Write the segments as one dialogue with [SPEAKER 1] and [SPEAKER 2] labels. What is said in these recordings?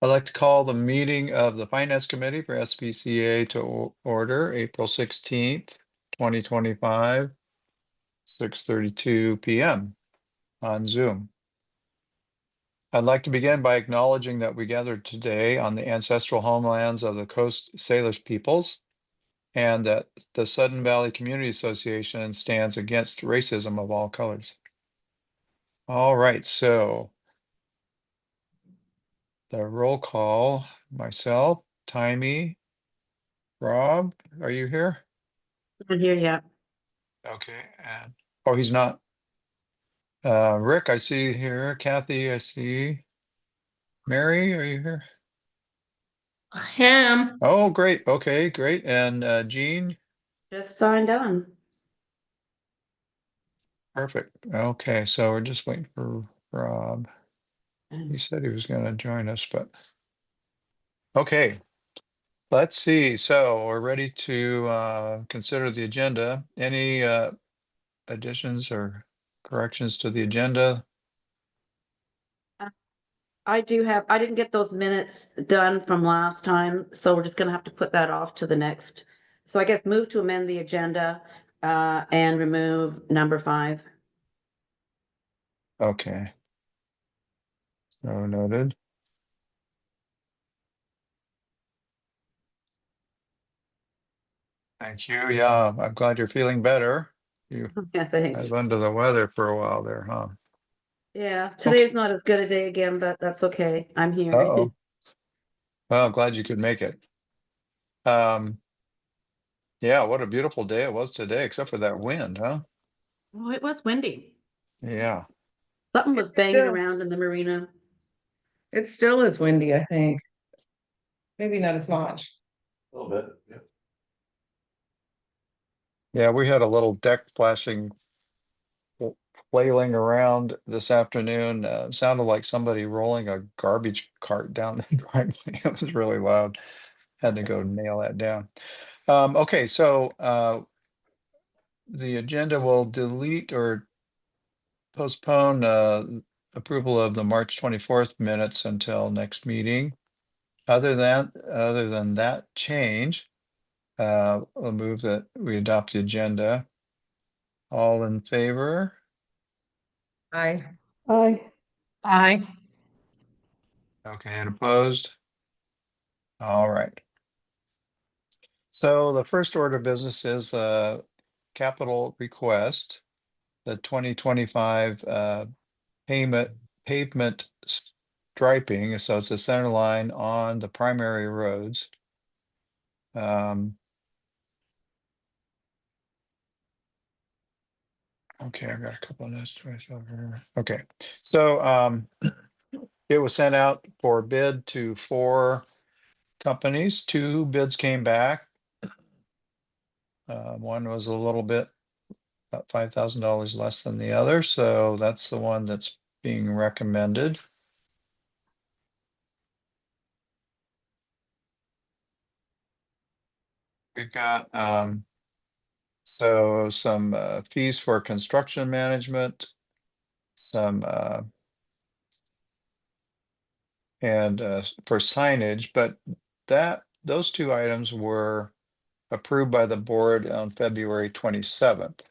[SPEAKER 1] I'd like to call the meeting of the Finance Committee for SVCA to order April 16th, 2025, 6:32 p.m. on Zoom. I'd like to begin by acknowledging that we gathered today on the ancestral homelands of the Coast Salish Peoples, and that the Sudden Valley Community Association stands against racism of all colors. All right, so the roll call, myself, Taimi, Robb, are you here?
[SPEAKER 2] I'm here yet.
[SPEAKER 1] Okay, and oh, he's not. Rick, I see here. Kathy, I see. Mary, are you here?
[SPEAKER 3] I am.
[SPEAKER 1] Oh, great. Okay, great. And Jean,
[SPEAKER 2] Just signed on.
[SPEAKER 1] perfect. Okay, so we're just waiting for Rob. He said he was going to join us, but okay. Let's see. So we're ready to consider the agenda. Any additions or corrections to the agenda?
[SPEAKER 2] I didn't get those minutes done from last time, so we're just gonna have to put that off to the next. So I guess move to amend the agenda, and remove number 5.
[SPEAKER 1] Okay. So noted. Thank you. Yeah, I'm glad you're feeling better. You
[SPEAKER 2] Yeah, thanks.
[SPEAKER 1] was under the weather for a while there, huh?
[SPEAKER 2] Yeah, today's not as good a day again, but that's okay. I'm here.
[SPEAKER 1] Uh-oh. Well, glad you could make it. Yeah, what a beautiful day it was today, except for that wind, huh?
[SPEAKER 2] Oh, it was windy.
[SPEAKER 1] Yeah.
[SPEAKER 2] Something was banging around in the marina.
[SPEAKER 3] It still is windy, I think. Maybe not as much.
[SPEAKER 4] A little bit, yeah.
[SPEAKER 1] Yeah, we had a little deck splashing, flailing around this afternoon. Sounded like somebody rolling a garbage cart down the driveway. It was really loud. Had to go nail that down. Okay, so the agenda will delete or postpone approval of the March 24th minutes until next meeting. Other than that change, I'll move that we adopt the agenda. All in favor?
[SPEAKER 3] Aye.
[SPEAKER 2] Aye.
[SPEAKER 3] Aye.
[SPEAKER 1] Okay, and opposed? All right. So the first order of business is capital request, the 2025 pavement striping. So it's the center line on the primary roads. Okay, I've got a couple of notes over here. Okay, so it was sent out for bid to 4 companies. 2 bids came back. One was a little bit about $5,000 less than the other, so that's the one that's being recommended. We've got so some fees for construction management, some and for signage, but those 2 items were approved by the board on February 27th.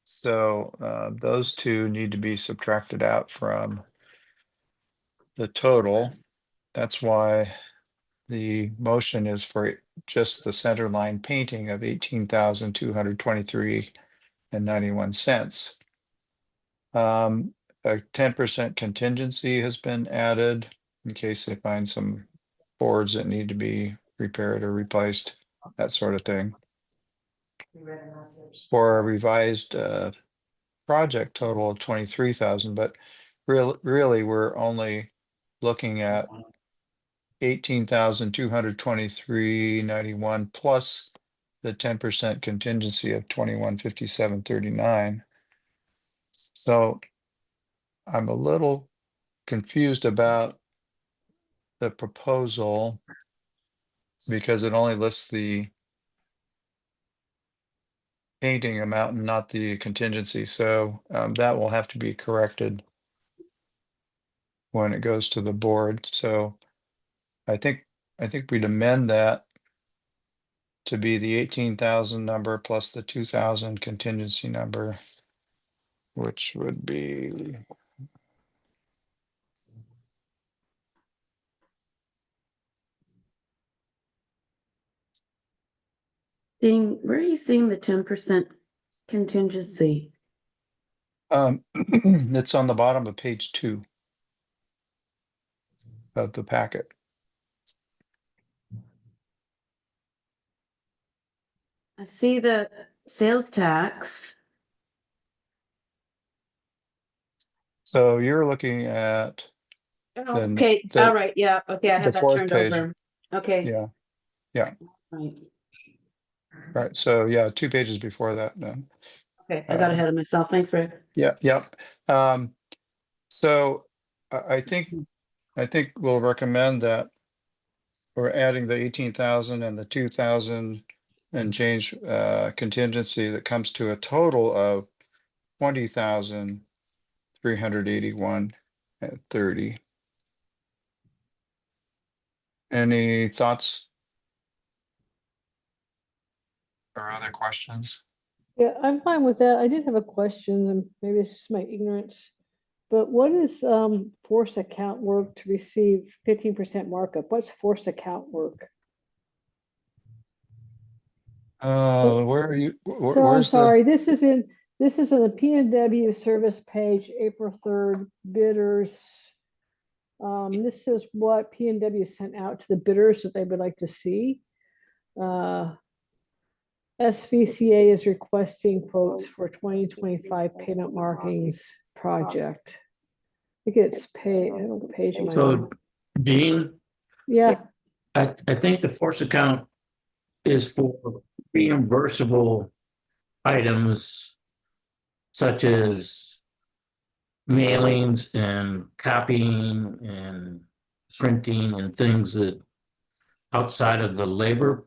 [SPEAKER 1] So those 2 need to be subtracted out from the total. That's why the motion is for just the center line painting of 18,223 and 91 cents. A 10% contingency has been added in case they find some boards that need to be repaired or replaced, that sort of thing. For a revised project total of 23,000, but really we're only looking at 18,223.91 plus the 10% contingency of 2157.39. So I'm a little confused about the proposal because it only lists the painting amount and not the contingency. So that will have to be corrected when it goes to the board. So I think we'd amend that to be the 18,000 number plus the 2,000 contingency number, which would be,
[SPEAKER 2] Where are you seeing the 10% contingency?
[SPEAKER 1] it's on the bottom of page 2 of the packet.
[SPEAKER 2] I see the sales tax.
[SPEAKER 1] So you're looking at Then
[SPEAKER 2] Okay,
[SPEAKER 1] the-
[SPEAKER 2] all right, yeah, okay, I
[SPEAKER 1] the
[SPEAKER 2] have that
[SPEAKER 1] fourth
[SPEAKER 2] turned
[SPEAKER 1] page.
[SPEAKER 2] over. Okay.
[SPEAKER 1] Yeah,
[SPEAKER 2] Right,
[SPEAKER 1] right. So yeah, 2 pages before that then.
[SPEAKER 2] okay, I got ahead of myself. Thanks, Rick.
[SPEAKER 1] Yeah. So I think we'll recommend that we're adding the 18,000 and the 2,000 and change contingency that comes to a total of 20,381.30. Any thoughts or other questions?
[SPEAKER 4] Yeah, I'm fine with that. I did have a question, and maybe it's just my ignorance. But what is forced account work to receive 15% markup? What's forced account work?
[SPEAKER 1] Where are you?
[SPEAKER 4] So I'm
[SPEAKER 1] Where's the?
[SPEAKER 4] sorry, this is in the PNW service page, April 3rd, bidders. This is what PNW sent out to the bidders that they would like to see. SVCA is requesting quotes for 2025 payment markings project. I think it's page am I
[SPEAKER 5] So,
[SPEAKER 4] on?
[SPEAKER 5] Jean,
[SPEAKER 4] Yeah,
[SPEAKER 5] I think the force account is for reimbursable items such as mailings and copying and printing and things that outside of the labor,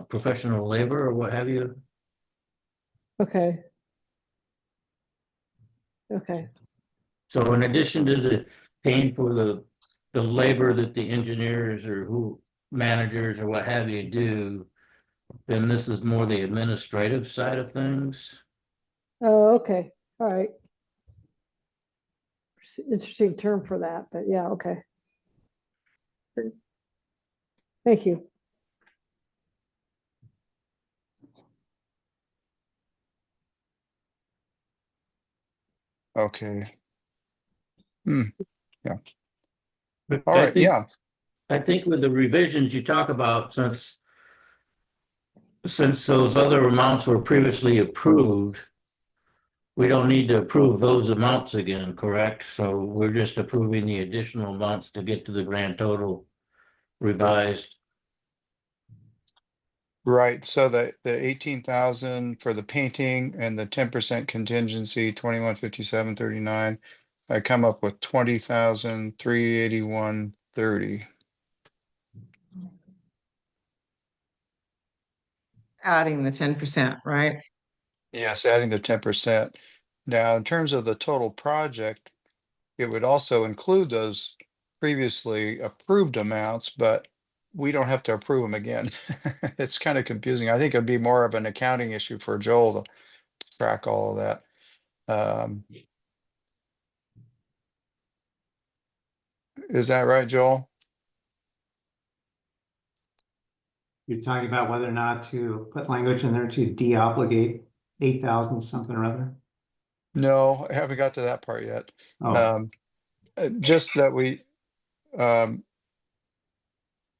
[SPEAKER 5] professional labor or what have you.
[SPEAKER 4] okay. Okay,
[SPEAKER 5] So in addition to the paying for the labor that the engineers or who managers or what have you do, then this is more the administrative side of things.
[SPEAKER 4] oh, okay, all right. Interesting term for that, but yeah, okay. Thank you.
[SPEAKER 1] Okay. Yeah.
[SPEAKER 5] But
[SPEAKER 1] All right. Yeah.
[SPEAKER 5] I think with the revisions you talk about, since those other amounts were previously approved, we don't need to approve those amounts again, correct? So we're just approving the additional amounts to get to the grand total revised.
[SPEAKER 1] Right, so the 18,000 for the painting and the 10% contingency, 2157.39. I come up with 20,381.30.
[SPEAKER 3] Adding the 10%, right?
[SPEAKER 1] Yes, adding the 10%. Now, in terms of the total project, it would also include those previously approved amounts, but we don't have to approve them again. It's kind of confusing. I think it'd be more of an accounting issue for Joel to track all of that. Is that right, Joel?
[SPEAKER 6] You're talking about whether or not to put language in there to de-obligate 8,000 something or other?
[SPEAKER 1] No, I haven't got to that part yet.
[SPEAKER 6] Oh,
[SPEAKER 1] Just that we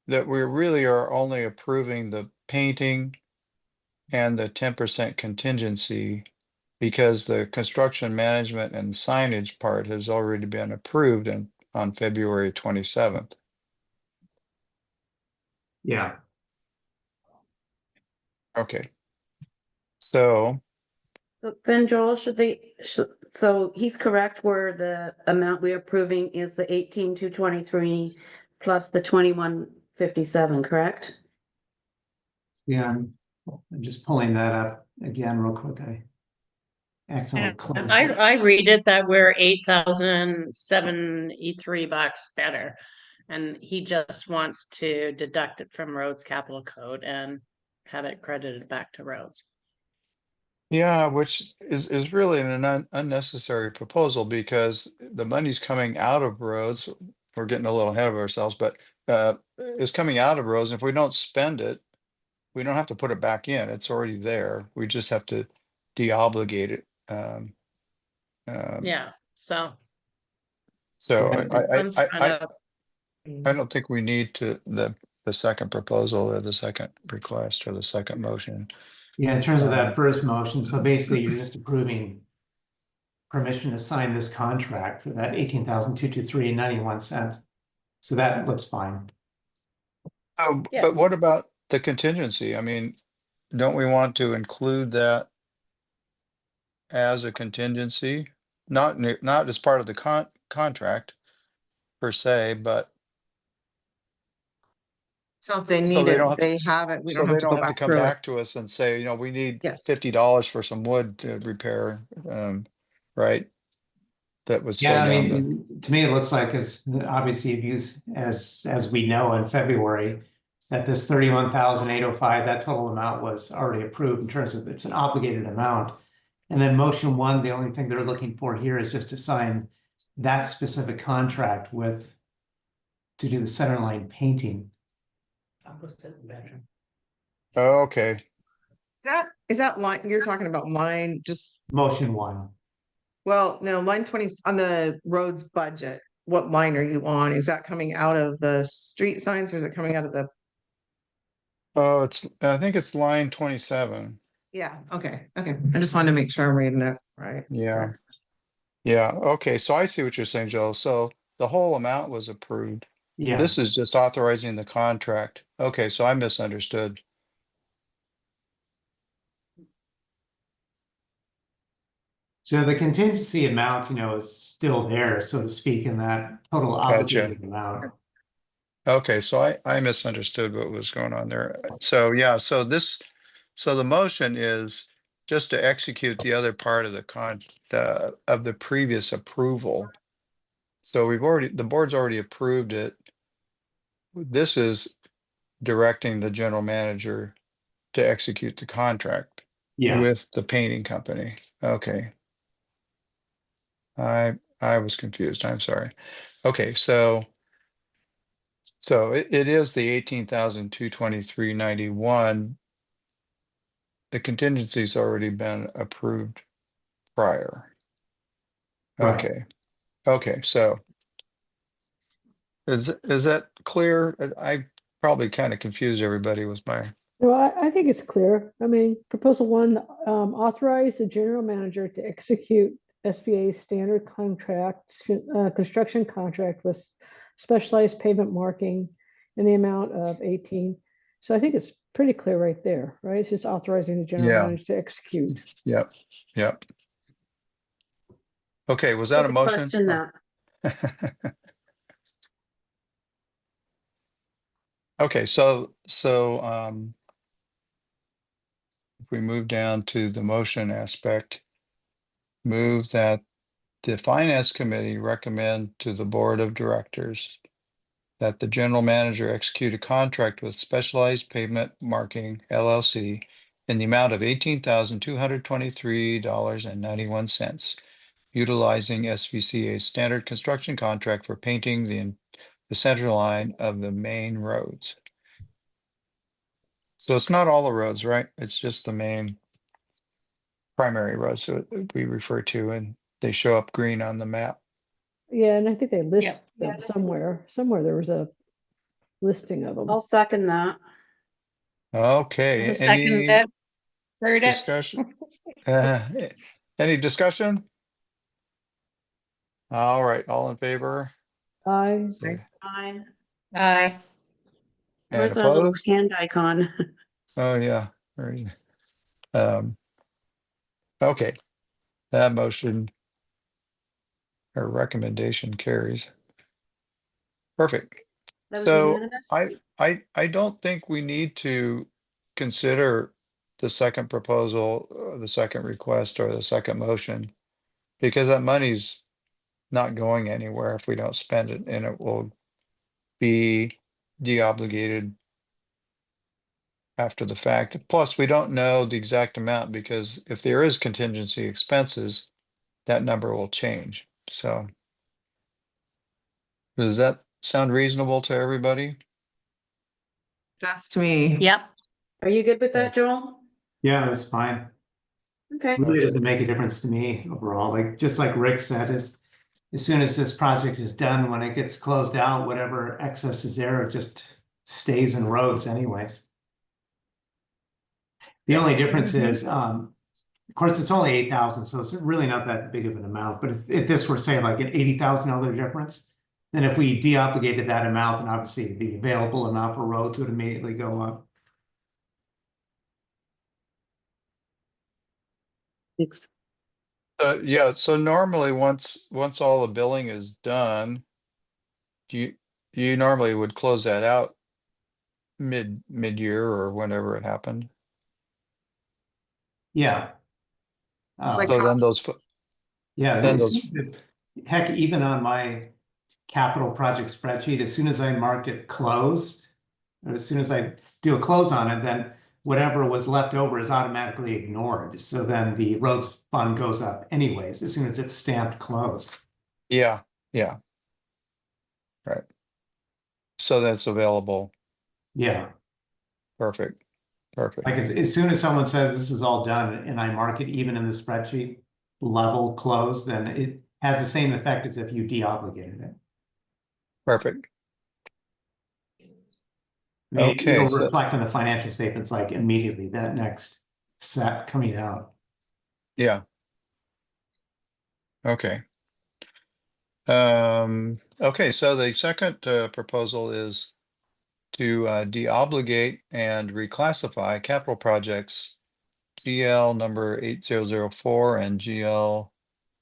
[SPEAKER 1] really are only approving the painting and the 10% contingency because the construction management and signage part has already been approved on February 27th.
[SPEAKER 6] yeah.
[SPEAKER 1] Okay. So
[SPEAKER 2] Then Joel, so he's correct where the amount we're approving is the 18,223 plus the 2157, correct?
[SPEAKER 6] Yeah, I'm just pulling that up again real quick. I accidentally closed it.
[SPEAKER 7] I read it that we're $8,073 better. And he just wants to deduct it from roads capital code and have it credited back to roads.
[SPEAKER 1] Yeah, which is really an unnecessary proposal because the money's coming out of roads. We're getting a little ahead of ourselves, but is coming out of roads. And if we don't spend it, we don't have to put it back in. It's already there. We just have to de-obligate it.
[SPEAKER 7] Yeah, so.
[SPEAKER 1] So
[SPEAKER 6] Yeah,
[SPEAKER 7] this one's kind of-
[SPEAKER 1] I don't think we need to the second proposal or the second request or the second motion.
[SPEAKER 6] Yeah, in terms of that first motion, so basically you're just approving permission to sign this contract for that 18,223.91. So that looks fine.
[SPEAKER 1] Oh,
[SPEAKER 7] Yeah.
[SPEAKER 1] but what about the contingency? I mean, don't we want to include that as a contingency? Not as part of the contract per se, but
[SPEAKER 3] So if they
[SPEAKER 1] So
[SPEAKER 3] need
[SPEAKER 1] they
[SPEAKER 3] it,
[SPEAKER 1] don't have-
[SPEAKER 3] they have it, we
[SPEAKER 1] so
[SPEAKER 3] don't
[SPEAKER 1] they
[SPEAKER 3] have to
[SPEAKER 1] don't
[SPEAKER 3] go
[SPEAKER 1] have to
[SPEAKER 3] back
[SPEAKER 1] come
[SPEAKER 3] through it.
[SPEAKER 1] back to us and say, we need
[SPEAKER 3] Yes.
[SPEAKER 1] $50 for some wood to repair, right? That would slow
[SPEAKER 6] Yeah, I
[SPEAKER 1] down the,
[SPEAKER 6] mean, to me, it looks like as obviously if you, as we know in February, that this 31,805, that total amount was already approved in terms of it's an obligated amount. And then motion one, the only thing they're looking for here is just to sign that specific contract to do the center line painting.
[SPEAKER 1] okay.
[SPEAKER 3] Is that line, you're talking about line, just,
[SPEAKER 6] Motion one.
[SPEAKER 3] well, no, line 20 on the roads budget. What line are you on? Is that coming out of the street signs or is it coming out of the,
[SPEAKER 1] Oh, I think it's line 27.
[SPEAKER 3] yeah, okay. I just wanted to make sure I'm reading it right.
[SPEAKER 1] Yeah. Yeah, okay, so I see what you're saying, Joe. So the whole amount was approved.
[SPEAKER 6] Yeah.
[SPEAKER 1] This is just authorizing the contract. Okay, so I misunderstood.
[SPEAKER 6] So the contingency amount, is still there, so to speak, in that total
[SPEAKER 1] Gotcha.
[SPEAKER 6] obligated amount.
[SPEAKER 1] Okay, so I misunderstood what was going on there. So yeah, so the motion is just to execute the other part of of the previous approval. So the board's already approved it. This is directing the general manager to execute the contract
[SPEAKER 6] Yeah,
[SPEAKER 1] with the painting company. Okay. I was confused. I'm sorry. Okay, so it is the 18,223.91. The contingency's already been approved prior.
[SPEAKER 6] right.
[SPEAKER 1] Okay, so is that clear? I probably kind of confused everybody with my,
[SPEAKER 4] No, I think it's clear. I mean, proposal one, authorize the general manager to execute SVA's standard contract, construction contract with specialized pavement marking in the amount of 18. So I think it's pretty clear right there, right? It's just authorizing the general
[SPEAKER 1] Yeah.
[SPEAKER 4] manager to execute.
[SPEAKER 1] yep. Okay, was that a motion?
[SPEAKER 2] Question that.
[SPEAKER 1] Okay, so if we move down to the motion aspect, move that the finance committee recommend to the board of directors that the general manager execute a contract with Specialized Pavement Marking LLC in the amount of $18,223.91, utilizing SVCA's standard construction contract for painting the center line of the main roads. So it's not all the roads, right? It's just the main primary roads that we refer to, and they show up green on the map.
[SPEAKER 4] Yeah, and I think they list
[SPEAKER 7] Yeah.
[SPEAKER 4] them somewhere. Somewhere there was a listing of them.
[SPEAKER 2] I'll second that.
[SPEAKER 1] Okay,
[SPEAKER 7] Second
[SPEAKER 1] any
[SPEAKER 7] it. Third it.
[SPEAKER 1] discussion? Any discussion? All right, all in favor?
[SPEAKER 4] I
[SPEAKER 1] Say-
[SPEAKER 2] Aye.
[SPEAKER 7] Aye.
[SPEAKER 1] And
[SPEAKER 2] Where's that little
[SPEAKER 1] opposed?
[SPEAKER 2] hand icon?
[SPEAKER 1] Oh, yeah. Very- Okay, that motion or recommendation carries. Perfect.
[SPEAKER 2] That was
[SPEAKER 1] So
[SPEAKER 2] unanimous?
[SPEAKER 1] I don't think we need to consider the second proposal, or the second request, or the second motion, because that money's not going anywhere if we don't spend it, and it will be de-obligated after the fact. Plus, we don't know the exact amount because if there is contingency expenses, that number will change. So does that sound reasonable to everybody?
[SPEAKER 3] That's to me.
[SPEAKER 7] Yep.
[SPEAKER 2] Are you good with that, Joel?
[SPEAKER 6] Yeah, that's fine.
[SPEAKER 2] Okay.
[SPEAKER 6] Really doesn't make a difference to me overall. Like, just like Rick said, as soon as this project is done, when it gets closed out, whatever excess is there, it just stays in roads anyways. The only difference is, of course, it's only 8,000, so it's really not that big of an amount. But if this were, say, like an $80,000 difference, then if we de-obligated that amount, then obviously the available amount for roads would immediately go up.
[SPEAKER 2] Thanks.
[SPEAKER 1] Yeah, so normally once all the billing is done, you normally would close that out mid-year or whenever it happened.
[SPEAKER 6] Yeah.
[SPEAKER 3] Like
[SPEAKER 1] So
[SPEAKER 3] how-
[SPEAKER 1] then those,
[SPEAKER 6] Yeah,
[SPEAKER 1] then
[SPEAKER 6] it's heck, even on my capital project spreadsheet, as soon as I marked it closed, or as soon as I do a close on it, then whatever was left over is automatically ignored. So then the roads fund goes up anyways, as soon as it's stamped closed.
[SPEAKER 1] yeah, right. So that's available.
[SPEAKER 6] Yeah,
[SPEAKER 1] Perfect.
[SPEAKER 6] like as soon as someone says this is all done and I mark it even in the spreadsheet level closed, then it has the same effect as if you de-obligated it.
[SPEAKER 1] Perfect.
[SPEAKER 6] I mean,
[SPEAKER 1] Okay,
[SPEAKER 6] it'll
[SPEAKER 1] so-
[SPEAKER 6] reflect on the financial statements like immediately, that next set coming out.
[SPEAKER 1] Yeah. Okay. Okay, so the second proposal is to de-obligate and reclassify capital projects GL number 8004 and GL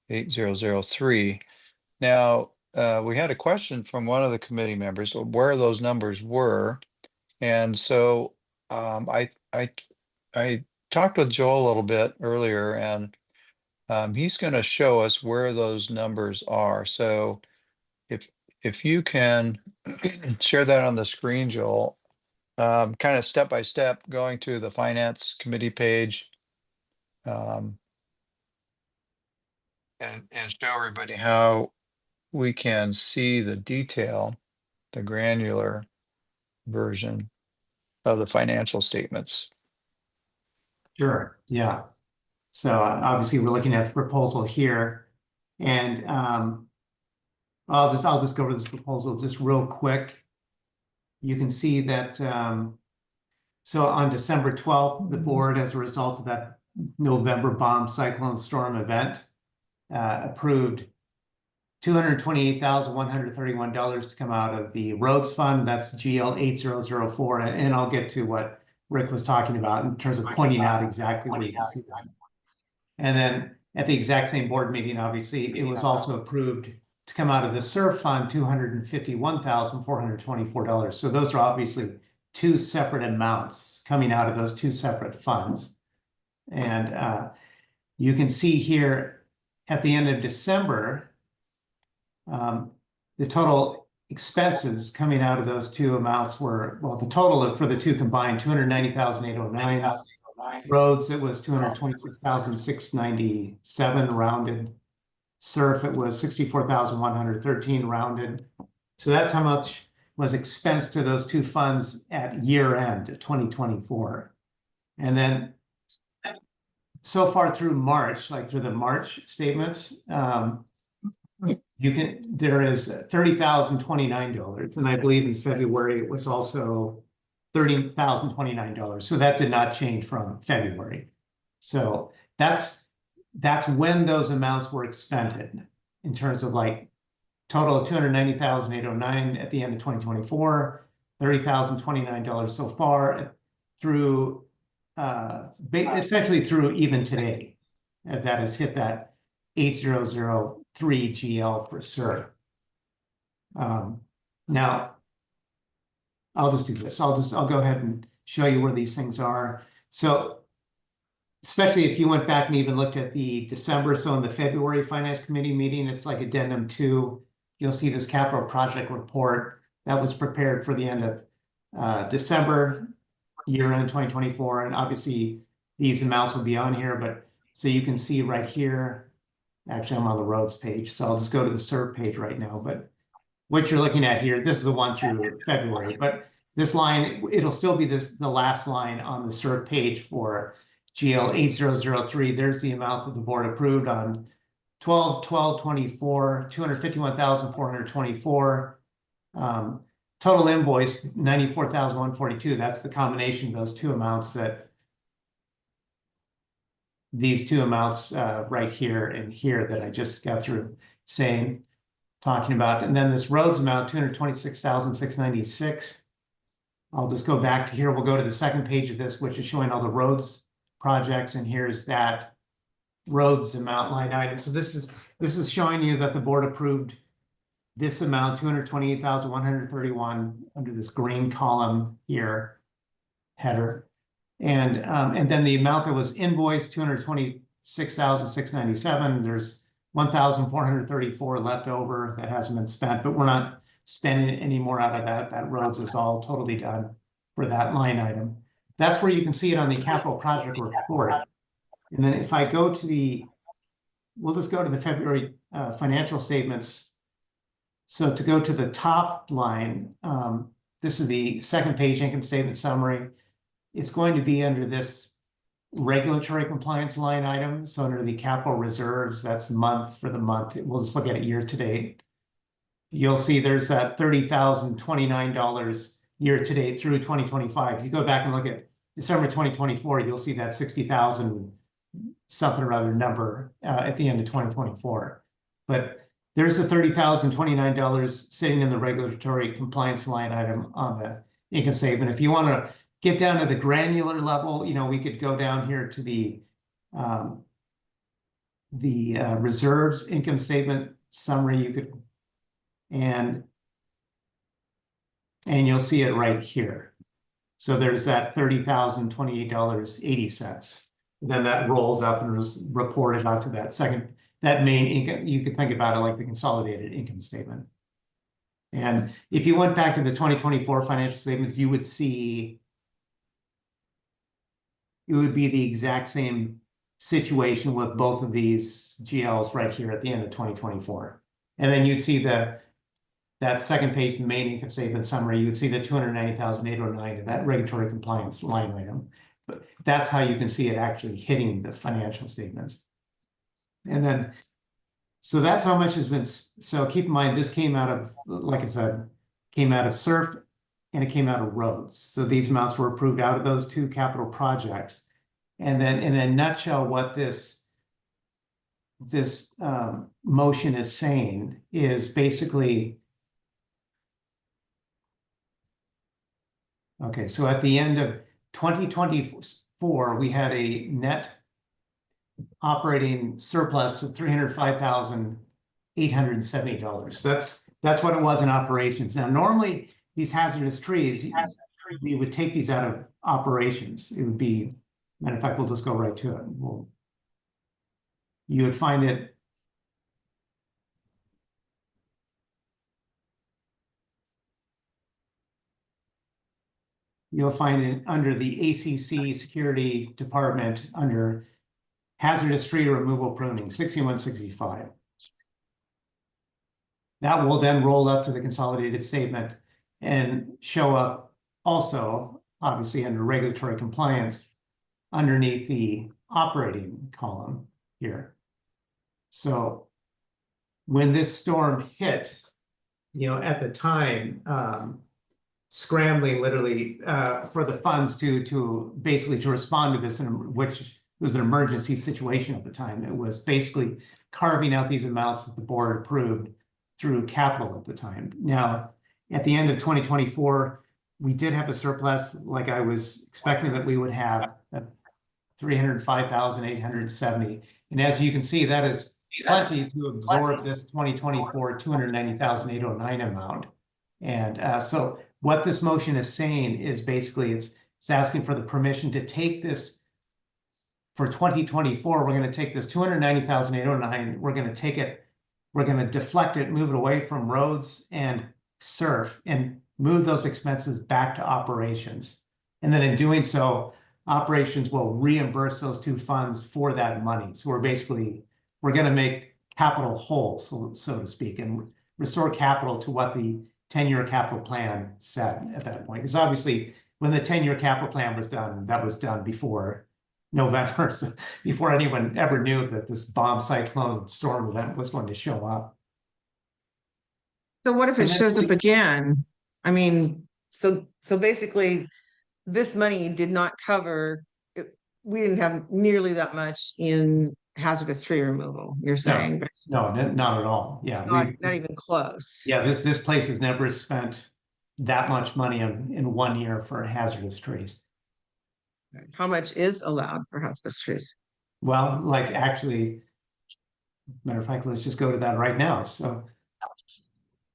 [SPEAKER 1] 8003. Now, we had a question from one of the committee members of where those numbers were. And so I talked with Joel a little bit earlier, and he's going to show us where those numbers are. So if you can share that on the screen, Joel, kind of step by step, going to the finance committee page, and show everybody how we can see the detail, the granular version of the financial statements.
[SPEAKER 6] Sure, yeah. So obviously we're looking at the proposal here, and I'll just go over this proposal just real quick. You can see that so on December 12th, the board, as a result of that November bomb cyclone storm event, approved $228,131 to come out of the roads fund. That's GL 8004, and I'll get to what Rick was talking about in terms of pointing out exactly where you can see that. And then at the exact same board meeting, obviously, it was also approved to come out of the SURF fund, $251,424. So those are obviously two separate amounts coming out of those two separate funds. And you can see here at the end of December, the total expenses coming out of those two amounts were, well, the total for the two combined, $290,809. Roads, it was $226,697 rounded. SURF, it was $64,113 rounded. So that's how much was expensed to those two funds at year end 2024. And then so far through March, like through the March statements, there is $30,029, and I believe in February it was also $30,029. So that did not change from February. So that's when those amounts were expended in terms of like total of $290,809 at the end of 2024, $30,029 so far through essentially through even today. That has hit that 8003 GL for SURF. Now, I'll just do this. I'll go ahead and show you where these things are. So, especially if you went back and even looked at the December, so in the February Finance Committee meeting, it's like addendum 2. You'll see this capital project report. that was prepared for the end of December, year-end 2024. And obviously, these amounts will be on here, but so you can see right here, actually, I'm on the roads page, so I'll just go to the SERV page right now. But what you're looking at here, this is the one through February, but this line, it'll still be the last line on the SERV page for GL 8003. There's the amount that the board approved on 12/12/24, 251,424. Total invoice 94,142. That's the combination of those two amounts, these two amounts right here and here that I just got through talking about. And then this roads amount, 226,696. I'll just go back to here. We'll go to the second page of this, which is showing all the roads projects. And here's that roads amount line item. So this is showing you that the board approved this amount, 228,131, under this green column here, header. And then the amount that was invoiced, 226,697. There's 1,434 left over that hasn't been spent, but we're not spending any more out of that. That roads is all totally done for that line item. That's where you can see it on the capital project report. And then if I go to we'll just go to the February financial statements. So to go to the top line, this is the second page income statement summary. It's going to be under this regulatory compliance line item. So under the capital reserves, that's month for the month. We'll just look at it year to date. You'll see there's that $30,029 year to date through 2025. If you go back and look at December 2024, you'll see that 60,000 something or other number at the end of 2024. But there's the $30,029 sitting in the regulatory compliance line item on the income statement. If you want to get down to the granular level, we could go down here to the reserves income statement summary. You could, and you'll see it right here. So there's that $30,028.80. Then that rolls up and is reported onto that main income. You could think about it like the consolidated income statement. And if you went back to the 2024 financial statements, you would see it would be the exact same situation with both of these GLs right here at the end of 2024. And then you'd see that second page, the main income statement summary, you would see the 290,809 and that regulatory compliance line item. But that's how you can see it actually hitting the financial statements. And then, so that's how much has been, so keep in mind, this came out of, like I said, came out of SURF and it came out of roads. So these amounts were approved out of those two capital projects. And then in a nutshell, what this motion is saying is basically, okay, so at the end of 2024, we had a net operating surplus of $305,870. So that's what it was in operations. Now, normally these hazardous trees, we would take these out of operations. It would be, matter of fact, we'll just go right to it. You would find it. You'll find it under the ACC Security Department under hazardous tree removal pruning, 6165. That will then roll up to the consolidated statement and show up also, obviously, under regulatory compliance underneath the operating column here. So when this storm hit, at the time, scrambling literally for the funds to basically to respond to this, which was an emergency situation at the time. It was basically carving out these amounts that the board approved through capital at the time. Now, at the end of 2024, we did have a surplus, like I was expecting that we would have, 305,870. And as you can see, that is plenty to absorb this 2024 290,809 amount. And so what this motion is saying is basically it's asking for the permission to take this for 2024. We're going to take this 290,809. We're going to take it, we're going to deflect it, move it away from roads and surf and move those expenses back to operations. And then in doing so, operations will reimburse those two funds for that money. So we're going to make capital whole, so to speak, and restore capital to what the 10-year capital plan said at that point. Because obviously, when the 10-year capital plan was done, that was done before November, so before anyone ever knew that this bomb cyclone storm event was going to show up.
[SPEAKER 3] So what if it
[SPEAKER 6] And then
[SPEAKER 3] shows up again? I mean, so basically, this money did not cover, we didn't have nearly that much in hazardous tree removal, you're saying? But it's
[SPEAKER 6] No, not at all. Yeah,
[SPEAKER 3] not even close.
[SPEAKER 6] yeah, this place has never spent that much money in 1 year for hazardous trees.
[SPEAKER 3] How much is allowed for hazardous trees?
[SPEAKER 6] Well, like actually, matter of fact, let's just go to that right now. So,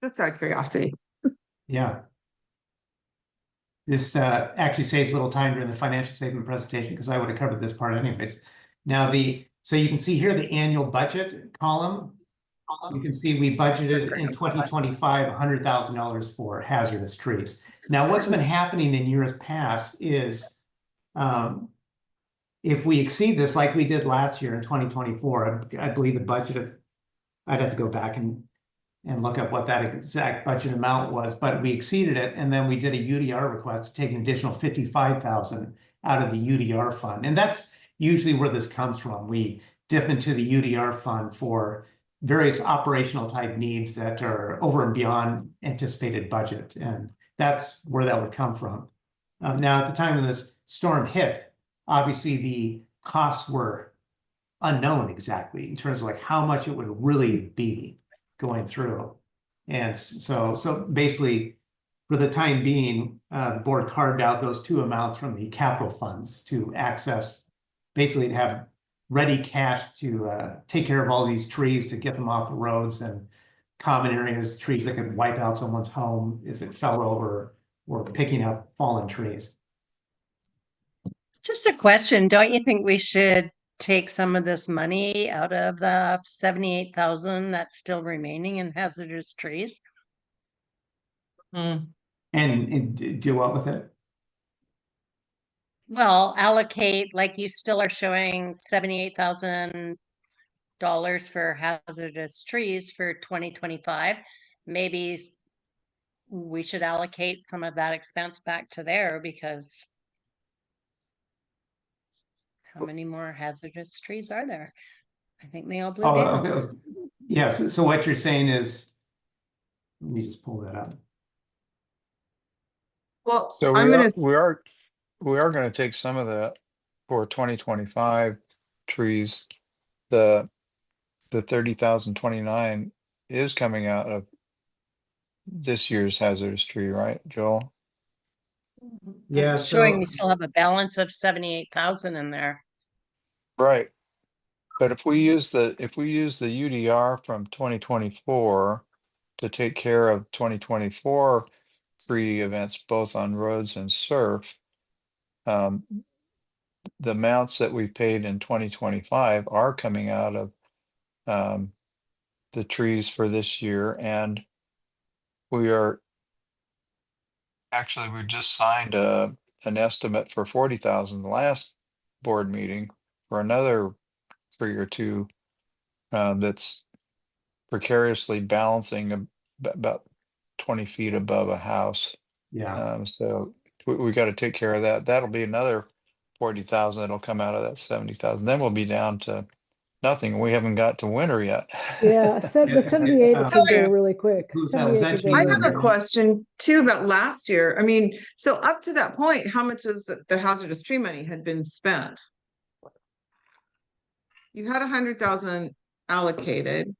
[SPEAKER 3] That's out of curiosity.
[SPEAKER 6] yeah. This actually saves a little time during the financial statement presentation because I would have covered this part anyways. Now so you can see here the annual budget column. You can see we budgeted in 2025 $100,000 for hazardous trees. Now, what's been happening in years past is if we exceed this like we did last year in 2024, I believe the budget of, I'd have to go back and look up what that exact budget amount was, but we exceeded it. And then we did a UDR request to take an additional 55,000 out of the UDR fund. And that's usually where this comes from. We dip into the UDR fund for various operational type needs that are over and beyond anticipated budget. And that's where that would come from. Now, at the time when this storm hit, obviously the costs were unknown exactly in terms of like how much it would really be going through. And so basically, for the time being, the board carved out those two amounts from the capital funds to access, basically to have ready cash to take care of all these trees, to get them off the roads and common areas, trees that could wipe out someone's home if it fell over, or picking up fallen trees.
[SPEAKER 7] Just a question, don't you think we should take some of this money out of the 78,000 that's still remaining in hazardous trees?
[SPEAKER 6] And do what with it?
[SPEAKER 7] Well, allocate, like you still are showing $78,000 for hazardous trees for 2025. Maybe we should allocate some of that expense back to there, because how many more hazardous trees are there? I think they all blew down.
[SPEAKER 6] Okay. Yeah, so what you're saying is, let me just pull that up.
[SPEAKER 3] Well,
[SPEAKER 1] So
[SPEAKER 3] I'm gonna,
[SPEAKER 1] we are gonna take some of that for 2025 trees. The 30,029 is coming out of this year's hazardous tree, right, Joel?
[SPEAKER 6] Yeah,
[SPEAKER 7] It's showing we still have a balance of 78,000 in there.
[SPEAKER 1] Right. But if we use the UDR from 2024 to take care of 2024 tree events, both on roads and surf, the amounts that we paid in 2025 are coming out of the trees for this year, and we just signed an estimate for 40,000 the last board meeting for another tree or two that's precariously balancing about 20 feet above a house.
[SPEAKER 6] yeah.
[SPEAKER 1] So we got to take care of that. That'll be another 40,000 that'll come out of that 70,000. Then we'll be down to nothing. We haven't got to winter yet.
[SPEAKER 4] Yeah, the 78 is gonna go really quick.
[SPEAKER 6] Who's-
[SPEAKER 4] 78 could go
[SPEAKER 3] I
[SPEAKER 4] really
[SPEAKER 3] have a
[SPEAKER 4] quick.
[SPEAKER 3] question too about last year. I mean, so up to that point, how much of the hazardous tree money had been spent? You had 100,000 allocated.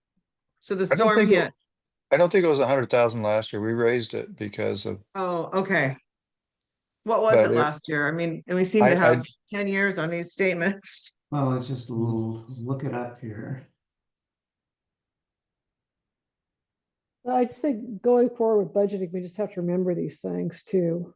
[SPEAKER 3] So the
[SPEAKER 1] I don't
[SPEAKER 3] storm
[SPEAKER 1] think
[SPEAKER 3] hit.
[SPEAKER 1] I don't think it was 100,000 last year. We raised it because of,
[SPEAKER 3] Oh, okay. What was
[SPEAKER 1] but
[SPEAKER 3] it last year? I mean, and we seem to
[SPEAKER 1] I-
[SPEAKER 3] have 10 years on these statements.
[SPEAKER 6] Well, let's just look it up here.
[SPEAKER 4] I just think going forward with budgeting, we just have to remember these things too.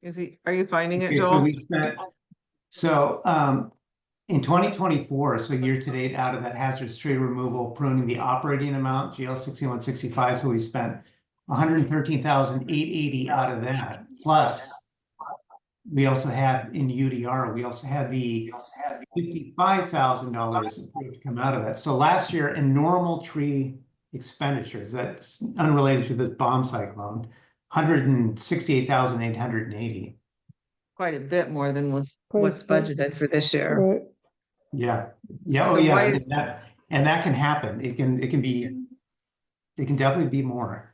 [SPEAKER 3] Are you finding it,
[SPEAKER 6] Okay, so
[SPEAKER 3] Joel?
[SPEAKER 6] we spent, in 2024, so year to date, out of that hazardous tree removal, pruning the operating amount, GL 6165, so we spent 113,880 out of that. Plus, we also had in UDR, we also had the $55,000 approved to come out of that. So last year, in normal tree expenditures, that's unrelated to this bomb cyclone, 168,880.
[SPEAKER 3] Quite a bit more than what's
[SPEAKER 4] Quite a bit.
[SPEAKER 3] budgeted for this year.
[SPEAKER 4] Right.
[SPEAKER 6] Yeah, yeah, oh
[SPEAKER 3] So
[SPEAKER 6] yeah,
[SPEAKER 3] why
[SPEAKER 6] and
[SPEAKER 3] is-
[SPEAKER 6] that can happen. It can definitely be more.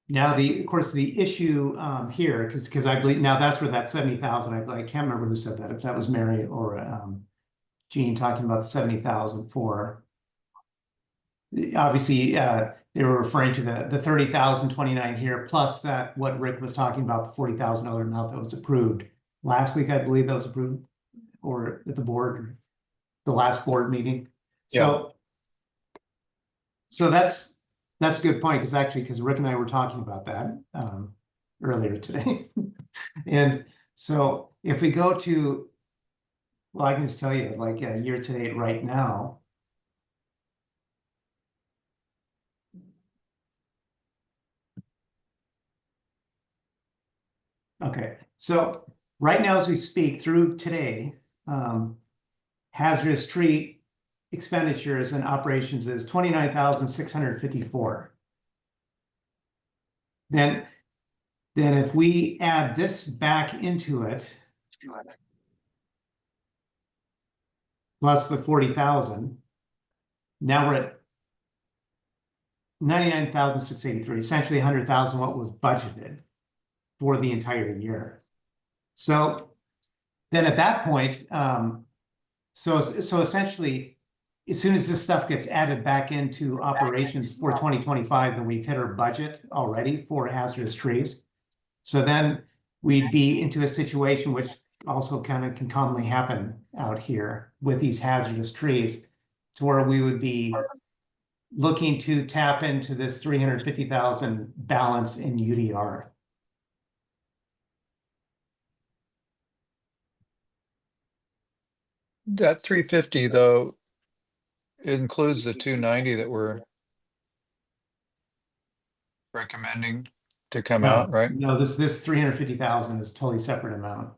[SPEAKER 6] Now, of course, the issue here, because I believe now that's where that 70,000. I can't remember who said that. If that was Mary or Jean talking about the 70,000 for. Obviously, they were referring to the 30,029 here, plus that what Rick was talking about, the $40,000 amount that was approved last week. I believe that was approved, or at the board, the last board meeting. So that's a good point, because Rick and I were talking about that earlier today. And so if we go to, well, I can just tell you, like year to date right now. Okay, so right now as we speak through today, hazardous tree expenditures and operations is 29,654. Then if we add this back into it, plus the 40,000, now we're at 99,683, essentially 100,000 what was budgeted for the entire year. So then at that point, so essentially, as soon as this stuff gets added back into operations for 2025, then we've hit our budget already for hazardous trees. So then we'd be into a situation which also kind of can commonly happen out here with these hazardous trees, to where we would be looking to tap into this 350,000 balance in UDR.
[SPEAKER 1] That 350 though includes the 290 that we're recommending to come out, right?
[SPEAKER 6] No, this 350,000 is a totally separate amount.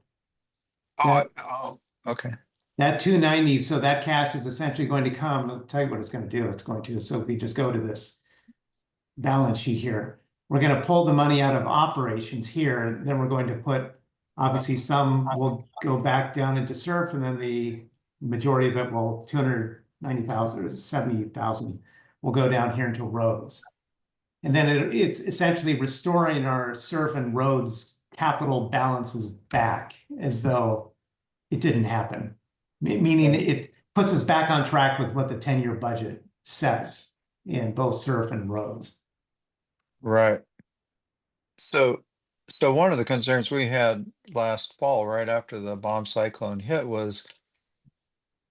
[SPEAKER 1] Oh, okay.
[SPEAKER 6] That 290, so that cash is essentially going to come, I'll tell you what it's going to do. It's going to, so if we just go to this balance sheet here, we're going to pull the money out of operations here, then we're going to put, obviously some will go back down into SURF, and then the majority of it will, 290,000 or 70,000 will go down here into roads. And then it's essentially restoring our SURF and roads capital balances back as though it didn't happen. Meaning it puts us back on track with what the 10-year budget says in both SURF and roads.
[SPEAKER 1] Right. So one of the concerns we had last fall, right after the bomb cyclone hit, was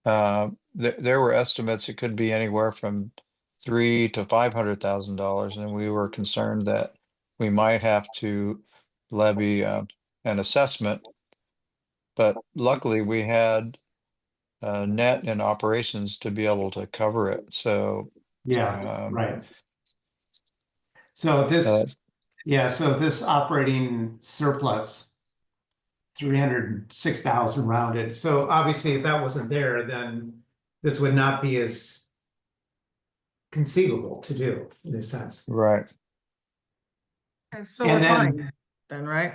[SPEAKER 1] there were estimates it could be anywhere from $300,000 to $500,000, and we were concerned that we might have to levy an assessment. But luckily, we had net in operations to be able to cover it. So
[SPEAKER 6] Yeah, right. So this, so this operating surplus, 306,000 rounded. So obviously, if that wasn't there, then this would not be as conceivable to do in a sense.
[SPEAKER 1] Right.
[SPEAKER 3] And so
[SPEAKER 6] And
[SPEAKER 3] we're
[SPEAKER 6] then-
[SPEAKER 3] fine then, right?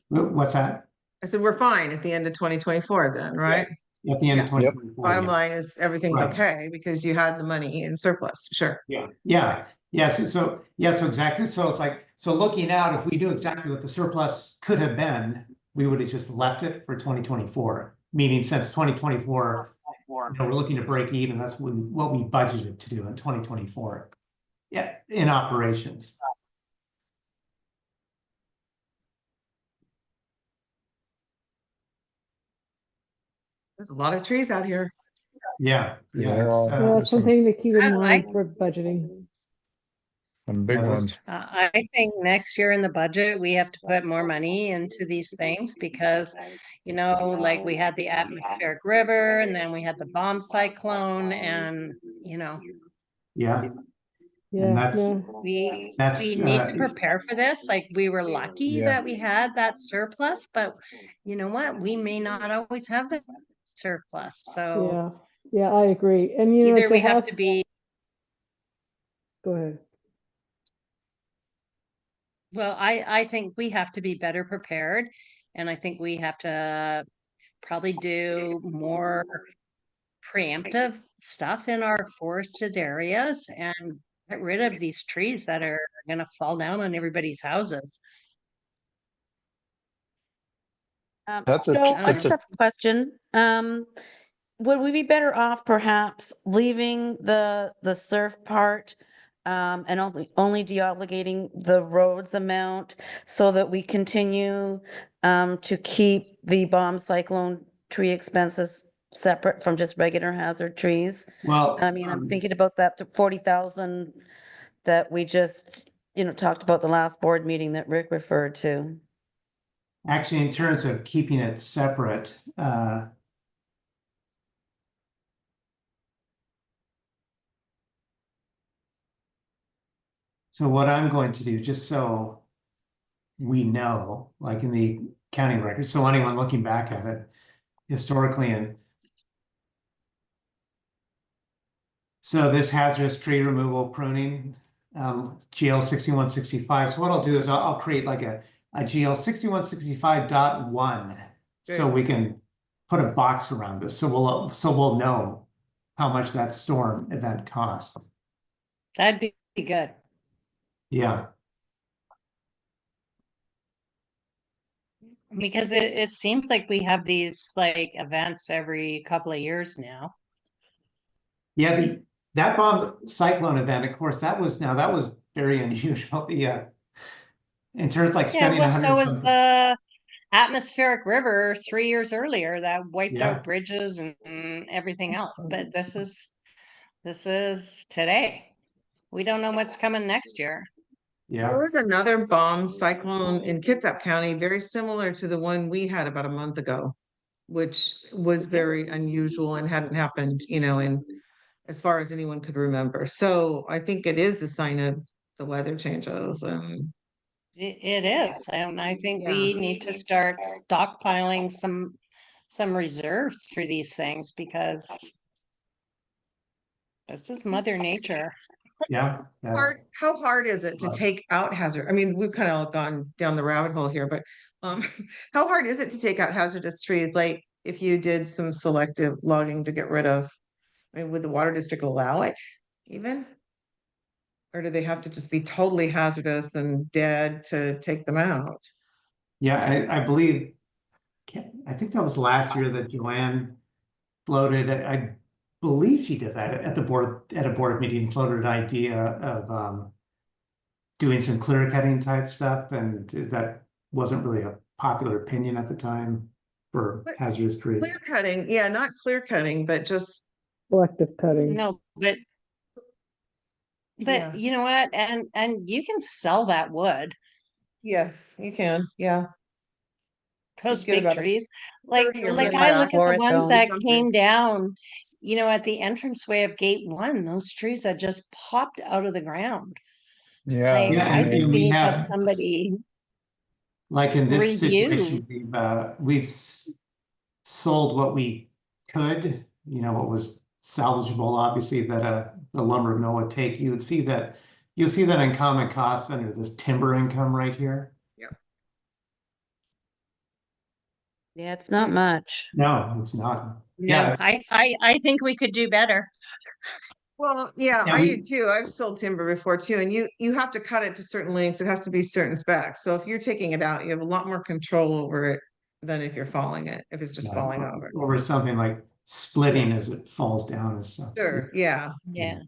[SPEAKER 6] What's that?
[SPEAKER 3] I said, we're fine at the end of 2024 then, right?
[SPEAKER 6] Yes, at the end of
[SPEAKER 3] Yeah.
[SPEAKER 6] 2024.
[SPEAKER 3] Bottom
[SPEAKER 6] yeah.
[SPEAKER 3] line is everything's
[SPEAKER 6] Right.
[SPEAKER 3] okay because you had the money in surplus, sure.
[SPEAKER 6] Yeah. So exactly. So it's like, so looking out, if we do exactly what the surplus could have been, we would have just left it for 2024. Meaning since 2024, we're looking to break even. That's what we budgeted to do in 2024. Yeah, in operations.
[SPEAKER 3] There's a lot of trees out here.
[SPEAKER 6] Yeah.
[SPEAKER 1] Yeah.
[SPEAKER 6] it's,
[SPEAKER 4] Yeah,
[SPEAKER 6] there's
[SPEAKER 4] that's something to keep
[SPEAKER 7] I
[SPEAKER 4] in mind
[SPEAKER 7] like-
[SPEAKER 4] for budgeting.
[SPEAKER 1] some big
[SPEAKER 6] Yeah, those-
[SPEAKER 1] ones.
[SPEAKER 7] I think next year in the budget, we have to put more money into these things because, like we had the atmospheric river and then we had the bomb cyclone and,
[SPEAKER 6] Yeah,
[SPEAKER 4] Yeah,
[SPEAKER 6] that's-
[SPEAKER 4] no,
[SPEAKER 7] we
[SPEAKER 6] That's,
[SPEAKER 7] need to prepare for this. Like we were lucky
[SPEAKER 1] Yeah.
[SPEAKER 7] that we had that surplus, but you know what? We may not always have the surplus. So
[SPEAKER 4] yeah, I agree. And you know,
[SPEAKER 7] either
[SPEAKER 4] to
[SPEAKER 7] we have to be,
[SPEAKER 4] go ahead.
[SPEAKER 7] well, I think we have to be better prepared. And I think we have to probably do more preemptive stuff in our forested areas and get rid of these trees that are going to fall down on everybody's houses.
[SPEAKER 1] That's a,
[SPEAKER 2] So I
[SPEAKER 1] that's
[SPEAKER 2] just
[SPEAKER 1] a,
[SPEAKER 2] have a question. Would we be better off perhaps leaving the surf part and only de-obligating the roads amount so that we continue to keep the bomb cyclone tree expenses separate from just regular hazard trees?
[SPEAKER 6] well.
[SPEAKER 2] I mean, I'm thinking about that 40,000 that we just, talked about the last board meeting that Rick referred to.
[SPEAKER 6] Actually, in terms of keeping it separate, so what I'm going to do, just so we know, like in the county record, so anyone looking back at it historically, and so this hazardous tree removal pruning, GL 6165. So what I'll do is I'll create like a GL 6165.1 so
[SPEAKER 3] Good.
[SPEAKER 6] we can put a box around this. So we'll know how much that storm event cost.
[SPEAKER 7] That'd be good.
[SPEAKER 6] Yeah.
[SPEAKER 7] Because it seems like we have these like events every couple of years now.
[SPEAKER 6] Yeah, that bomb cyclone event, of course, that was very unusual. In terms of like
[SPEAKER 7] Yeah,
[SPEAKER 6] spending
[SPEAKER 7] well,
[SPEAKER 6] 100
[SPEAKER 7] so was
[SPEAKER 6] something.
[SPEAKER 7] the atmospheric river 3 years earlier that wiped
[SPEAKER 6] Yeah.
[SPEAKER 7] out bridges and everything else. But this is today. We don't know what's coming next year.
[SPEAKER 3] There
[SPEAKER 6] Yeah,
[SPEAKER 3] was another bomb cyclone in Kitsap County, very similar to the one we had about a month ago, which was very unusual and hadn't happened, in as far as anyone could remember. So I think it is a sign of the weather changes and
[SPEAKER 7] It is, and I think
[SPEAKER 3] Yeah.
[SPEAKER 7] we need to start stockpiling some reserves for these things because this is Mother Nature.
[SPEAKER 6] yeah.
[SPEAKER 3] how hard is it to take out hazard? I mean, we've kind of gone down the rabbit hole here, but how hard is it to take out hazardous trees? Like if you did some selective logging to get rid of, I mean, would the water district allow it even? Or do they have to just be totally hazardous and dead to take them out?
[SPEAKER 6] Yeah, I believe, I think that was last year that Joanne floated, I believe she did that at a board meeting, floated an idea of doing some clear cutting type stuff, and that wasn't really a popular opinion at the time for hazardous trees.
[SPEAKER 3] Clear cutting, yeah, not clear cutting, but just,
[SPEAKER 4] Selective cutting.
[SPEAKER 7] No, but
[SPEAKER 3] Yeah.
[SPEAKER 7] you know what? And you can sell that wood,
[SPEAKER 3] yes, you can, yeah.
[SPEAKER 7] those
[SPEAKER 3] get
[SPEAKER 7] big
[SPEAKER 3] about a
[SPEAKER 7] trees. Like
[SPEAKER 3] 30 or
[SPEAKER 7] like
[SPEAKER 3] maybe
[SPEAKER 7] I
[SPEAKER 3] back
[SPEAKER 7] look at
[SPEAKER 2] for
[SPEAKER 7] the
[SPEAKER 2] it,
[SPEAKER 7] ones
[SPEAKER 2] though.
[SPEAKER 7] that
[SPEAKER 3] Something.
[SPEAKER 7] came down, at the entranceway of gate 1, those trees that just popped out of the ground.
[SPEAKER 1] yeah.
[SPEAKER 7] Like,
[SPEAKER 6] Yeah,
[SPEAKER 7] I
[SPEAKER 6] and
[SPEAKER 7] think we
[SPEAKER 6] we
[SPEAKER 7] need to have
[SPEAKER 6] have-
[SPEAKER 7] somebody
[SPEAKER 6] Like in this
[SPEAKER 7] review.
[SPEAKER 6] situation, we've sold what we could, what was salvageable, obviously, that the lumber mill would take. You'll see that in common costs under this timber income right here.
[SPEAKER 2] Yeah, it's not much.
[SPEAKER 6] No, it's not.
[SPEAKER 7] No,
[SPEAKER 6] Yeah,
[SPEAKER 7] I think we could do better.
[SPEAKER 3] Well, yeah,
[SPEAKER 6] Yeah,
[SPEAKER 3] I
[SPEAKER 6] we-
[SPEAKER 3] do too. I've sold timber before too, and you have to cut it to certain lengths. It has to be certain specs. So if you're taking it out, you have a lot more control over it than if you're falling it, if it's just falling over.
[SPEAKER 6] over something like splitting as it falls down and stuff.
[SPEAKER 3] Sure, yeah,
[SPEAKER 7] Yeah.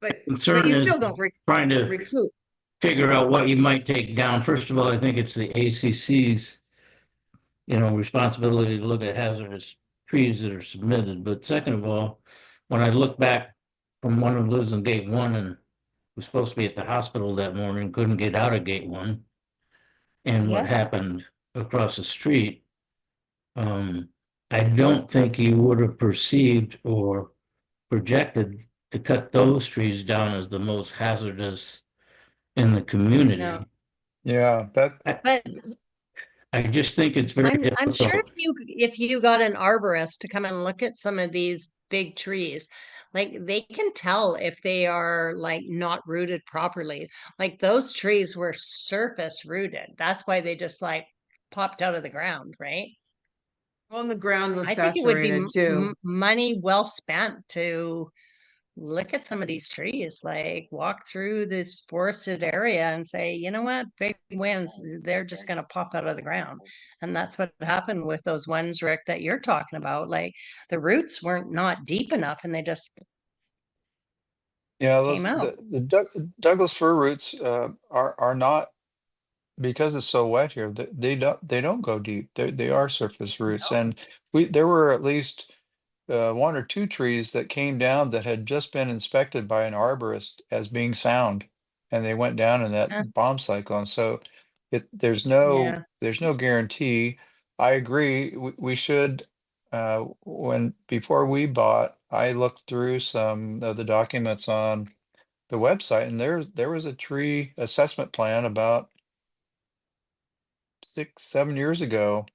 [SPEAKER 3] but
[SPEAKER 5] Concern
[SPEAKER 3] you
[SPEAKER 5] is
[SPEAKER 3] still don't
[SPEAKER 5] trying to
[SPEAKER 3] recoup.
[SPEAKER 5] figure out what you might take down. First of all, I think it's the ACC's, responsibility to look at hazardous trees that are submitted. But second of all, when I look back from one who lives in gate 1 and was supposed to be at the hospital that morning, couldn't get out of gate 1. And what
[SPEAKER 7] Yeah.
[SPEAKER 5] happened across the street, I don't think he would have perceived or projected to cut those trees down as the most hazardous in the community.
[SPEAKER 7] No.
[SPEAKER 1] Yeah, that,
[SPEAKER 7] But
[SPEAKER 5] I just think it's very
[SPEAKER 7] I'm sure
[SPEAKER 5] difficult.
[SPEAKER 7] if you got an arborist to come and look at some of these big trees, like they can tell if they are like not rooted properly. Like those trees were surface rooted. That's why they just like popped out of the ground, right?
[SPEAKER 3] Well, and the ground was
[SPEAKER 7] I think it would be
[SPEAKER 3] saturated too.
[SPEAKER 7] money well spent to look at some of these trees, like walk through this forested area and say, you know what, big winds, they're just going to pop out of the ground. And that's what happened with those ones, Rick, that you're talking about. Like the roots weren't not deep enough and they just
[SPEAKER 1] yeah,
[SPEAKER 7] came out.
[SPEAKER 1] Douglas fir roots are not, because it's so wet here, they don't go deep. They are surface roots, and there were at least 1 or 2 trees that came down that had just been inspected by an arborist as being sound, and they went down in
[SPEAKER 7] Huh.
[SPEAKER 1] that bomb cyclone. So there's
[SPEAKER 7] Yeah.
[SPEAKER 1] no guarantee. I agree. We should, before we bought, I looked through some of the documents on the website, and there was a tree assessment plan about 6, 7 years ago,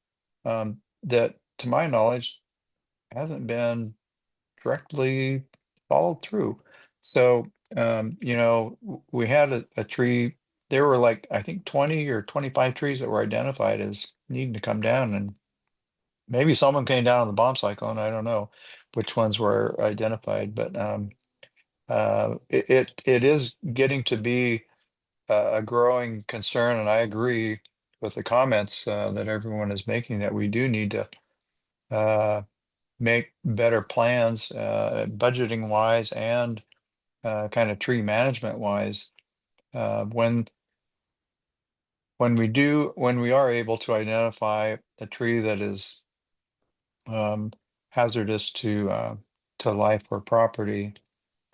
[SPEAKER 1] that, to my knowledge, hasn't been directly followed through. So, we had a tree. There were like, I think 20 or 25 trees that were identified as needing to come down, and maybe someone came down on the bomb cyclone. I don't know which ones were identified, but it is getting to be a growing concern, and I agree with the comments that everyone is making, that we do need to make better plans, budgeting wise and kind of tree management wise. When we are able to identify a tree that is hazardous to life or property,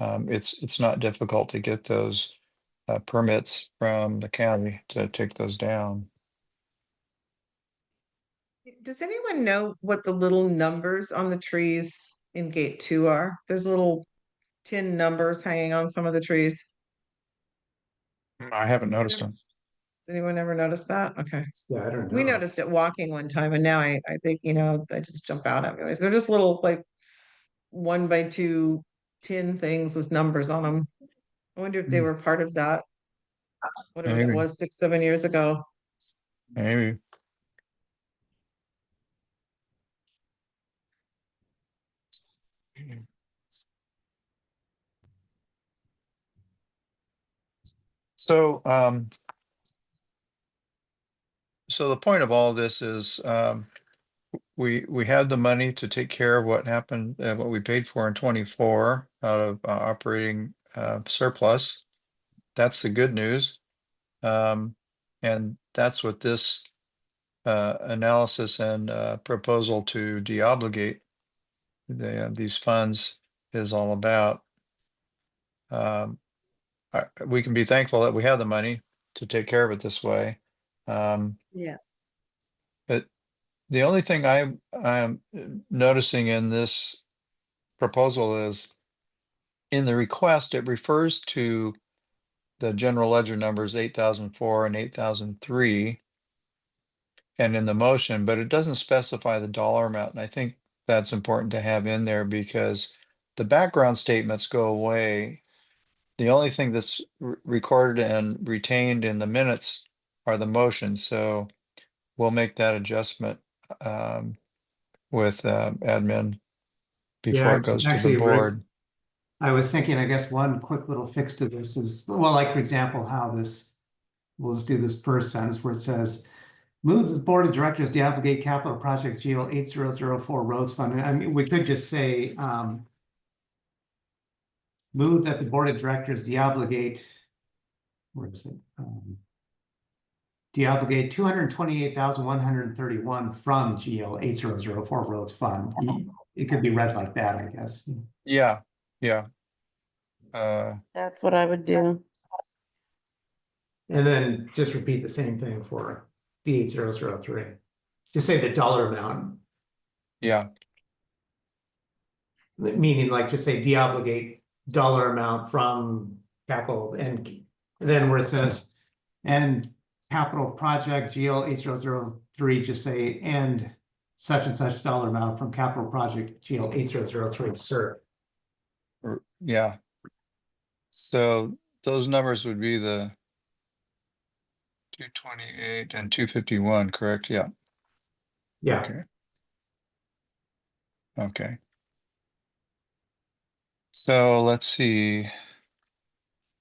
[SPEAKER 1] it's not difficult to get those permits from the county to take those down.
[SPEAKER 3] Does anyone know what the little numbers on the trees in gate 2 are? There's little tin numbers hanging on some of the trees.
[SPEAKER 1] I haven't noticed them.
[SPEAKER 3] Did anyone ever notice that? Okay.
[SPEAKER 6] Yeah, I don't know.
[SPEAKER 3] We noticed it walking one time, and now I think, I just jump out at me. They're just little like 1x2 tin things with numbers on them. I wonder if they were part of that, whatever that
[SPEAKER 1] Maybe.
[SPEAKER 3] was 6, 7 years ago.
[SPEAKER 1] Maybe. So, so the point of all this is, we had the money to take care of what happened, what we paid for in 24 out of operating surplus. That's the good news. And that's what this analysis and proposal to de-obligate these funds is all about. We can be thankful that we have the money to take care of it this way.
[SPEAKER 2] Yeah.
[SPEAKER 1] But the only thing I'm noticing in this proposal is, in the request, it refers to the general ledger numbers 8,004 and 8,003, and in the motion, but it doesn't specify the dollar amount. And I think that's important to have in there, because the background statements go away. The only thing that's recorded and retained in the minutes are the motions. So we'll make that adjustment with admin before it goes to the
[SPEAKER 6] Actually, Rick,
[SPEAKER 1] board.
[SPEAKER 6] I was thinking, I guess one quick little fix to this is, well, like, for example, we'll just do this first sentence where it says, move the board of directors de-obligate capital project GL 8004 roads fund. I mean, we could just say, move that the board of directors de-obligate, where is it? De-obligate 228,131 from GL 8004 roads fund. It could be read like that, I guess.
[SPEAKER 1] Yeah.
[SPEAKER 2] That's what I would do.
[SPEAKER 6] And then just repeat the same thing for the 8003. Just say the dollar amount,
[SPEAKER 1] Yeah,
[SPEAKER 6] meaning like just say de-obligate dollar amount from capital, and then where it says and capital project GL 8003, just say and such dollar amount from capital project GL 8003, sir.
[SPEAKER 1] yeah. So those numbers would be the 228 and 251, correct? Yeah,
[SPEAKER 6] Yeah.
[SPEAKER 1] okay. Okay. So let's see.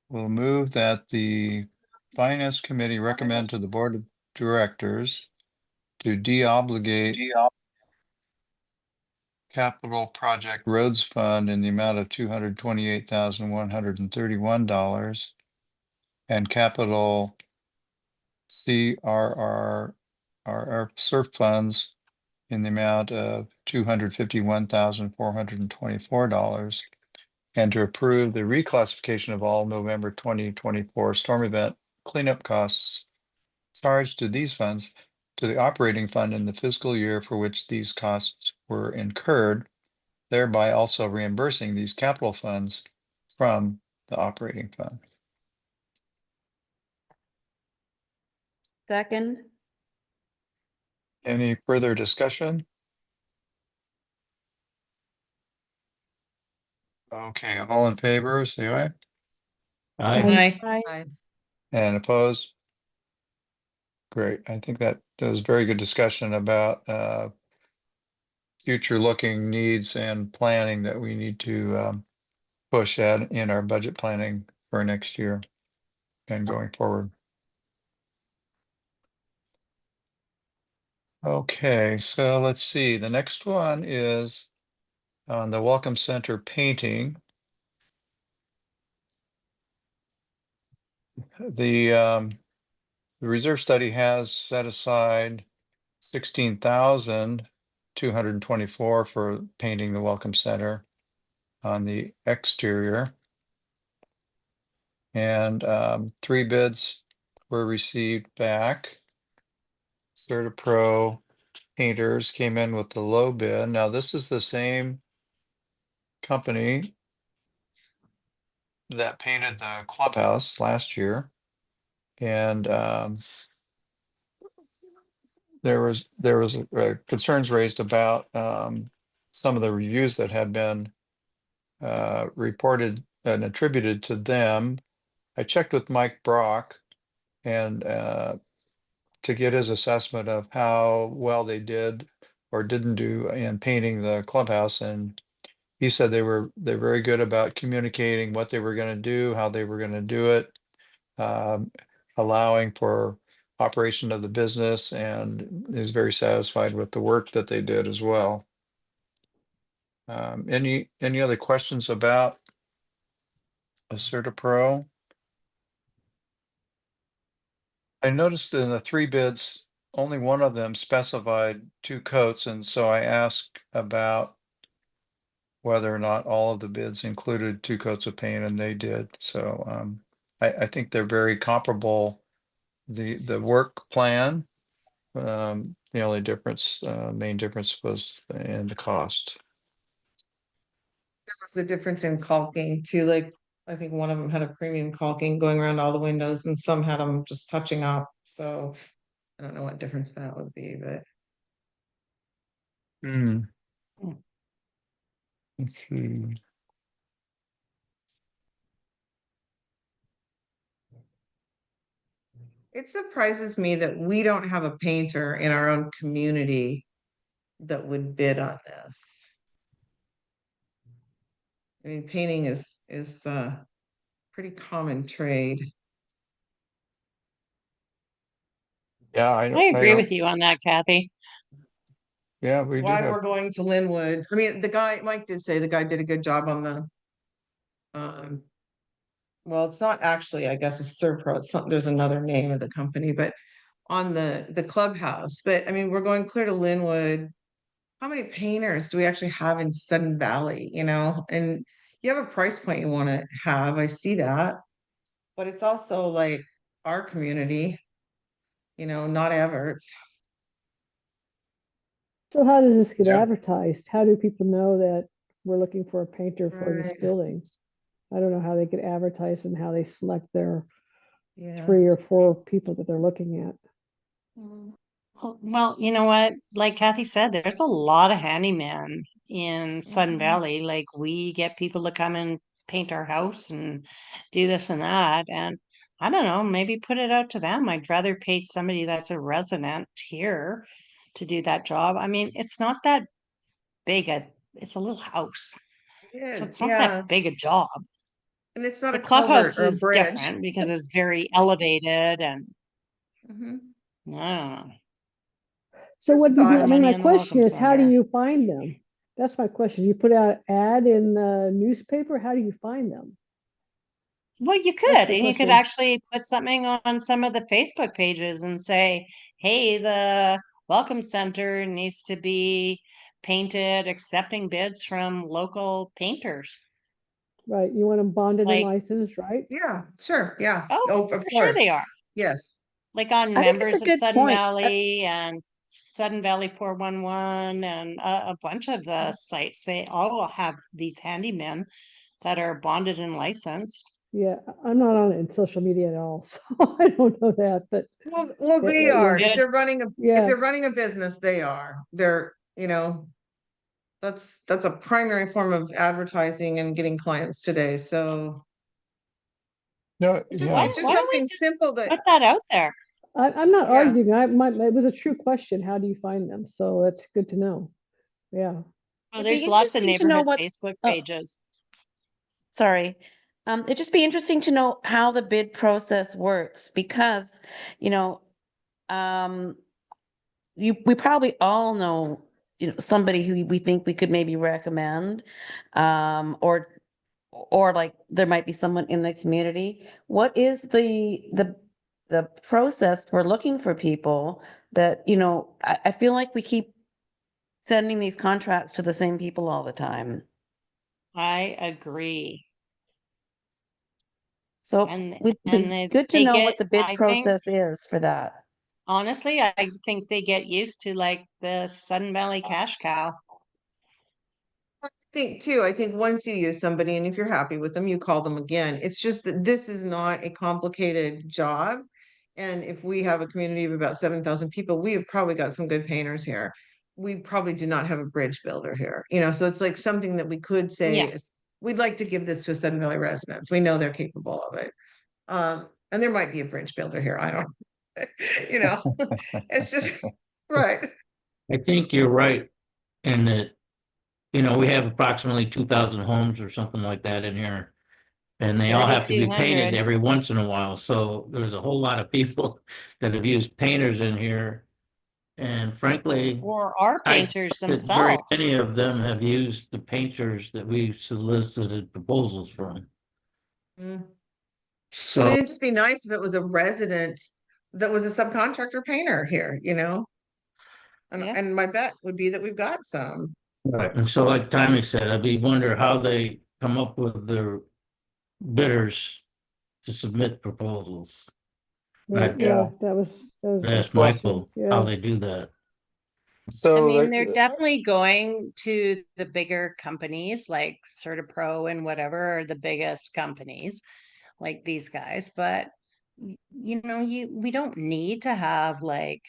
[SPEAKER 1] We'll move that the Finance Committee recommend to the Board of Directors to de-obligate Capital Project Roads Fund in the amount of $228,131 and Capital CRR SURF funds in the amount of $251,424, and to approve the reclassification of all November 2024 storm event cleanup costs charged to these funds to the operating fund in the fiscal year for which these costs were incurred, thereby also reimbursing these capital funds from the operating fund.
[SPEAKER 2] Second,
[SPEAKER 1] Any further discussion? Okay, all in favor, say aye.
[SPEAKER 5] Aye.
[SPEAKER 7] Aye.
[SPEAKER 1] And opposed? Great. I think that was very good discussion about future looking needs and planning that we need to push at in our budget planning for next year and going forward. Okay, so let's see. The next one is on the Welcome Center painting. The reserve study has set aside 16,224 for painting the Welcome Center on the exterior. And 3 bids were received back. CertaPro Painters came in with the low bid. Now, this is the same company that painted the clubhouse last year. And there was concerns raised about some of the reviews that had been reported and attributed to them. I checked with Mike Brock and to get his assessment of how well they did or didn't do in painting the clubhouse, and he said they're very good about communicating what they were going to do, how they were going to do it, allowing for operation of the business, and is very satisfied with the work that they did as well. Any other questions about CertaPro? I noticed in the 3 bids, only one of them specified 2 coats, and so I asked about whether or not all of the bids included 2 coats of paint, and they did. So I think they're very comparable. The work plan, the only difference, main difference was in the cost.
[SPEAKER 3] There was a difference in caulking too, like, I think one of them had a premium caulking going around all the windows and some had them just touching up, so I don't know what difference that would be, but.
[SPEAKER 1] Let's see.
[SPEAKER 3] It surprises me that we don't have a painter in our own community that would bid on this. I mean, painting is pretty common trade.
[SPEAKER 1] Yeah,
[SPEAKER 7] I agree
[SPEAKER 1] don't-
[SPEAKER 7] with you on that, Kathy.
[SPEAKER 1] Yeah, we do
[SPEAKER 3] Why
[SPEAKER 1] have.
[SPEAKER 3] we're going to Linwood. I mean, the guy, Mike did say the guy did a good job on the well, it's not actually, I guess it's Serpro, it's something, there's another name of the company, but on the clubhouse. But I mean, we're going clear to Linwood. How many painters do we actually have in Sudden Valley, you know? And you have a price point you want to have, I see that. But it's also like our community, not Everett's.
[SPEAKER 4] So how does this get
[SPEAKER 1] Yeah.
[SPEAKER 4] advertised? How do people know that we're looking for a painter for this
[SPEAKER 3] Right.
[SPEAKER 4] building? I don't know how they get advertised and how they select their
[SPEAKER 3] Yeah.
[SPEAKER 4] 3 or 4 people that they're looking at.
[SPEAKER 7] Well, you know what? Like Kathy said, there's a lot of handyman in Sudden
[SPEAKER 3] Mhm.
[SPEAKER 7] Valley. Like we get people to come and paint our house and do this and that. And I don't know, maybe put it out to them. I'd rather pay somebody that's a resident here to do that job. I mean, it's not that big it's a little house. So it's not
[SPEAKER 3] Yeah,
[SPEAKER 7] that big a job.
[SPEAKER 3] and it's not
[SPEAKER 7] The
[SPEAKER 3] a culvert
[SPEAKER 7] clubhouse
[SPEAKER 3] or a
[SPEAKER 7] is
[SPEAKER 3] bridge.
[SPEAKER 7] different because it's very elevated and
[SPEAKER 3] Mhm.
[SPEAKER 7] I don't know.
[SPEAKER 4] So
[SPEAKER 3] Just
[SPEAKER 4] what do you do?
[SPEAKER 3] thought.
[SPEAKER 4] I mean,
[SPEAKER 7] Money
[SPEAKER 4] my
[SPEAKER 7] in the
[SPEAKER 4] question
[SPEAKER 7] welcome
[SPEAKER 4] is, how do
[SPEAKER 7] center.
[SPEAKER 4] you find them? That's my question. You put out an ad in the newspaper? How do you find them?
[SPEAKER 7] Well, you
[SPEAKER 4] That's
[SPEAKER 7] could,
[SPEAKER 4] the
[SPEAKER 7] and you could
[SPEAKER 4] question.
[SPEAKER 7] actually put something on some of the Facebook pages and say, hey, the welcome center needs to be painted, accepting bids from local painters.
[SPEAKER 4] Right, you want them bonded and
[SPEAKER 7] Like,
[SPEAKER 4] licensed, right?
[SPEAKER 3] Yeah, sure. Yeah.
[SPEAKER 7] oh,
[SPEAKER 3] Oh, of
[SPEAKER 7] for sure they
[SPEAKER 3] course.
[SPEAKER 7] are.
[SPEAKER 3] Yes.
[SPEAKER 7] Like on
[SPEAKER 2] I think it's
[SPEAKER 7] members
[SPEAKER 2] a
[SPEAKER 7] of
[SPEAKER 2] good
[SPEAKER 7] Sudden
[SPEAKER 2] point.
[SPEAKER 7] Valley and Sudden Valley 411 and a bunch of the sites, they all have these handymen that are bonded and licensed.
[SPEAKER 4] Yeah, I'm not on it in social media at all, so I don't know that, but
[SPEAKER 3] Well, they
[SPEAKER 4] yeah,
[SPEAKER 3] are.
[SPEAKER 7] Good.
[SPEAKER 3] If they're running if
[SPEAKER 4] yeah,
[SPEAKER 3] they're running a business, they are. They're, that's a primary form of advertising and getting clients today. So
[SPEAKER 1] No,
[SPEAKER 3] it's
[SPEAKER 1] yeah.
[SPEAKER 3] just
[SPEAKER 7] Why don't we
[SPEAKER 3] something
[SPEAKER 7] just
[SPEAKER 3] simple that,
[SPEAKER 7] put that out there?
[SPEAKER 4] I'm not
[SPEAKER 3] Yeah.
[SPEAKER 4] arguing. It was a true question. How do you find them? So that's good to know. Yeah.
[SPEAKER 7] Well,
[SPEAKER 2] It'd
[SPEAKER 7] there's
[SPEAKER 2] be
[SPEAKER 7] lots of
[SPEAKER 2] interesting to know
[SPEAKER 7] neighborhood
[SPEAKER 2] what-
[SPEAKER 7] Facebook
[SPEAKER 2] oh.
[SPEAKER 7] pages.
[SPEAKER 2] Sorry. It'd just be interesting to know how the bid process works because, um, we probably all know, somebody who we think we could maybe recommend, or like there might be someone in the community. What is the process for looking for people that, I feel like we keep sending these contracts to the same people all the time.
[SPEAKER 7] I agree.
[SPEAKER 2] So
[SPEAKER 7] And
[SPEAKER 2] it'd
[SPEAKER 7] and
[SPEAKER 2] be good to
[SPEAKER 7] they
[SPEAKER 2] know
[SPEAKER 7] get,
[SPEAKER 2] what the bid
[SPEAKER 7] I think,
[SPEAKER 2] process is for that.
[SPEAKER 7] honestly, I think they get used to like the Sudden Valley cash cow.
[SPEAKER 3] I think once you use somebody and if you're happy with them, you call them again. It's just that this is not a complicated job. And if we have a community of about 7,000 people, we have probably got some good painters here. We probably do not have a bridge builder here, so it's like something that we could say
[SPEAKER 7] Yeah.
[SPEAKER 3] is, we'd like to give this to a Sudden Valley residents. We know they're capable of it. And there might be a bridge builder here. I don't, it's just, right.
[SPEAKER 5] I think you're right in that, we have approximately 2,000 homes or something like that in here. And they all have to be painted
[SPEAKER 7] 3,200.
[SPEAKER 5] every once in a while, so there's a whole lot of people that have used painters in here. And frankly,
[SPEAKER 7] Or our
[SPEAKER 5] I
[SPEAKER 7] painters
[SPEAKER 5] doubt that very
[SPEAKER 7] themselves.
[SPEAKER 5] many of them have used the painters that we solicited proposals from.
[SPEAKER 3] Mm. I
[SPEAKER 5] So,
[SPEAKER 3] mean, it'd just be nice if it was a resident that was a subcontractor painter here, And
[SPEAKER 7] Yeah.
[SPEAKER 3] and my bet would be that we've got some.
[SPEAKER 5] right, and so like Taimi said, I'd wonder how they come up with their bidders to submit proposals.
[SPEAKER 4] Right,
[SPEAKER 5] Right.
[SPEAKER 4] yeah,
[SPEAKER 1] Yeah.
[SPEAKER 4] that was a good
[SPEAKER 5] Ask
[SPEAKER 4] question.
[SPEAKER 5] Michael how
[SPEAKER 4] Yeah,
[SPEAKER 5] they do that.
[SPEAKER 7] I
[SPEAKER 1] So
[SPEAKER 7] mean, they're definitely going to the bigger companies like CertaPro and whatever are the biggest companies like these guys. But we don't need to have like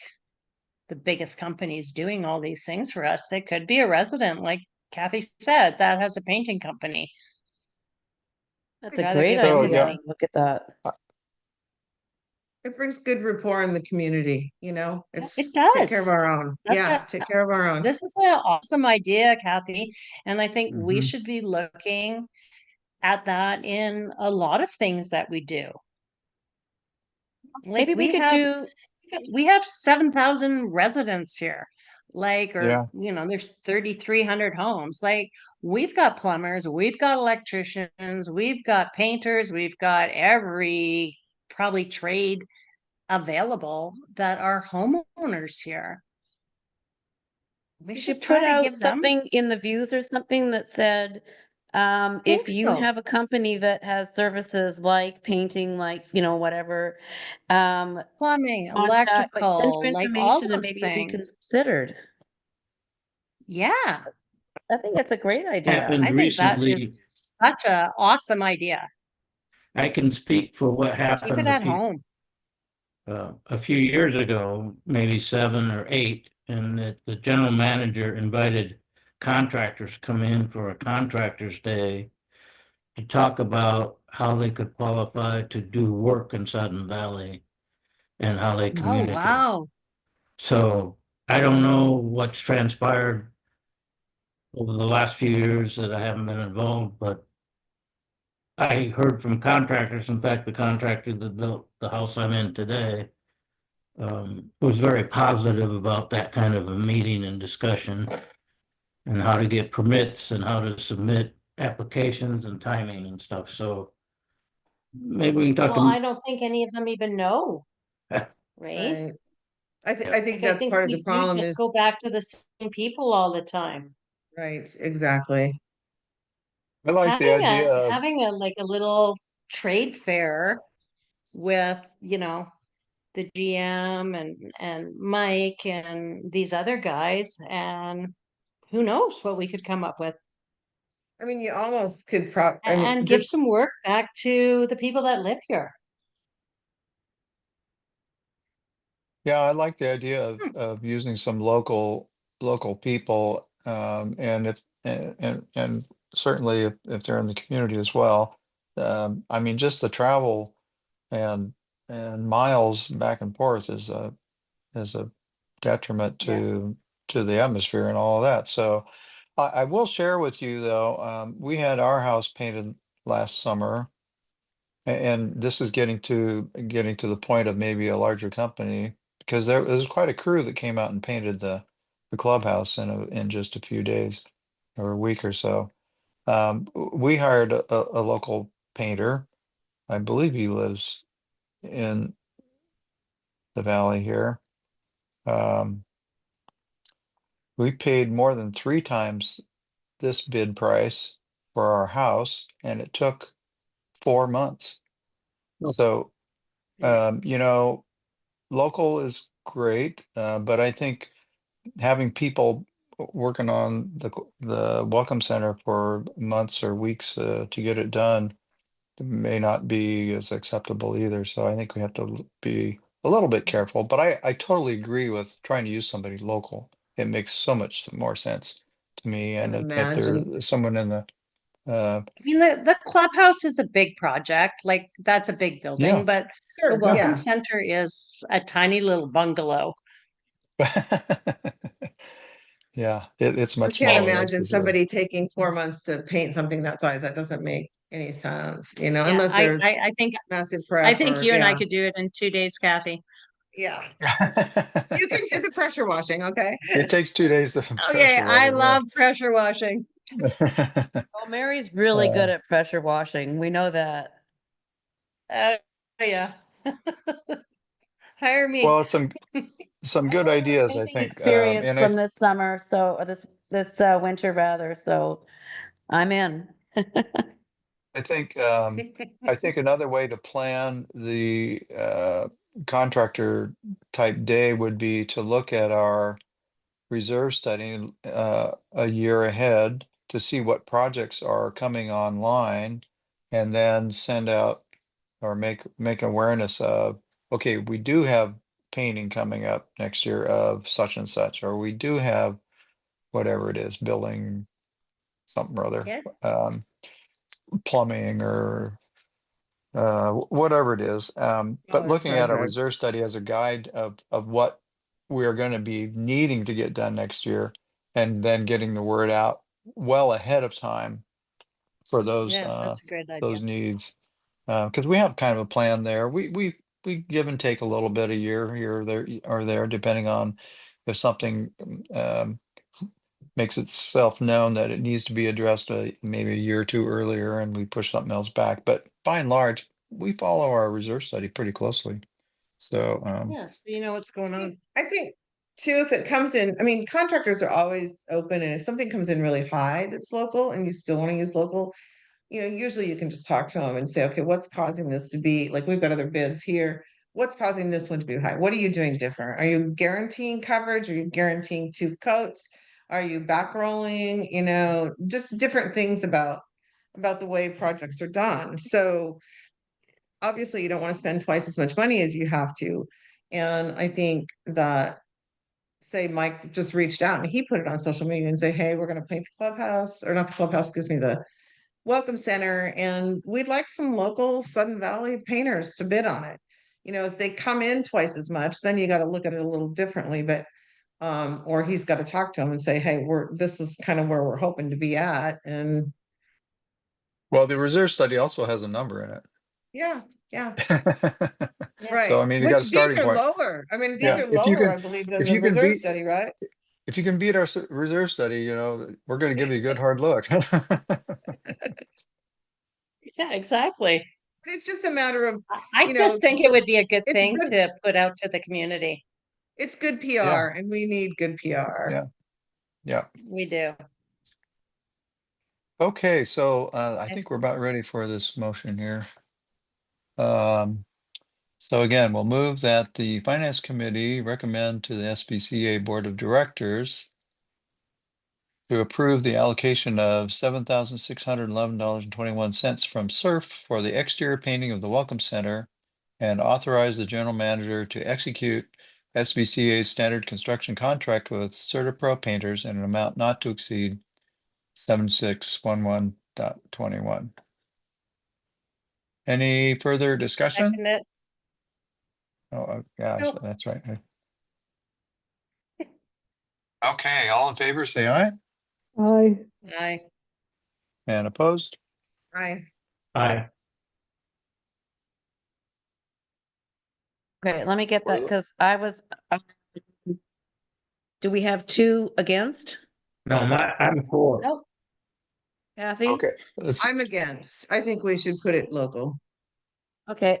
[SPEAKER 7] the biggest companies doing all these things for us. They could be a resident, like Kathy said, that has a painting company.
[SPEAKER 2] That's a
[SPEAKER 7] Rather
[SPEAKER 2] great
[SPEAKER 7] spend the
[SPEAKER 1] So,
[SPEAKER 2] idea.
[SPEAKER 1] yeah.
[SPEAKER 7] money.
[SPEAKER 2] Look at that.
[SPEAKER 3] It brings good rapport in the community,
[SPEAKER 7] It
[SPEAKER 3] it's
[SPEAKER 7] does.
[SPEAKER 3] take care of our own.
[SPEAKER 7] That's
[SPEAKER 3] Yeah, take care of our own.
[SPEAKER 7] This is an awesome idea, Kathy. And I think we
[SPEAKER 5] Mhm.
[SPEAKER 7] should be looking at that in a lot of things that we do. Like
[SPEAKER 2] Maybe we could do,
[SPEAKER 7] we have 7,000 residents here. Like,
[SPEAKER 1] Yeah.
[SPEAKER 7] or there's 3,300 homes. Like, we've got plumbers, we've got electricians, we've got painters, we've got every probably trade available that are homeowners here. We
[SPEAKER 2] we
[SPEAKER 7] should
[SPEAKER 2] should
[SPEAKER 7] try
[SPEAKER 2] put
[SPEAKER 7] to
[SPEAKER 2] out
[SPEAKER 7] give them.
[SPEAKER 2] something in the views or something that said, If
[SPEAKER 7] Think
[SPEAKER 2] you
[SPEAKER 7] so.
[SPEAKER 2] have a company that has services like painting, like, whatever,
[SPEAKER 7] Plumbing,
[SPEAKER 2] contact, like, send
[SPEAKER 7] electrical,
[SPEAKER 2] your
[SPEAKER 7] like all
[SPEAKER 2] information and
[SPEAKER 7] those
[SPEAKER 2] maybe you'll be
[SPEAKER 7] things.
[SPEAKER 2] considered.
[SPEAKER 7] Yeah,
[SPEAKER 2] I think that's a great idea.
[SPEAKER 5] Happened
[SPEAKER 7] I think that
[SPEAKER 5] recently.
[SPEAKER 7] is such a awesome idea.
[SPEAKER 5] I can speak for what
[SPEAKER 7] Keep it
[SPEAKER 5] happened
[SPEAKER 7] at home.
[SPEAKER 5] a few years ago, maybe 7 or 8, and that the general manager invited contractors to come in for a contractors day to talk about how they could qualify to do work in Sutton Valley and how they
[SPEAKER 7] Oh,
[SPEAKER 5] communicate.
[SPEAKER 7] wow.
[SPEAKER 5] So I don't know what's transpired over the last few years that I haven't been involved, but I heard from contractors, in fact, the contractor that built the house I'm in today, was very positive about that kind of a meeting and discussion and how to get permits and how to submit applications and timing and stuff. So maybe we can talk.
[SPEAKER 7] Well, I don't think any of them even know, right?
[SPEAKER 3] Right.
[SPEAKER 5] Yeah.
[SPEAKER 3] I think
[SPEAKER 7] Like, I
[SPEAKER 3] that's
[SPEAKER 7] think
[SPEAKER 3] part of the
[SPEAKER 7] we
[SPEAKER 3] problem
[SPEAKER 7] just
[SPEAKER 3] is,
[SPEAKER 7] go back to the same people all the time.
[SPEAKER 3] right, exactly.
[SPEAKER 1] I like the idea of,
[SPEAKER 7] Having a like a little trade fair with, the GM and Mike and these other guys, and who knows what we could come up with.
[SPEAKER 3] I mean, you almost could I mean,
[SPEAKER 7] And give
[SPEAKER 3] this,
[SPEAKER 7] some work back to the people that live here.
[SPEAKER 1] yeah, I like the idea
[SPEAKER 7] Hmm.
[SPEAKER 1] of using some local people, and if, and certainly if they're in the community as well. I mean, just the travel and, miles back and forth is a detriment
[SPEAKER 7] Yeah.
[SPEAKER 1] to the atmosphere and all of that. So I will share with you though, we had our house painted last summer. And this is getting to the point of maybe a larger company, because there was quite a crew that came out and painted the clubhouse in just a few days or a week or so. We hired a local painter. I believe he lives in the valley here. Um, we paid more than 3 times this bid price for our house, and it took 4 months.
[SPEAKER 5] Oh.
[SPEAKER 1] So,
[SPEAKER 7] Yeah.
[SPEAKER 1] local is great, but I think having people working on the welcome center for months or weeks to get it done may not be as acceptable either. So I think we have to be a little bit careful. But I totally agree with trying to use somebody local. It makes so much more sense to me.
[SPEAKER 3] can
[SPEAKER 1] And if
[SPEAKER 3] imagine.
[SPEAKER 1] there's someone in the
[SPEAKER 7] I mean, the clubhouse is a big project, like that's a big building,
[SPEAKER 1] yeah.
[SPEAKER 7] but the
[SPEAKER 3] Sure,
[SPEAKER 7] welcome
[SPEAKER 3] yeah.
[SPEAKER 7] center is a tiny little bungalow.
[SPEAKER 1] Yeah, it's
[SPEAKER 3] I
[SPEAKER 1] much
[SPEAKER 3] can't
[SPEAKER 1] smaller, that's
[SPEAKER 3] imagine
[SPEAKER 1] for sure.
[SPEAKER 3] somebody taking 4 months to paint something that size. That doesn't make any sense,
[SPEAKER 7] Yeah,
[SPEAKER 3] unless there's
[SPEAKER 7] I think
[SPEAKER 3] massive
[SPEAKER 7] I
[SPEAKER 3] prep
[SPEAKER 7] think
[SPEAKER 3] or,
[SPEAKER 7] you and I
[SPEAKER 3] yeah,
[SPEAKER 7] could do it in 2 days, Kathy.
[SPEAKER 3] yeah. You can do the pressure washing, okay?
[SPEAKER 1] It takes 2 days to
[SPEAKER 7] Okay,
[SPEAKER 1] pressure wash
[SPEAKER 7] I
[SPEAKER 1] it,
[SPEAKER 7] love pressure washing.
[SPEAKER 1] yeah.
[SPEAKER 2] Oh, Mary's really
[SPEAKER 1] Uh,
[SPEAKER 2] good at pressure washing. We know that.
[SPEAKER 7] Oh yeah. Hire me.
[SPEAKER 1] Well, some
[SPEAKER 2] I
[SPEAKER 1] good
[SPEAKER 2] have a lot of
[SPEAKER 1] ideas, I
[SPEAKER 2] painting
[SPEAKER 1] think.
[SPEAKER 2] experience
[SPEAKER 1] And
[SPEAKER 2] from this summer, so this winter rather, so I'm in.
[SPEAKER 1] I think I think another way to plan the contractor type day would be to look at our reserve study a year ahead to see what projects are coming online, and then send out or make awareness of, okay, we do have painting coming up next year of such and such, or we do have whatever it is, building something or other,
[SPEAKER 7] Yeah.
[SPEAKER 1] plumbing or whatever it is. But
[SPEAKER 3] Smaller
[SPEAKER 1] looking at a
[SPEAKER 3] project.
[SPEAKER 1] reserve study as a guide of what we are going to be needing to get done next year, and then getting the word out well ahead of time for
[SPEAKER 7] Yeah, that's a great idea.
[SPEAKER 1] those needs. Because we have kind of a plan there. We give and take a little bit a year here or there, depending on if something makes itself known that it needs to be addressed maybe a year or two earlier, and we push something else back. But by and large, we follow our reserve study pretty closely. So
[SPEAKER 7] Yeah, so you know what's going on.
[SPEAKER 3] I think Two, if it comes in, I mean, contractors are always open, and if something comes in really high that's local and you still want to use local, usually you can just talk to them and say, okay, what's causing this to be, like, we've got other bids here. What's causing this one to be high? What are you doing different? Are you guaranteeing coverage? Are you guaranteeing 2 coats? Are you back rolling? Just different things about the way projects are done. So obviously you don't want to spend twice as much money as you have to. And I think that, say Mike just reached out and he put it on social media and say, hey, we're going to paint the clubhouse, or not the clubhouse, excuse me, the welcome center, and we'd like some local Sudden Valley painters to bid on it. If they come in twice as much, then you got to look at it a little differently, but or he's got to talk to them and say, hey, this is kind of where we're hoping to be at. And
[SPEAKER 1] Well, the reserve study also has a number in
[SPEAKER 3] yeah,
[SPEAKER 1] it.
[SPEAKER 3] right.
[SPEAKER 1] So, I mean, you got
[SPEAKER 3] Which
[SPEAKER 1] a
[SPEAKER 3] these
[SPEAKER 1] starting
[SPEAKER 3] are
[SPEAKER 1] point.
[SPEAKER 3] lower. I mean, these
[SPEAKER 1] Yeah,
[SPEAKER 3] are
[SPEAKER 1] if you
[SPEAKER 3] lower,
[SPEAKER 1] can,
[SPEAKER 3] I believe, than
[SPEAKER 1] if
[SPEAKER 3] the
[SPEAKER 1] you can
[SPEAKER 3] reserve
[SPEAKER 1] beat,
[SPEAKER 3] study, right?
[SPEAKER 1] if you can beat our reserve study, we're going to give you a good hard look.
[SPEAKER 7] Yeah, exactly.
[SPEAKER 3] It's just a matter of,
[SPEAKER 7] I just think it would be a good
[SPEAKER 3] it's
[SPEAKER 7] thing
[SPEAKER 3] good.
[SPEAKER 7] to put out to the community.
[SPEAKER 3] It's good PR,
[SPEAKER 1] Yeah.
[SPEAKER 3] and we need good PR.
[SPEAKER 1] Yeah. Yeah.
[SPEAKER 7] We do.
[SPEAKER 1] Okay, so I
[SPEAKER 7] Okay.
[SPEAKER 1] think we're about ready for this motion here. So again, we'll move that the Finance Committee recommend to the SVCA Board of Directors to approve the allocation of $7,611.21 from SURF for the exterior painting of the Welcome Center, and authorize the general manager to execute SVCA's standard construction contract with CertaPro painters in an amount not to exceed 7611.21. Any further discussion?
[SPEAKER 7] Second it.
[SPEAKER 1] Oh, yeah,
[SPEAKER 7] Nope.
[SPEAKER 1] that's right. Okay, all in favor, say aye.
[SPEAKER 4] I,
[SPEAKER 7] Aye.
[SPEAKER 1] And opposed?
[SPEAKER 3] Right.
[SPEAKER 5] Aye.
[SPEAKER 2] Okay, let me get that, because I was, do we have 2 against?
[SPEAKER 5] No, I'm for.
[SPEAKER 7] Nope.
[SPEAKER 2] Kathy?
[SPEAKER 1] Okay, let's,
[SPEAKER 3] I'm against. I think we should put it local.
[SPEAKER 2] Okay,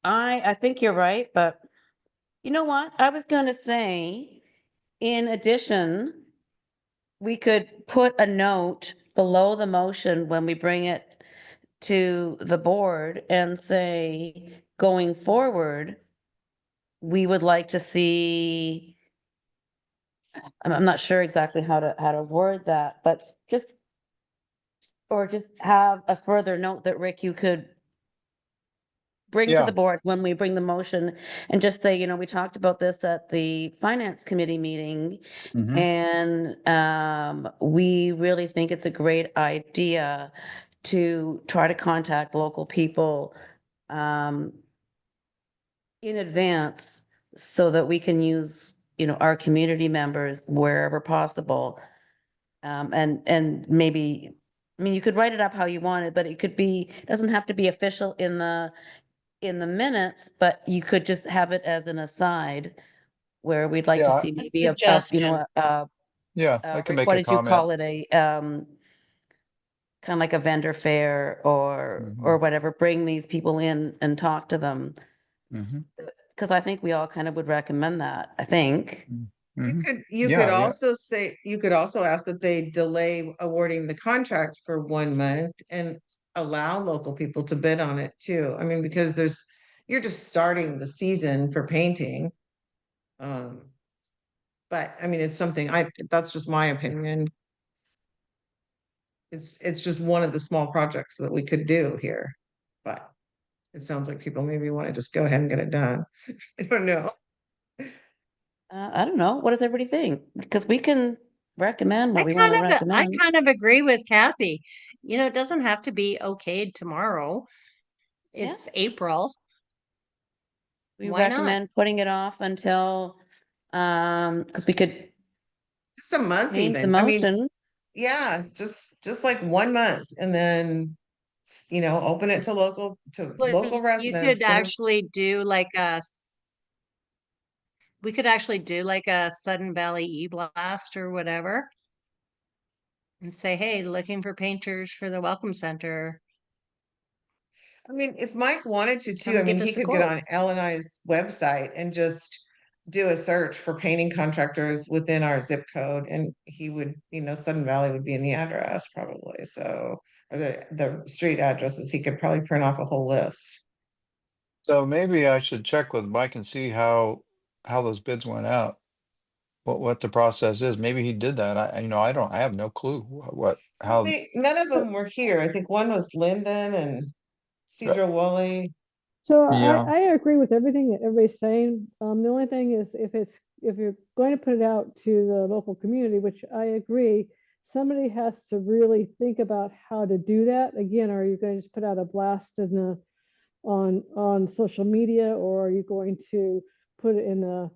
[SPEAKER 2] I think you're right, but you know what? I was gonna say, in addition, we could put a note below the motion when we bring it to the board and say, going forward, we would like to see, I'm not sure exactly how to word that, but just have a further note that, Rick, you could bring to
[SPEAKER 1] Yeah.
[SPEAKER 2] the board when we bring the motion, and just say, we talked about this at the finance committee meeting,
[SPEAKER 1] mhm,
[SPEAKER 2] and we really think it's a great idea to try to contact local people in advance, so that we can use, our community members wherever possible. And maybe, I mean, you could write it up how you want it, but it doesn't have to be official in the minutes, but you could just have it as an aside, where we'd like to
[SPEAKER 1] Yeah,
[SPEAKER 2] see
[SPEAKER 7] A
[SPEAKER 2] maybe
[SPEAKER 7] suggestion.
[SPEAKER 1] yeah, I can
[SPEAKER 2] Rick,
[SPEAKER 1] make
[SPEAKER 2] what
[SPEAKER 1] a
[SPEAKER 2] did you
[SPEAKER 1] comment.
[SPEAKER 2] call it? Kind of like a vendor fair, or
[SPEAKER 1] Mhm.
[SPEAKER 2] whatever, bring these people in and talk to them.
[SPEAKER 1] Mhm,
[SPEAKER 2] Because I think we all kind of would recommend that, I think.
[SPEAKER 1] mhm.
[SPEAKER 3] You could
[SPEAKER 1] Yeah, yeah,
[SPEAKER 3] also say, you could also ask that they delay awarding the contract for 1 month and allow local people to bid on it too. I mean, because you're just starting the season for painting. But I mean, it's something that's just my opinion. It's just one of the small projects that we could do here, but it sounds like people maybe want to just go ahead and get it done. I don't know.
[SPEAKER 2] I don't know. What does everybody think? Because we can recommend what we want to
[SPEAKER 7] I
[SPEAKER 2] recommend.
[SPEAKER 7] kind of agree with Kathy. It doesn't have to be okayed tomorrow.
[SPEAKER 2] Yeah.
[SPEAKER 7] It's April.
[SPEAKER 2] We
[SPEAKER 7] Why not?
[SPEAKER 2] recommend putting it off until, because we could
[SPEAKER 3] Just a month
[SPEAKER 2] change the
[SPEAKER 3] even. I mean,
[SPEAKER 2] motion.
[SPEAKER 3] yeah, just like 1 month, and then open it to local
[SPEAKER 7] But you
[SPEAKER 3] residents.
[SPEAKER 7] could actually do like we could actually do like a Sudden Valley e-blast or whatever. And say, hey, looking for painters for the Welcome Center.
[SPEAKER 3] I mean, if Mike wanted to too,
[SPEAKER 7] Come
[SPEAKER 3] I mean,
[SPEAKER 7] give
[SPEAKER 3] he
[SPEAKER 7] us a
[SPEAKER 3] could get
[SPEAKER 7] quote.
[SPEAKER 3] on L and I's website and just do a search for painting contractors within our zip code, and he would, Sudden Valley would be in the address probably, so, or the street addresses, he could probably print off a whole list.
[SPEAKER 1] So maybe I should check with Mike and see how those bids went out. What the process is. Maybe he did that. I have no clue how.
[SPEAKER 3] None of them were here. I think one was Linden and Cedar Woolley.
[SPEAKER 4] So
[SPEAKER 1] Yeah.
[SPEAKER 4] I agree with everything that everybody's saying. The only thing is if you're going to put it out to the local community, which I agree, somebody has to really think about how to do that. Again, are you going to just put out a blast on social media, or are you going to put it in the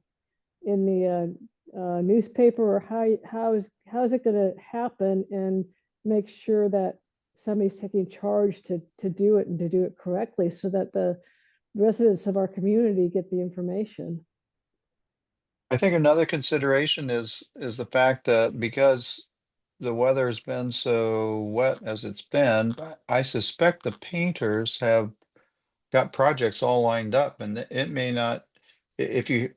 [SPEAKER 4] newspaper, or how is it going to happen, and make sure that somebody's taking charge to do it and to do it correctly, so that the residents of our community get the information.
[SPEAKER 1] I think another consideration is the fact that because the weather's been so wet as it's been, I suspect the painters have got projects all lined up, and it may not, if you,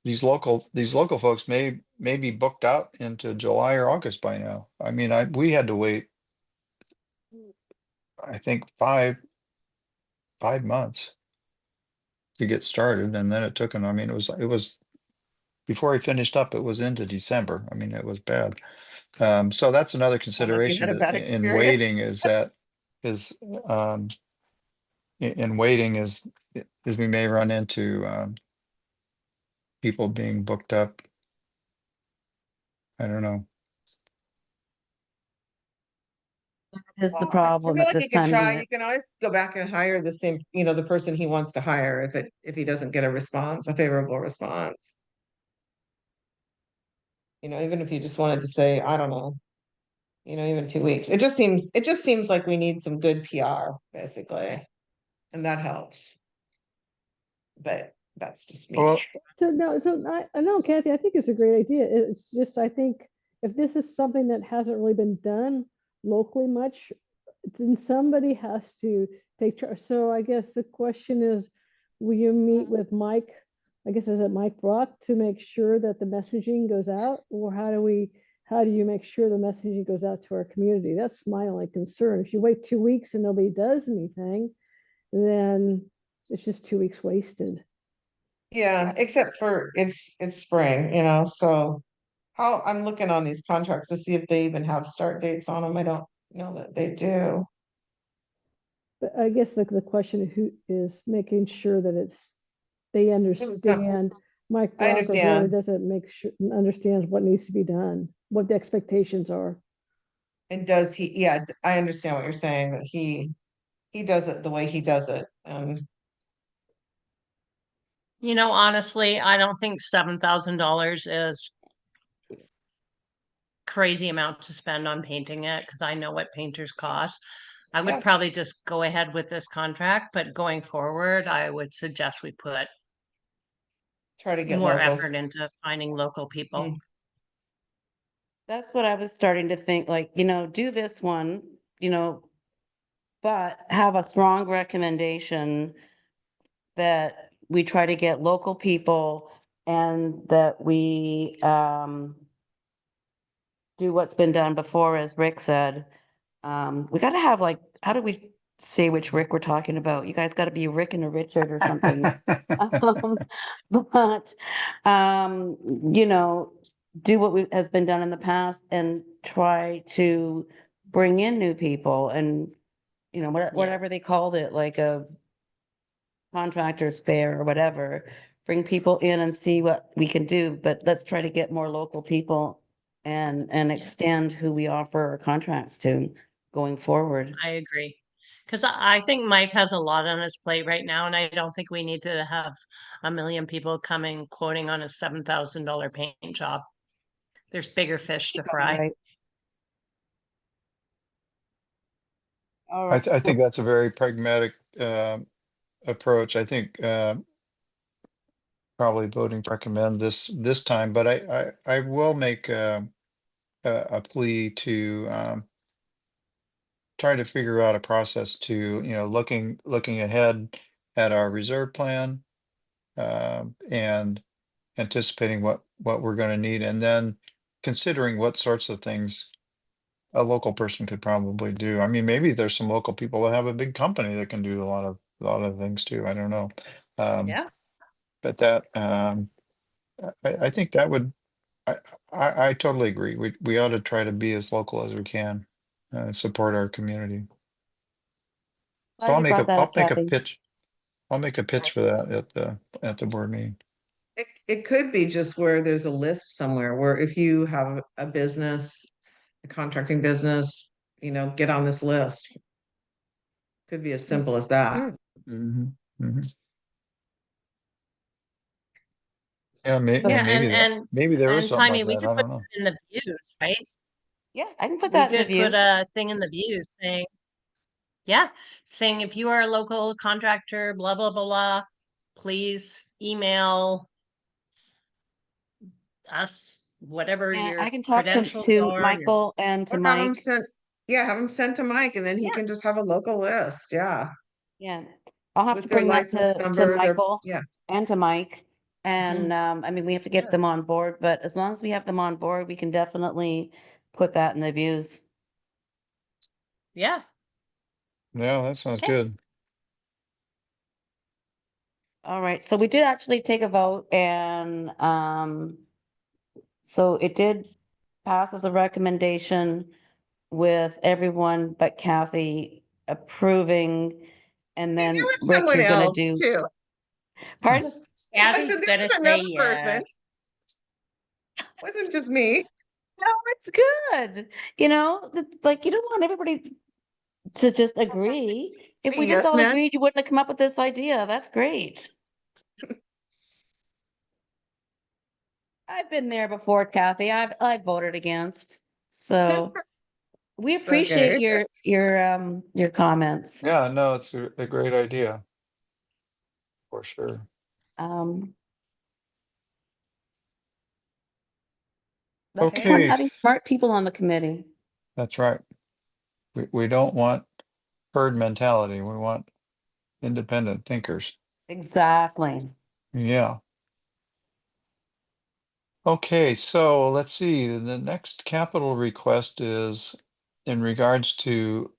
[SPEAKER 1] these local folks may be booked out into July or August by now. I mean, we had to wait, I think, 5 months to get started, and then it took him, I mean, it was before he finished up, it was into December. I mean, it was bad. So that's another
[SPEAKER 3] Sound like you had
[SPEAKER 1] consideration
[SPEAKER 3] a bad
[SPEAKER 1] in waiting,
[SPEAKER 3] experience.
[SPEAKER 1] um in waiting is we may run into people being booked up. I don't know.
[SPEAKER 2] Is the
[SPEAKER 3] Well,
[SPEAKER 2] problem
[SPEAKER 3] I feel
[SPEAKER 2] at
[SPEAKER 3] like
[SPEAKER 2] this
[SPEAKER 3] you can
[SPEAKER 2] time of
[SPEAKER 3] try,
[SPEAKER 2] year.
[SPEAKER 3] you can always go back and hire the same, the person he wants to hire if he doesn't get a favorable response. Even if you just wanted to say, I don't know, even 2 weeks. It just seems like we need some good PR, basically. And that helps. But that's just me.
[SPEAKER 1] Well,
[SPEAKER 4] I know, Kathy, I think it's a great idea. It's just, I think if this is something that hasn't really been done locally much, then somebody has to take charge. So I guess the question is, will you meet with Mike? I guess, is it Mike Brock, to make sure that the messaging goes out, or how do you make sure the messaging goes out to our community? That's my only concern. If you wait 2 weeks and nobody does anything, then it's just 2 weeks wasted.
[SPEAKER 3] Yeah, except for it's spring, so I'm looking on these contracts to see if they even have start dates on them. I don't know that they do.
[SPEAKER 4] But I guess the question who is making sure that they understand, Mike
[SPEAKER 3] I
[SPEAKER 4] Brock or whoever
[SPEAKER 3] understand.
[SPEAKER 4] does it, make sure, understands what needs to be done, what the expectations are.
[SPEAKER 3] And does he, yeah, I understand what you're saying, that he does it the way he does it.
[SPEAKER 7] Honestly, I don't think $7,000 is crazy amount to spend on painting it, because I know what painters cost. I would
[SPEAKER 3] Yes.
[SPEAKER 7] probably just go ahead with this contract, but going forward, I would suggest we put
[SPEAKER 3] Try to get
[SPEAKER 7] more
[SPEAKER 3] locals.
[SPEAKER 7] effort into finding local people.
[SPEAKER 3] Mm.
[SPEAKER 2] That's what I was starting to think, like, do this one, but have a strong recommendation that we try to get local people, and that we do what's been done before, as Rick said. We gotta have, like, how do we say which Rick we're talking about? You guys gotta be Rick and a Richard or something. But, do what has been done in the past, and try to bring in new people, and, whatever they called it, like a contractors fair or whatever, bring people in and see what we can do, but let's try to get more local people and extend who we offer our contracts to going forward.
[SPEAKER 7] I agree. Because I think Mike has a lot on his plate right now, and I don't think we need to have a million people coming quoting on a $7,000 paint job. There's bigger fish to fry.
[SPEAKER 2] Right. All
[SPEAKER 1] I
[SPEAKER 2] right.
[SPEAKER 1] think that's a very pragmatic approach. I think probably voting to recommend this time, but I will make a plea to try to figure out a process to, looking ahead at our reserve plan, and anticipating what we're gonna need, and then considering what sorts of things a local person could probably do. I mean, maybe there's some local people that have a big company that can do a lot of things too. I don't know.
[SPEAKER 7] Yeah.
[SPEAKER 1] But that, I think that would, I totally agree. We ought to try to be as local as we can, support our community. So
[SPEAKER 2] Glad you brought that
[SPEAKER 1] I'll
[SPEAKER 2] up,
[SPEAKER 1] make a
[SPEAKER 2] Kathy.
[SPEAKER 1] pitch. I'll make a pitch for that at the board meeting.
[SPEAKER 3] It could be just where there's a list somewhere where if you have a business, a contracting business, get on this list. Could be as simple as that.
[SPEAKER 1] Mhm, mhm. Yeah,
[SPEAKER 7] Yeah,
[SPEAKER 1] maybe there is
[SPEAKER 7] and
[SPEAKER 1] something like
[SPEAKER 7] Taimi, we
[SPEAKER 1] that.
[SPEAKER 7] could
[SPEAKER 1] I
[SPEAKER 7] put
[SPEAKER 1] don't know.
[SPEAKER 7] it in the views, right?
[SPEAKER 2] Yeah, I can put
[SPEAKER 7] We
[SPEAKER 2] that in the
[SPEAKER 7] could put
[SPEAKER 2] views.
[SPEAKER 7] a thing in the views saying, yeah, saying if you are a local contractor, blah, blah, blah, blah, please email us, whatever
[SPEAKER 2] And I
[SPEAKER 7] your
[SPEAKER 2] can talk
[SPEAKER 7] credentials
[SPEAKER 2] to
[SPEAKER 7] are.
[SPEAKER 2] Michael and to
[SPEAKER 3] Or have them
[SPEAKER 2] Mike.
[SPEAKER 3] sent, yeah, have them sent to Mike and then he
[SPEAKER 7] Yeah.
[SPEAKER 3] can just have a local list. Yeah.
[SPEAKER 2] Yeah, I'll have to
[SPEAKER 3] With their
[SPEAKER 2] bring that
[SPEAKER 3] license
[SPEAKER 2] to
[SPEAKER 3] number, their,
[SPEAKER 2] Michael
[SPEAKER 3] yeah.
[SPEAKER 2] and to Mike. And I mean, we have to get
[SPEAKER 7] Yeah.
[SPEAKER 2] them on board, but as long as we have them on board, we can definitely put that in the views.
[SPEAKER 7] Yeah.
[SPEAKER 1] Yeah, that sounds
[SPEAKER 7] Okay.
[SPEAKER 1] good.
[SPEAKER 2] All right, so we did actually take a vote and so it did pass as a recommendation with everyone but Kathy approving. And
[SPEAKER 3] Hey,
[SPEAKER 2] then
[SPEAKER 3] there was
[SPEAKER 2] Rick,
[SPEAKER 3] someone
[SPEAKER 2] you're gonna
[SPEAKER 3] else
[SPEAKER 2] do,
[SPEAKER 3] too.
[SPEAKER 2] pardon?
[SPEAKER 3] I
[SPEAKER 7] Kathy's
[SPEAKER 3] said, there
[SPEAKER 7] gonna
[SPEAKER 3] was
[SPEAKER 7] say
[SPEAKER 3] another person.
[SPEAKER 7] yes.
[SPEAKER 3] Wasn't just me.
[SPEAKER 2] No, it's good. Like you don't want everybody to just agree. If we just
[SPEAKER 3] Yes,
[SPEAKER 2] all
[SPEAKER 3] man.
[SPEAKER 2] agreed, you wouldn't have come up with this idea. That's great. I've been there before, Kathy. I've voted against. So we
[SPEAKER 3] It's okay.
[SPEAKER 2] appreciate your comments.
[SPEAKER 1] Yeah, no, it's a great idea. For sure.
[SPEAKER 2] Um that's the point of
[SPEAKER 1] Okay,
[SPEAKER 2] having smart people on the committee.
[SPEAKER 1] that's right. We don't want herd mentality. We want independent thinkers.
[SPEAKER 2] Exactly.
[SPEAKER 1] Yeah. Okay, so let's see. The next capital request is in regards to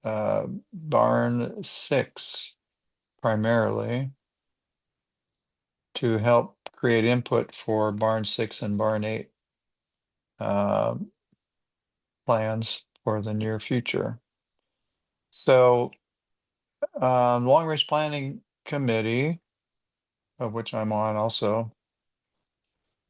[SPEAKER 1] barn 6 primarily to help create input for barn 6 and barn 8 plans for the near future. So long range planning committee, of which I'm on also,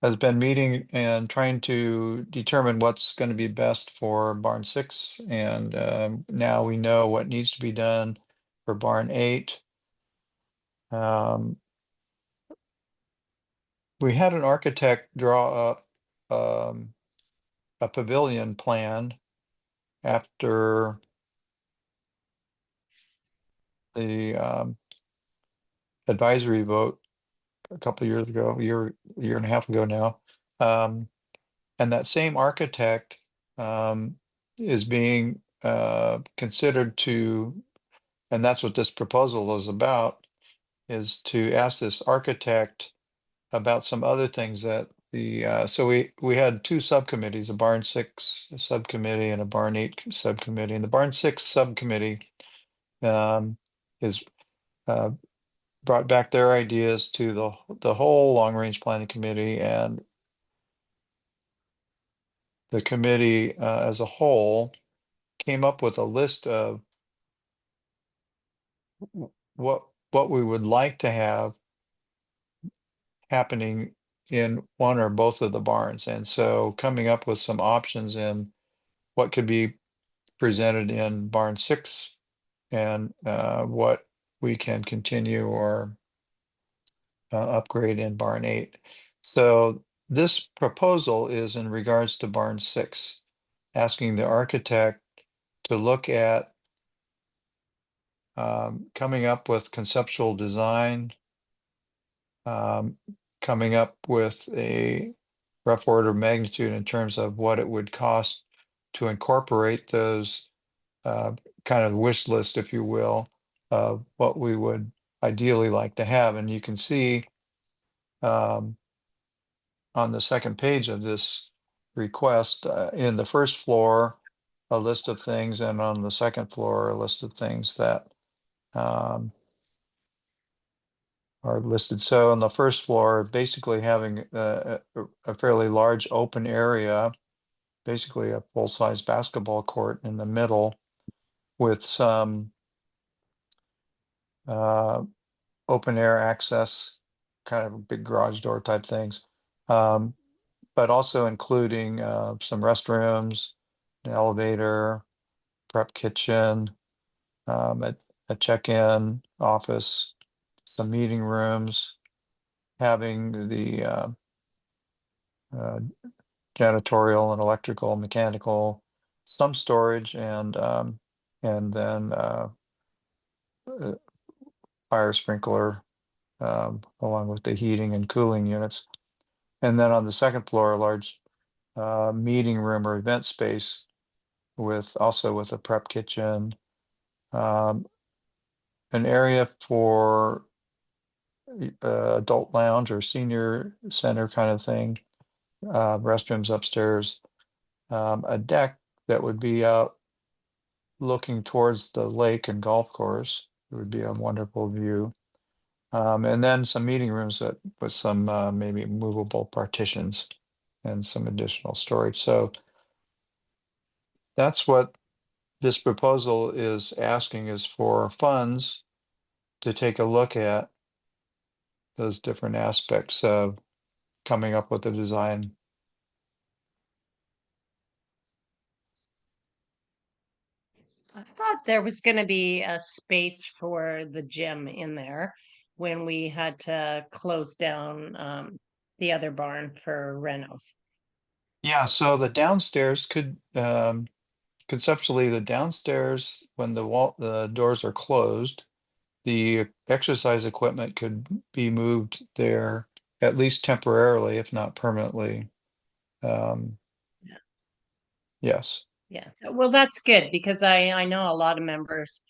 [SPEAKER 1] has been meeting and trying to determine what's going to be best for barn 6. And now we know what needs to be done for barn 8. We had an architect draw up a pavilion plan after the advisory vote a couple of years ago, year and a half ago now. And that same architect is being considered to, and that's what this proposal is about, is to ask this architect about some other things that so we had 2 subcommittees, a barn 6 subcommittee and a barn 8 subcommittee. And the barn 6 subcommittee is brought back their ideas to the whole long range planning committee, and the committee as a whole came up with a list of what we would like to have happening in one or both of the barns. And so coming up with some options in what could be presented in barn 6 and what we can continue or upgrade in barn 8. So this proposal is in regards to barn 6, asking the architect to look at coming up with conceptual design, coming up with a rough order of magnitude in terms of what it would cost to incorporate those kind of wish list, if you will, of what we would ideally like to have. And you can see on the second page of this request, in the first floor, a list of things, and on the second floor, a list of things that are listed. So on the first floor, basically having a fairly large open area, basically a full-size basketball court in the middle with some open air access, kind of big garage door type things. But also including some restrooms, an elevator, prep kitchen, a check-in office, some meeting rooms, having the janitorial and electrical, mechanical, some storage, and then fire sprinkler, along with the heating and cooling units. And then on the second floor, a large meeting room or event space with a prep kitchen, an area for adult lounge or senior center kind of thing, restrooms upstairs, a deck that would be out looking towards the lake and golf course. It would be a wonderful view. And then some meeting rooms with some maybe movable partitions and some additional storage. So that's what this proposal is asking, is for funds to take a look at those different aspects of coming up with a design.
[SPEAKER 7] I thought there was gonna be a space for the gym in there when we had to close down the other barn for renos.
[SPEAKER 1] Yeah, so the downstairs could, conceptually, the downstairs, when the doors are closed, the exercise equipment could be moved there, at least temporarily, if not permanently.
[SPEAKER 7] Yeah.
[SPEAKER 1] Yes.
[SPEAKER 7] Yeah, well, that's good because I know a lot of members,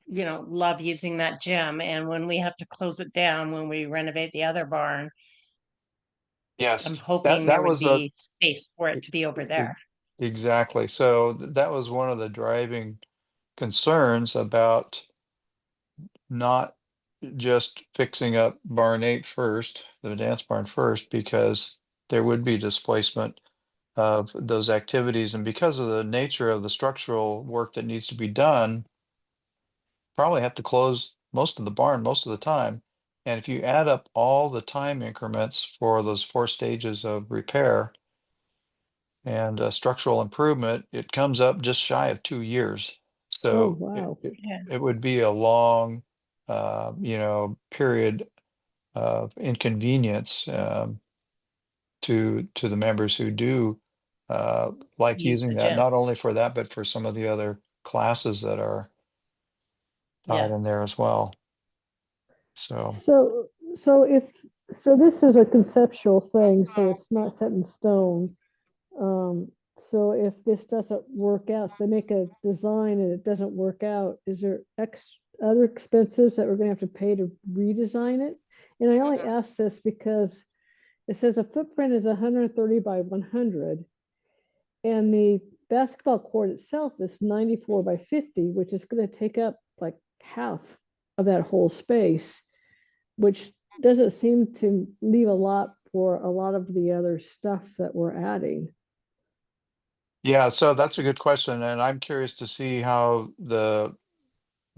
[SPEAKER 7] love using that gym, and when we have to close it down when we renovate the other barn,
[SPEAKER 1] Yes,
[SPEAKER 7] I'm hoping
[SPEAKER 1] that
[SPEAKER 7] there would
[SPEAKER 1] was a
[SPEAKER 7] be space for it to be over there.
[SPEAKER 1] exactly. So that was one of the driving concerns about not just fixing up barn 8 first, the dance barn first, because there would be displacement of those activities, and because of the nature of the structural work that needs to be done, probably have to close most of the barn most of the time. And if you add up all the time increments for those 4 stages of repair and structural improvement, it comes up just shy of 2 years.
[SPEAKER 4] Oh,
[SPEAKER 1] So
[SPEAKER 4] wow.
[SPEAKER 7] Yeah.
[SPEAKER 1] it would be a long, period of inconvenience to the members who do like
[SPEAKER 7] Use
[SPEAKER 1] using
[SPEAKER 7] the
[SPEAKER 1] that,
[SPEAKER 7] gym.
[SPEAKER 1] not only for that, but for some of the other classes that are taught
[SPEAKER 7] Yeah.
[SPEAKER 1] in there as well. So
[SPEAKER 4] So, so this is a conceptual thing, so it's not set in stone. Um, so if this doesn't work out, so they make a design and it doesn't work out, is there other expenses that we're gonna have to pay to redesign it? And I only ask this because it says a footprint is 130 by 100. And the basketball court itself is 94 by 50, which is gonna take up like half of that whole space, which doesn't seem to leave a lot for a lot of the other stuff that we're adding.
[SPEAKER 1] yeah, so that's a good question, and I'm curious to see how the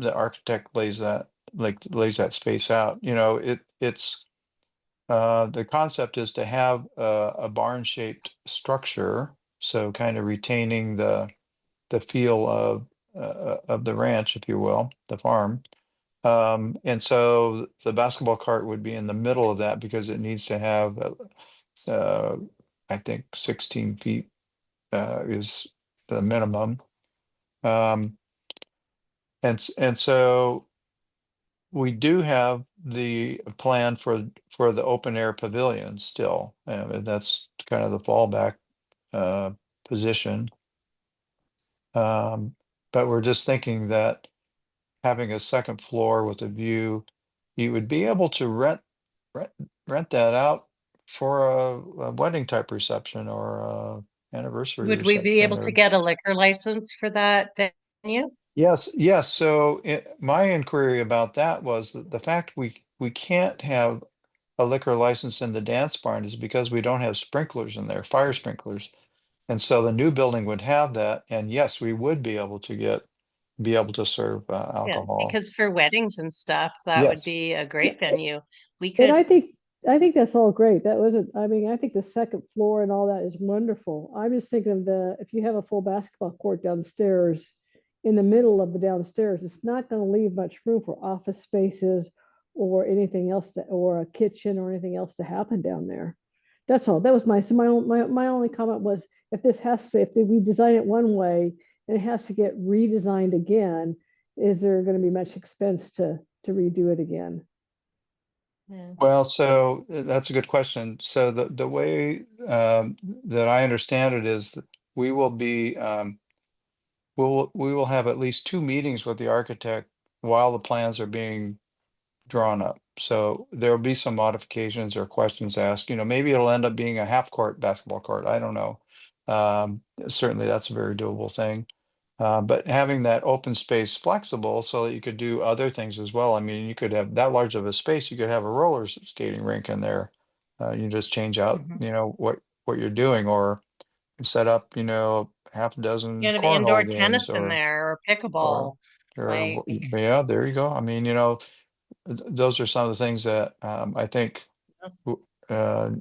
[SPEAKER 1] architect lays that space out. It's the concept is to have a barn shaped structure, so kind of retaining the feel of the ranch, if you will, the farm. And so the basketball court would be in the middle of that because it needs to have, I think 16 feet is the minimum. And so we do have the plan for the open air pavilion still. And that's kind of the fallback position. But we're just thinking that having a second floor with a view, you would be able to rent that out for a wedding type reception or a anniversary
[SPEAKER 7] Would we be
[SPEAKER 1] reception
[SPEAKER 7] able to
[SPEAKER 1] or.
[SPEAKER 7] get a liquor license for that venue?
[SPEAKER 1] Yes, yes. So my inquiry about that was that the fact we can't have a liquor license in the dance barn is because we don't have sprinklers in there, fire sprinklers. And so the new building would have that, and yes, we would be able to serve
[SPEAKER 7] Yeah,
[SPEAKER 1] alcohol.
[SPEAKER 7] because for weddings and stuff, that would
[SPEAKER 1] Yes.
[SPEAKER 7] be a great venue. We
[SPEAKER 4] And
[SPEAKER 7] could,
[SPEAKER 4] I think that's all great. That wasn't, I mean, I think the second floor and all that is wonderful. I'm just thinking of if you have a full basketball court downstairs, in the middle of the downstairs, it's not gonna leave much room for office spaces or anything else or a kitchen or anything else to happen down there. That's all. That was my only comment was if we design it one way and it has to get redesigned again, is there gonna be much expense to redo it again?
[SPEAKER 7] yeah.
[SPEAKER 1] Well, so that's a good question. So the way that I understand it is that we will be we will have at least 2 meetings with the architect while the plans are being drawn up. So there'll be some modifications or questions asked. Maybe it'll end up being a half court basketball court. I don't know. Certainly that's a very doable thing. But having that open space flexible so that you could do other things as well. I mean, you could have that large of a space, you could have a roller skating rink in there. You just change out,
[SPEAKER 7] Mhm.
[SPEAKER 1] what you're doing, or set up, half a dozen
[SPEAKER 7] Get an indoor
[SPEAKER 1] cornhole games
[SPEAKER 7] tennis in there or
[SPEAKER 1] or,
[SPEAKER 7] pickleball, like,
[SPEAKER 1] yeah, there you go. I mean, those are some of the things that I think uh,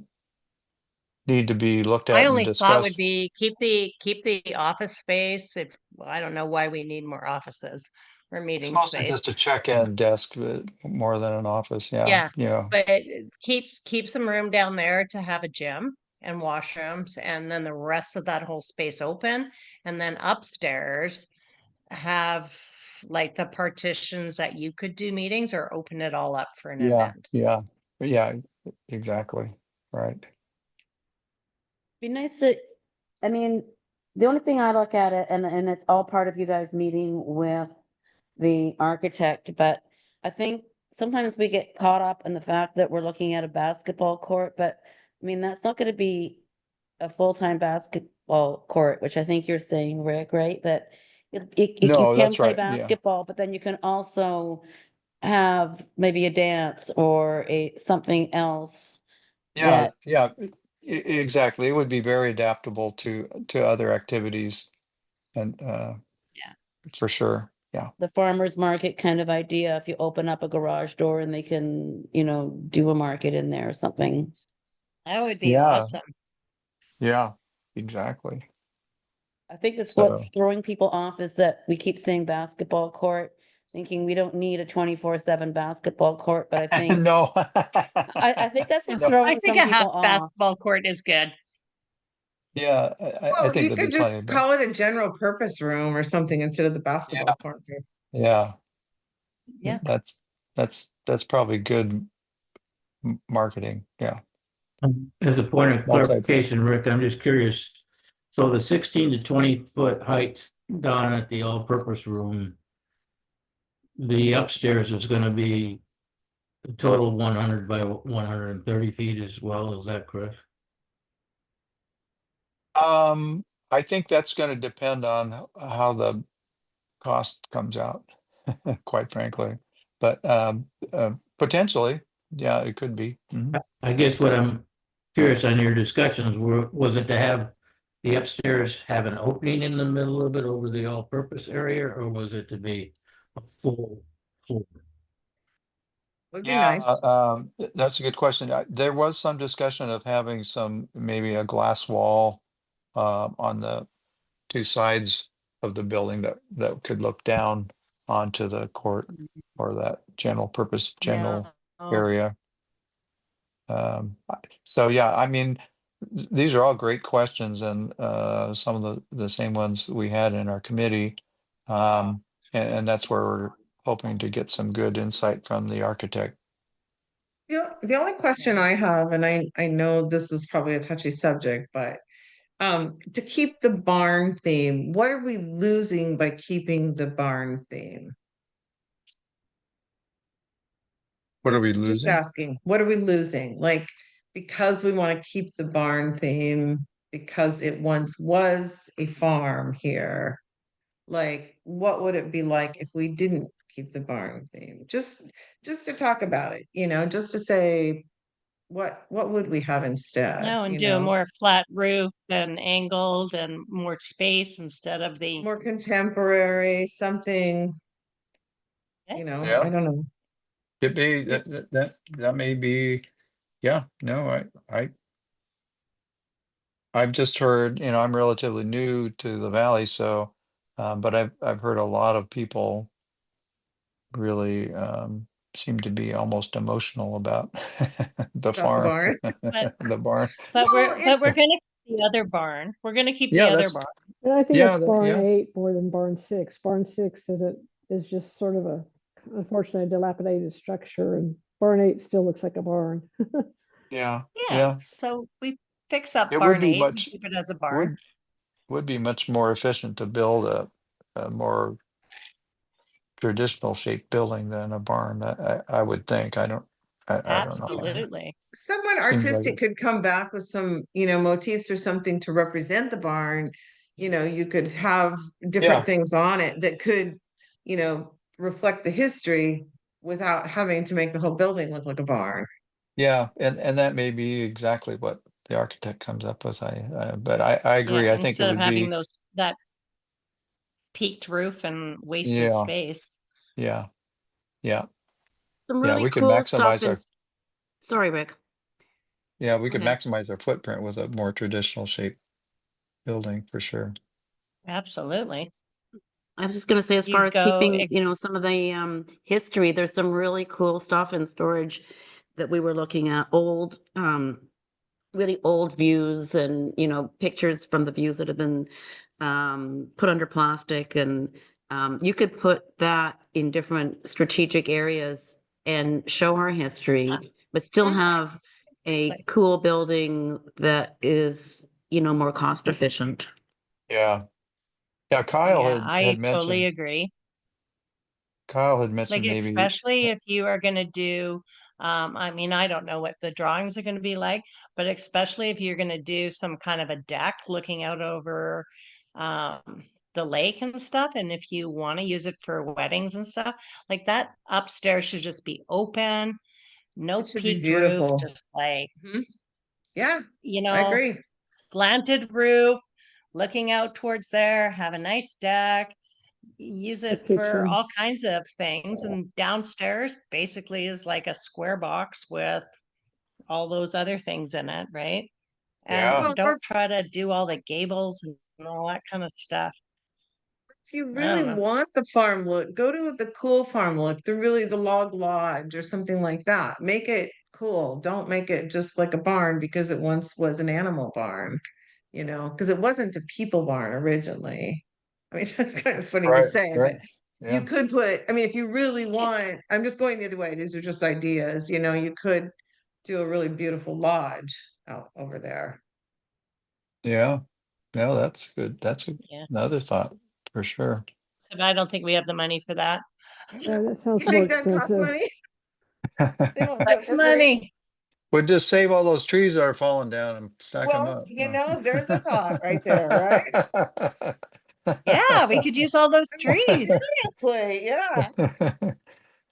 [SPEAKER 1] need to be looked
[SPEAKER 7] my
[SPEAKER 1] at and
[SPEAKER 7] only thought would
[SPEAKER 1] discussed.
[SPEAKER 7] be keep the office space. If, well, I don't know why we need more offices or
[SPEAKER 1] It's
[SPEAKER 7] meeting
[SPEAKER 1] mostly
[SPEAKER 7] space.
[SPEAKER 1] just a check-in desk, more than an office. Yeah,
[SPEAKER 7] Yeah, but keep some room down there to have a gym and washrooms, and then the rest of that whole space open. And then upstairs have like the partitions that you could do meetings or open it all up for an
[SPEAKER 1] yeah,
[SPEAKER 7] event.
[SPEAKER 1] yeah, yeah, exactly. Right.
[SPEAKER 2] Be nice to, I mean, the only thing I look at it, and it's all part of you guys meeting with the architect, but I think sometimes we get caught up in the fact that we're looking at a basketball court, but I mean, that's not gonna be a full-time basketball court, which I think you're saying, Rick, right? That you
[SPEAKER 1] No,
[SPEAKER 2] can
[SPEAKER 1] that's
[SPEAKER 2] play
[SPEAKER 1] right. Yeah.
[SPEAKER 2] basketball, but then you can also have maybe a dance or something else
[SPEAKER 1] Yeah,
[SPEAKER 2] that,
[SPEAKER 1] yeah, exactly. It would be very adaptable to other activities and
[SPEAKER 2] yeah,
[SPEAKER 1] for sure. Yeah.
[SPEAKER 2] the farmer's market kind of idea, if you open up a garage door and they can, do a market in there or something.
[SPEAKER 7] That would be
[SPEAKER 1] Yeah,
[SPEAKER 7] awesome.
[SPEAKER 1] yeah, exactly.
[SPEAKER 2] I think it's what's
[SPEAKER 1] So
[SPEAKER 2] throwing people off is that we keep saying basketball court, thinking we don't need a 24/7 basketball court, but I think,
[SPEAKER 1] no.
[SPEAKER 2] I think that's what's
[SPEAKER 1] No.
[SPEAKER 7] I
[SPEAKER 2] throwing
[SPEAKER 7] think
[SPEAKER 2] some
[SPEAKER 7] a half
[SPEAKER 2] people off.
[SPEAKER 7] basketball court is good.
[SPEAKER 1] Yeah, I
[SPEAKER 3] Well,
[SPEAKER 1] think
[SPEAKER 3] you
[SPEAKER 1] there'd be
[SPEAKER 3] could
[SPEAKER 1] plenty
[SPEAKER 3] just
[SPEAKER 1] of.
[SPEAKER 3] call it a general purpose room or something instead of the
[SPEAKER 1] Yeah,
[SPEAKER 3] basketball court.
[SPEAKER 1] yeah.
[SPEAKER 7] Yeah.
[SPEAKER 1] That's probably good marketing. Yeah.
[SPEAKER 5] As a point of
[SPEAKER 1] Multi.
[SPEAKER 5] clarification, Rick, I'm just curious. So the 16 to 20 foot height down at the all-purpose room, the upstairs is gonna be a total 100 by 130 feet as well, is that correct?
[SPEAKER 1] I think that's going to depend on how the cost comes out, quite frankly. But potentially, yeah, it could be. Mhm.
[SPEAKER 5] I guess what I'm curious on your discussions was it to have the upstairs have an opening in the middle of it over the all-purpose area, or was it to be a full floor?
[SPEAKER 3] Would be
[SPEAKER 1] Yeah,
[SPEAKER 3] nice.
[SPEAKER 1] that's a good question. There was some discussion of having maybe a glass wall on the two sides of the building that could look down onto the court or that
[SPEAKER 7] Yeah.
[SPEAKER 1] general area. So yeah, I mean, these are all great questions and some of the same ones we had in our committee. And that's where we're hoping to get some good insight from the architect.
[SPEAKER 3] The only question I have, and I know this is probably a touchy subject, but to keep the barn theme, what are we losing by keeping the barn theme?
[SPEAKER 1] What are we
[SPEAKER 3] Just
[SPEAKER 1] losing?
[SPEAKER 3] asking, what are we losing? Like, because we want to keep the barn theme, because it once was a farm here, like, what would it be like if we didn't keep the barn theme? Just to talk about it, just to say, what would we have instead?
[SPEAKER 7] No, and do a more flat roof and angled and more space instead of the,
[SPEAKER 3] more contemporary, something,
[SPEAKER 1] Yeah.
[SPEAKER 3] I don't know.
[SPEAKER 1] Could be,
[SPEAKER 3] It's-
[SPEAKER 1] that may be, yeah, no, I've just heard, I'm relatively new to the valley, so, but I've heard a lot of people really, seem to be almost emotional about the
[SPEAKER 3] About the
[SPEAKER 1] farm,
[SPEAKER 3] barn.
[SPEAKER 7] but,
[SPEAKER 1] the barn.
[SPEAKER 7] but
[SPEAKER 3] Well,
[SPEAKER 7] we're gonna keep the other barn. We're gonna keep the
[SPEAKER 1] Yeah,
[SPEAKER 7] other
[SPEAKER 1] that's,
[SPEAKER 7] barn.
[SPEAKER 4] And I think
[SPEAKER 1] yeah,
[SPEAKER 4] it's barn
[SPEAKER 1] yeah,
[SPEAKER 4] 8 more than barn 6. Barn 6 is just sort of unfortunately, a dilapidated structure, and barn 8 still looks like a barn.
[SPEAKER 1] yeah,
[SPEAKER 7] Yeah,
[SPEAKER 1] yeah.
[SPEAKER 7] so we fix up
[SPEAKER 1] It would
[SPEAKER 7] barn
[SPEAKER 1] be
[SPEAKER 7] 8 and
[SPEAKER 1] much,
[SPEAKER 7] keep it as a barn.
[SPEAKER 1] would be much more efficient to build a more traditional shaped building than a barn. I would think. I don't know.
[SPEAKER 7] Absolutely.
[SPEAKER 3] someone
[SPEAKER 1] Seems like
[SPEAKER 3] artistic
[SPEAKER 1] it.
[SPEAKER 3] could come back with some, motifs or something to represent the barn. You could have different
[SPEAKER 1] Yeah,
[SPEAKER 3] things on it that could, reflect the history without having to make the whole building look like a barn.
[SPEAKER 1] yeah, and that may be exactly what the architect comes up with. But I agree.
[SPEAKER 7] Yeah,
[SPEAKER 1] I think it
[SPEAKER 7] instead of
[SPEAKER 1] would
[SPEAKER 7] having
[SPEAKER 1] be,
[SPEAKER 7] that peaked roof and wasted
[SPEAKER 1] yeah,
[SPEAKER 7] space.
[SPEAKER 1] yeah, yeah,
[SPEAKER 2] Some
[SPEAKER 1] yeah.
[SPEAKER 2] really
[SPEAKER 1] We could
[SPEAKER 2] cool stuff
[SPEAKER 1] maximize
[SPEAKER 2] in,
[SPEAKER 1] our,
[SPEAKER 2] sorry, Rick.
[SPEAKER 1] yeah, we
[SPEAKER 2] Go
[SPEAKER 1] could
[SPEAKER 2] ahead.
[SPEAKER 1] maximize our footprint with a more traditional shaped building for sure.
[SPEAKER 7] Absolutely.
[SPEAKER 2] I was just gonna say, as far
[SPEAKER 7] You
[SPEAKER 2] as
[SPEAKER 7] go,
[SPEAKER 2] keeping, some of the history, there's some really cool stuff in storage that we were looking at, really old views and, pictures from the views that have been put under plastic, and you could put that in different strategic areas and show our history, but still have a
[SPEAKER 7] Like-
[SPEAKER 2] cool building that is, more cost efficient.
[SPEAKER 1] Yeah, yeah. Kyle
[SPEAKER 7] yeah,
[SPEAKER 1] had
[SPEAKER 7] I totally
[SPEAKER 1] mentioned.
[SPEAKER 7] agree.
[SPEAKER 1] Kyle had
[SPEAKER 7] Like,
[SPEAKER 1] mentioned maybe.
[SPEAKER 7] especially if you are gonna do, I mean, I don't know what the drawings are gonna be like, but especially if you're gonna do some kind of a deck looking out over the lake and stuff, and if you want to use it for weddings and stuff, like that upstairs should just be open, no
[SPEAKER 3] It should be
[SPEAKER 7] peaked roof,
[SPEAKER 3] beautiful.
[SPEAKER 7] just like,
[SPEAKER 3] Yeah,
[SPEAKER 7] you
[SPEAKER 3] I
[SPEAKER 7] know,
[SPEAKER 3] agree.
[SPEAKER 7] slanted roof, looking out towards there, have a nice deck, use
[SPEAKER 4] A
[SPEAKER 7] it for
[SPEAKER 4] kitchen.
[SPEAKER 7] all kinds of things. And downstairs basically is like a square box with all those other things in it, right?
[SPEAKER 1] Yeah,
[SPEAKER 7] And
[SPEAKER 3] Well, or
[SPEAKER 7] don't try to do all the gables and all that kind of stuff.
[SPEAKER 3] if you
[SPEAKER 7] I don't
[SPEAKER 3] really
[SPEAKER 7] know.
[SPEAKER 3] want the farm look, go to the cool farm look, the log lodge or something like that. Make it cool. Don't make it just like a barn because it once was an animal barn, because it wasn't a people barn originally. I mean, that's kind of funny to
[SPEAKER 1] right,
[SPEAKER 3] say, but
[SPEAKER 1] right.
[SPEAKER 3] you
[SPEAKER 1] Yeah,
[SPEAKER 3] could put, I mean, if you really want, I'm just going the other way. These are just ideas, you could do a really beautiful lodge out over there.
[SPEAKER 1] yeah. No, that's good. That's
[SPEAKER 7] Yeah.
[SPEAKER 1] another thought for sure.
[SPEAKER 7] So I don't think we have the money for that.
[SPEAKER 4] Yeah, that sounds
[SPEAKER 3] You
[SPEAKER 4] more
[SPEAKER 3] think that costs
[SPEAKER 4] expensive.
[SPEAKER 3] money? They won't do it
[SPEAKER 7] That's
[SPEAKER 3] for free.
[SPEAKER 1] Would
[SPEAKER 7] money.
[SPEAKER 1] just save all those trees that are falling down and stack them
[SPEAKER 3] Well,
[SPEAKER 1] up.
[SPEAKER 3] there's a thought right there, right?
[SPEAKER 7] Yeah, we could use all those trees.
[SPEAKER 3] Seriously, yeah.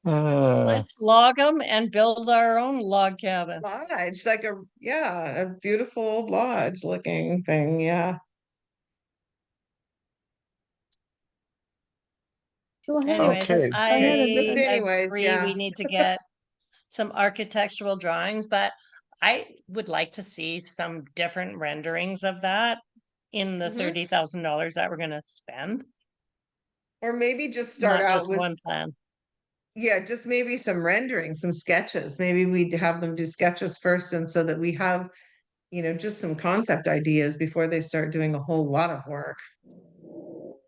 [SPEAKER 7] Let's log them and build our own log cabin.
[SPEAKER 3] Lodge, like a beautiful lodge looking thing, yeah.
[SPEAKER 4] So
[SPEAKER 7] Anyways,
[SPEAKER 1] Okay.
[SPEAKER 4] I had a,
[SPEAKER 3] Just
[SPEAKER 7] I
[SPEAKER 3] anyways,
[SPEAKER 7] agree we
[SPEAKER 3] yeah.
[SPEAKER 7] need to get some architectural drawings, but I would like to see some different renderings of that in the
[SPEAKER 3] Mhm.
[SPEAKER 7] $30,000 that we're gonna spend,
[SPEAKER 3] Or maybe just start
[SPEAKER 7] not
[SPEAKER 3] out
[SPEAKER 7] just
[SPEAKER 3] with,
[SPEAKER 7] one plan.
[SPEAKER 3] yeah, just maybe some renderings, some sketches. Maybe we'd have them do sketches first, and so that we have, just some concept ideas before they start doing a whole lot of work.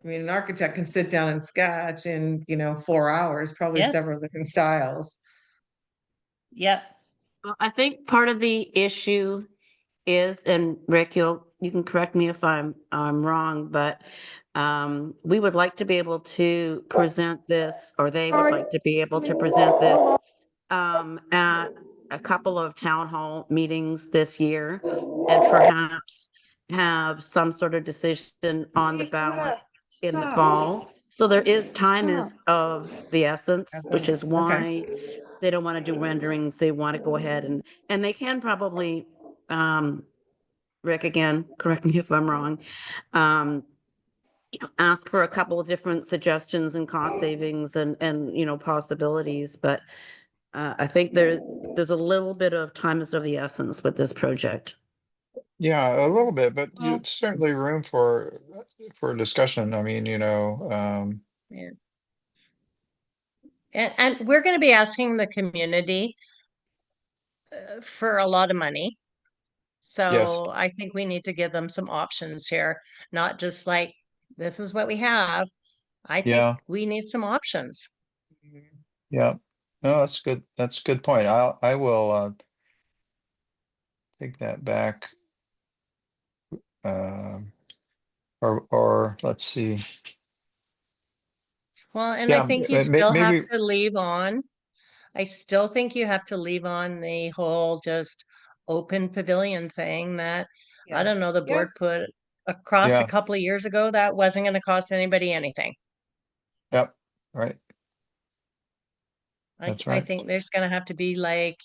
[SPEAKER 3] I mean, an architect can sit down and sketch in, 4 hours, probably
[SPEAKER 7] Yes.
[SPEAKER 3] several different styles.
[SPEAKER 7] Yep.
[SPEAKER 2] Well, I think part of the issue is, and Rick, you can correct me if I'm wrong, but we would like to be able to present this, or they would like to be able to present this at a couple of town hall meetings this year and perhaps have some sort of decision on the ballot in the fall. So there is, time is of the essence, which is
[SPEAKER 3] Okay.
[SPEAKER 2] why they don't want to do renderings. They want to go ahead and they can probably, Rick, again, correct me if I'm wrong, ask for a couple of different suggestions and cost savings and, possibilities, but I think there's a little bit of time is of the essence with this project.
[SPEAKER 1] Yeah, a little bit, but
[SPEAKER 7] Well-
[SPEAKER 1] certainly room for discussion. I mean,
[SPEAKER 7] Yeah. And we're gonna be asking the community for a lot of money.
[SPEAKER 1] yes,
[SPEAKER 7] So I think we need to give them some options here, not just like, this is what we have. I think
[SPEAKER 1] yeah,
[SPEAKER 7] we need some options.
[SPEAKER 1] yeah. No, that's good. That's a good point. I will take that back. Or let's see.
[SPEAKER 7] Well, and I
[SPEAKER 1] Yeah,
[SPEAKER 7] think you still have
[SPEAKER 1] maybe,
[SPEAKER 7] to leave on, I still think you have to leave on the whole just open pavilion thing that, I don't know, the board
[SPEAKER 3] Yes.
[SPEAKER 7] put across a
[SPEAKER 1] yeah,
[SPEAKER 7] couple of years ago that wasn't gonna cost anybody anything.
[SPEAKER 1] yep, right.
[SPEAKER 7] I,
[SPEAKER 1] That's
[SPEAKER 7] I
[SPEAKER 1] right.
[SPEAKER 7] think there's gonna have to be like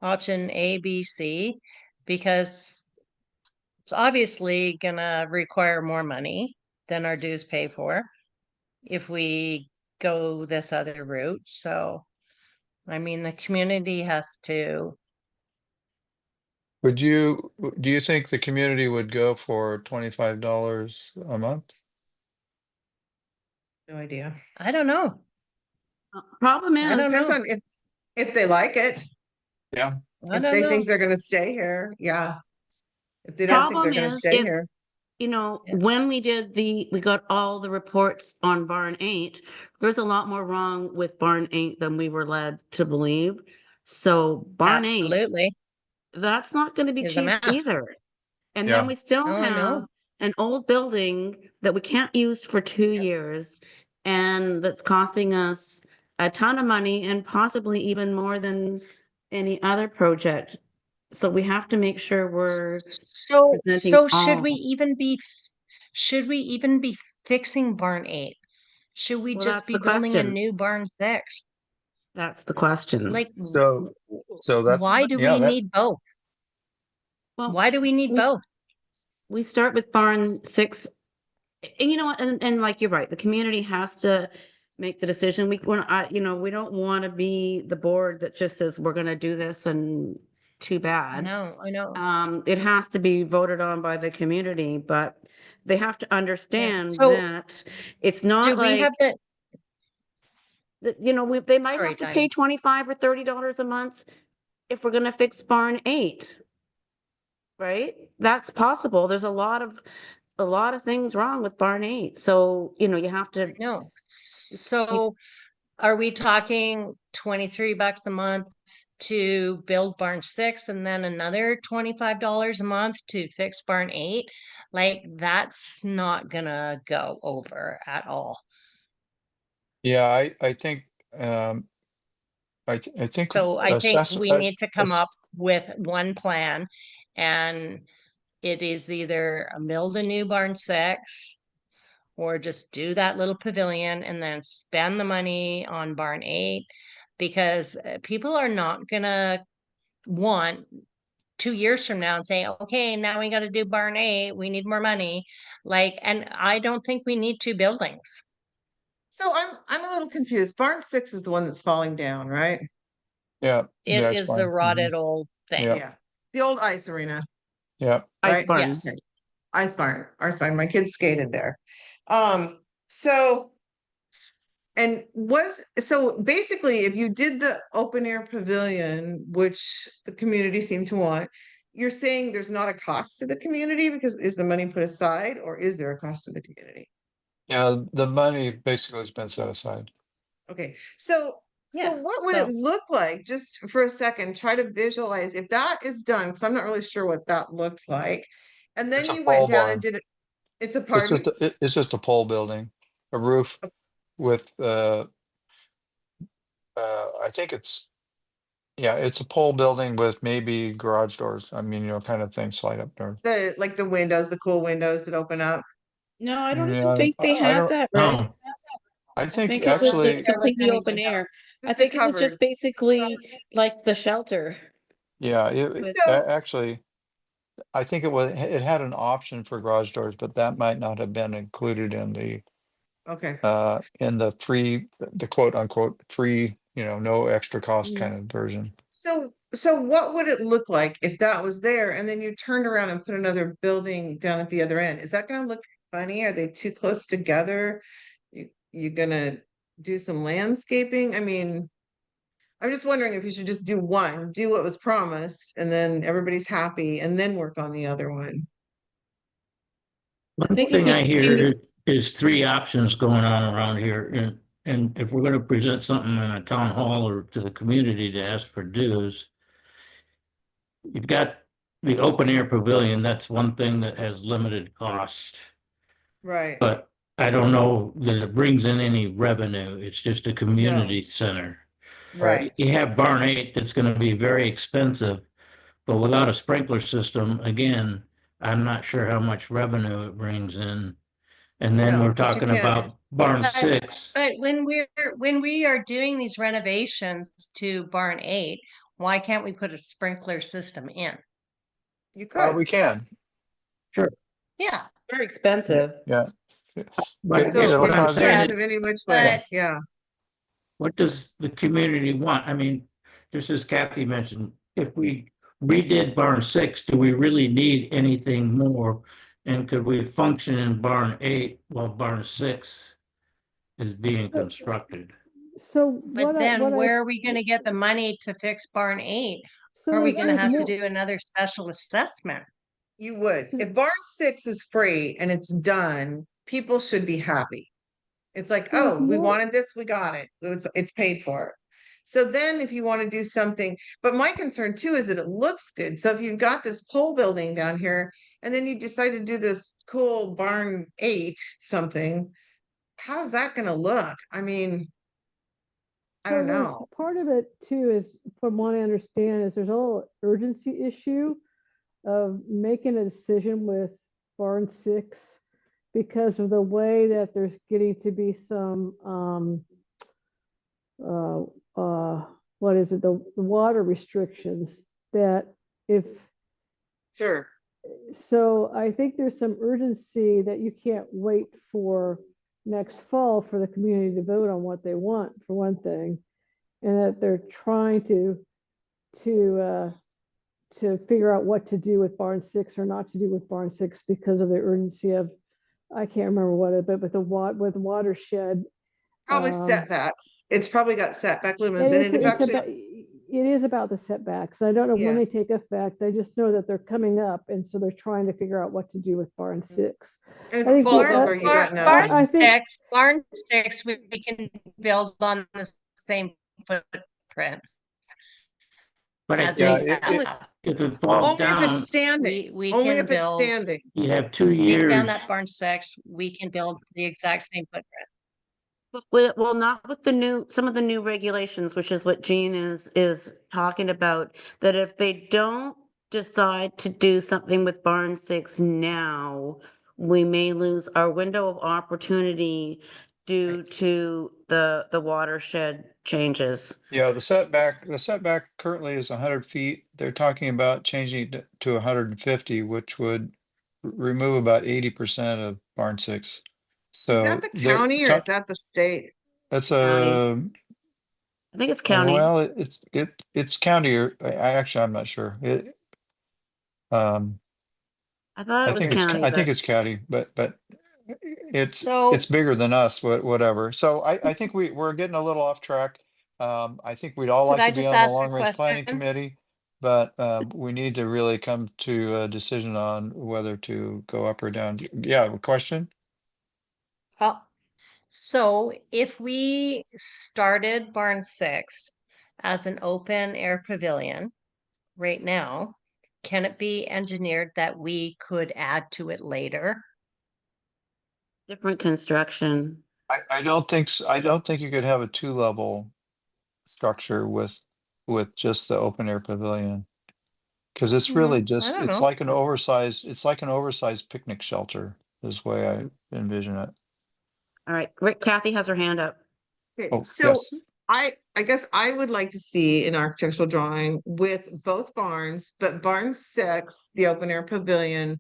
[SPEAKER 7] option A, B, C, because it's obviously gonna require more money than our dues pay for if we go this other route. So, I mean, the community has to,
[SPEAKER 1] Do you think the community would go for $25 a month?
[SPEAKER 3] No idea.
[SPEAKER 7] I don't know.
[SPEAKER 2] Problem
[SPEAKER 7] I don't
[SPEAKER 2] is,
[SPEAKER 3] Depends
[SPEAKER 7] know.
[SPEAKER 3] on if they like it,
[SPEAKER 1] Yeah,
[SPEAKER 7] I
[SPEAKER 3] if
[SPEAKER 7] don't
[SPEAKER 3] they
[SPEAKER 7] know.
[SPEAKER 3] think they're gonna stay here, yeah. If they don't think they're
[SPEAKER 2] problem
[SPEAKER 3] gonna
[SPEAKER 2] is
[SPEAKER 3] stay
[SPEAKER 2] if,
[SPEAKER 3] here.
[SPEAKER 7] Yeah.
[SPEAKER 2] when we got all the reports on Barn 8, there's a lot more wrong with Barn 8 than we were led to believe. So Barn 8,
[SPEAKER 7] Absolutely.
[SPEAKER 2] that's not going to be
[SPEAKER 7] Is a
[SPEAKER 2] cheap
[SPEAKER 7] mess.
[SPEAKER 2] either. And then
[SPEAKER 1] yeah,
[SPEAKER 2] we still
[SPEAKER 7] Oh, I
[SPEAKER 2] have
[SPEAKER 7] know.
[SPEAKER 2] an old building that we can't use for 2 years and that's costing us a ton of money and possibly even more than any other project. So we have to make sure we're
[SPEAKER 7] So,
[SPEAKER 2] presenting
[SPEAKER 7] so should we
[SPEAKER 2] all.
[SPEAKER 7] even be, should we even be fixing barn 8? Should we
[SPEAKER 2] Well,
[SPEAKER 7] just
[SPEAKER 2] that's
[SPEAKER 7] be
[SPEAKER 2] the
[SPEAKER 7] building a
[SPEAKER 2] question.
[SPEAKER 7] new barn 6?
[SPEAKER 2] That's the question.
[SPEAKER 7] Like,
[SPEAKER 1] so,
[SPEAKER 7] why do
[SPEAKER 1] yeah,
[SPEAKER 7] we need both?
[SPEAKER 2] Well,
[SPEAKER 7] Why do we need
[SPEAKER 2] we, s-
[SPEAKER 7] both?
[SPEAKER 2] we start with barn 6. And you know what, and like you're right, the community has to make the decision. We don't want to be the board that just says, we're gonna do this and too
[SPEAKER 7] I
[SPEAKER 2] bad.
[SPEAKER 7] know, I know.
[SPEAKER 2] It has to be voted on by the community, but they have to
[SPEAKER 7] Yeah.
[SPEAKER 2] understand
[SPEAKER 7] So
[SPEAKER 2] that it's
[SPEAKER 7] do
[SPEAKER 2] not
[SPEAKER 7] we
[SPEAKER 2] like
[SPEAKER 7] have the,
[SPEAKER 2] that, they might
[SPEAKER 7] sorry,
[SPEAKER 2] have to pay
[SPEAKER 7] Taimi.
[SPEAKER 2] 25 or $30 a month if we're gonna fix barn 8, right? That's possible. There's a lot of things wrong with barn 8. So, you have to,
[SPEAKER 7] No.
[SPEAKER 2] you,
[SPEAKER 7] So are we talking $23 a month to build barn 6 and then another $25 a month to fix barn 8? Like, that's not gonna go over at all.
[SPEAKER 1] yeah, I think, I think
[SPEAKER 7] So I think
[SPEAKER 1] assess,
[SPEAKER 7] we need to come
[SPEAKER 1] ass-
[SPEAKER 7] up with one plan, and it is either build a new barn 6 or just do that little pavilion and then spend the money on barn 8, because people are not gonna want 2 years from now and say, okay, now we got to do barn 8, we need more money. Like, and I don't think we need 2 buildings.
[SPEAKER 3] So I'm a little confused. Barn 6 is the one that's falling down, right?
[SPEAKER 1] yeah,
[SPEAKER 7] It
[SPEAKER 1] yeah, it's
[SPEAKER 7] is the
[SPEAKER 1] fine.
[SPEAKER 7] rotted old thing.
[SPEAKER 1] Yeah.
[SPEAKER 3] Yeah. The old ice arena,
[SPEAKER 1] Yeah,
[SPEAKER 2] ice
[SPEAKER 3] right?
[SPEAKER 2] barn.
[SPEAKER 7] Yes.
[SPEAKER 3] Okay. Ice barn. My kids skated there. So so basically, if you did the open air pavilion, which the community seemed to want, you're saying there's not a cost to the community because is the money put aside or is there a cost to the community?
[SPEAKER 1] yeah, the money basically has been set aside.
[SPEAKER 3] Okay, so
[SPEAKER 7] Yeah,
[SPEAKER 3] what would
[SPEAKER 7] so
[SPEAKER 3] it look like, just for a second, try to visualize if that is done, because I'm not really sure what that looked like. And then
[SPEAKER 1] It's a
[SPEAKER 3] you
[SPEAKER 1] pole
[SPEAKER 3] went down and
[SPEAKER 1] barn.
[SPEAKER 3] did it, it's a pardon?
[SPEAKER 1] It's just a pole building, a roof with, I think it's Yeah, it's a pole building with maybe garage doors. I mean, kind of thing, slide up door.
[SPEAKER 3] Like the windows, the cool windows that open up.
[SPEAKER 2] No, I don't
[SPEAKER 1] Yeah,
[SPEAKER 2] even think they
[SPEAKER 1] I
[SPEAKER 2] had
[SPEAKER 1] don't,
[SPEAKER 2] that, right?
[SPEAKER 5] No,
[SPEAKER 1] I
[SPEAKER 2] I
[SPEAKER 1] think
[SPEAKER 2] think it was just
[SPEAKER 1] actually,
[SPEAKER 2] completely open air. I
[SPEAKER 3] Just the
[SPEAKER 2] think it was just
[SPEAKER 3] covered.
[SPEAKER 2] basically like the shelter.
[SPEAKER 1] yeah,
[SPEAKER 2] With-
[SPEAKER 1] actually, I think it had an option for garage doors, but that might not have been included
[SPEAKER 3] Okay.
[SPEAKER 1] in the quote unquote free, no extra cost
[SPEAKER 2] Mm.
[SPEAKER 1] kind of version.
[SPEAKER 3] So what would it look like if that was there and then you turned around and put another building down at the other end? Is that gonna look funny? Are they too close together? You gonna do some landscaping? I mean, I'm just wondering if you should just do one, do what was promised, and then everybody's happy, and then work on the other one.
[SPEAKER 5] one
[SPEAKER 2] think if
[SPEAKER 5] thing I
[SPEAKER 2] you
[SPEAKER 5] hear
[SPEAKER 2] do
[SPEAKER 5] is three options going on around here, and if we're gonna present something in a town hall or to the community to ask for dues, you've got the open air pavilion, that's one thing that has limited cost,
[SPEAKER 3] Right.
[SPEAKER 5] but I don't know that it brings in any revenue. It's just a community center.
[SPEAKER 3] Right.
[SPEAKER 5] You have Barn 8 that's gonna be very expensive, but without a sprinkler system, again, I'm not sure how much revenue it brings in. And then
[SPEAKER 3] No,
[SPEAKER 5] we're
[SPEAKER 3] 'cause you
[SPEAKER 5] talking
[SPEAKER 3] can't-
[SPEAKER 5] about Barn
[SPEAKER 7] But-
[SPEAKER 5] 6.
[SPEAKER 7] But when we are doing these renovations to Barn 8, why can't we put a sprinkler system in?
[SPEAKER 3] You could.
[SPEAKER 1] We can,
[SPEAKER 7] Yeah,
[SPEAKER 2] very expensive.
[SPEAKER 1] yeah.
[SPEAKER 5] But
[SPEAKER 1] It-
[SPEAKER 3] So
[SPEAKER 5] guess
[SPEAKER 1] it'll
[SPEAKER 5] what
[SPEAKER 3] it's
[SPEAKER 5] I'm
[SPEAKER 1] cause you-
[SPEAKER 5] saying?
[SPEAKER 3] expensive any which way.
[SPEAKER 7] but-
[SPEAKER 3] Yeah.
[SPEAKER 5] What does the community want? I mean, just as Kathy mentioned, if we redid Barn 6, do we really need anything more? And could we function in Barn 8 while Barn 6 is being constructed?
[SPEAKER 4] So
[SPEAKER 7] but then where are we gonna get the money to fix Barn 8? Are we gonna have to do another special assessment?
[SPEAKER 3] You would. If Barn 6 is free and it's done, people should be happy. It's like,
[SPEAKER 4] There's
[SPEAKER 3] oh, we
[SPEAKER 4] more-
[SPEAKER 3] wanted this, we got it. It's paid for. So then if you want to do something, but my concern too is that it looks good. So if you've got this pole building down here and then you decide to do this cool Barn 8 something, how's that gonna look? I mean, I don't
[SPEAKER 4] So there's-
[SPEAKER 3] know.
[SPEAKER 4] Part of it too is, from what I understand, is there's a little urgency issue of making a decision with Barn 6 because of the way that there's getting to be some, what is it, the water restrictions that if,
[SPEAKER 3] Sure.
[SPEAKER 4] so I think there's some urgency that you can't wait for next fall for the community to vote on what they want, for one thing. And that they're trying to figure out what to do with Barn 6 or not to do with Barn 6 because of the urgency of, I can't remember what it, but with the watershed.
[SPEAKER 3] Probably setbacks. It's probably got setback limits in it. If
[SPEAKER 4] It is about the setbacks. I don't know when
[SPEAKER 3] Yes.
[SPEAKER 4] they take effect. I just know that they're coming up, and so they're trying to figure out what to do with Barn 6.
[SPEAKER 3] and if
[SPEAKER 4] I
[SPEAKER 3] it
[SPEAKER 4] think
[SPEAKER 3] falls
[SPEAKER 4] that-
[SPEAKER 3] over, you got
[SPEAKER 7] Barn
[SPEAKER 3] nothing.
[SPEAKER 4] I think-
[SPEAKER 7] 6, Barn 6, we can build on the same footprint.
[SPEAKER 5] But I
[SPEAKER 7] as
[SPEAKER 1] Yeah,
[SPEAKER 7] we
[SPEAKER 1] it-
[SPEAKER 7] have.
[SPEAKER 5] if it falls
[SPEAKER 3] Only if
[SPEAKER 5] down,
[SPEAKER 3] it's standing.
[SPEAKER 7] We
[SPEAKER 3] Only
[SPEAKER 7] can
[SPEAKER 3] if it's
[SPEAKER 7] build,
[SPEAKER 3] standing.
[SPEAKER 5] you have 2
[SPEAKER 7] take
[SPEAKER 5] years.
[SPEAKER 7] down that Barn 6, we can build the exact same footprint.
[SPEAKER 2] Well, not with some of the new regulations, which is what Jean is talking about, that if they don't decide to do something with Barn 6 now, we may lose our window of opportunity due to the watershed changes.
[SPEAKER 1] Yeah, the setback currently is 100 feet. They're talking about changing it to 150, which would remove about 80% of Barn 6.
[SPEAKER 3] Is
[SPEAKER 1] So
[SPEAKER 3] that the
[SPEAKER 1] they're
[SPEAKER 3] county or
[SPEAKER 1] ta-
[SPEAKER 3] is that the state?
[SPEAKER 1] that's
[SPEAKER 2] County. I think it's county.
[SPEAKER 1] well, it's county or I'm not sure.
[SPEAKER 2] I thought it was county.
[SPEAKER 1] I think
[SPEAKER 2] but-
[SPEAKER 1] it's county, but it's
[SPEAKER 7] So-
[SPEAKER 1] bigger than us, whatever. So I think we're getting a little off track. I think we'd all
[SPEAKER 7] Could
[SPEAKER 1] like
[SPEAKER 7] I
[SPEAKER 1] to be
[SPEAKER 7] just
[SPEAKER 1] on the
[SPEAKER 7] ask a
[SPEAKER 1] long range planning
[SPEAKER 7] question?
[SPEAKER 1] committee, but we need to really come to a decision on whether to go up or down. Yeah, a question?
[SPEAKER 7] So if we started Barn 6 as an open air pavilion right now, can it be engineered that we could add to it later?
[SPEAKER 2] Different construction.
[SPEAKER 1] I don't think you could have a 2-level structure with with just the open air pavilion. Cause it's really
[SPEAKER 7] I
[SPEAKER 1] just,
[SPEAKER 7] don't
[SPEAKER 1] it's
[SPEAKER 7] know.
[SPEAKER 1] like an oversized picnic shelter is the way I envision it.
[SPEAKER 2] All right, Rick, Kathy has her hand up.
[SPEAKER 1] Oh,
[SPEAKER 3] So
[SPEAKER 1] yes,
[SPEAKER 3] I guess I would like to see an architectural drawing with both barns, but barn 6, the open air pavilion,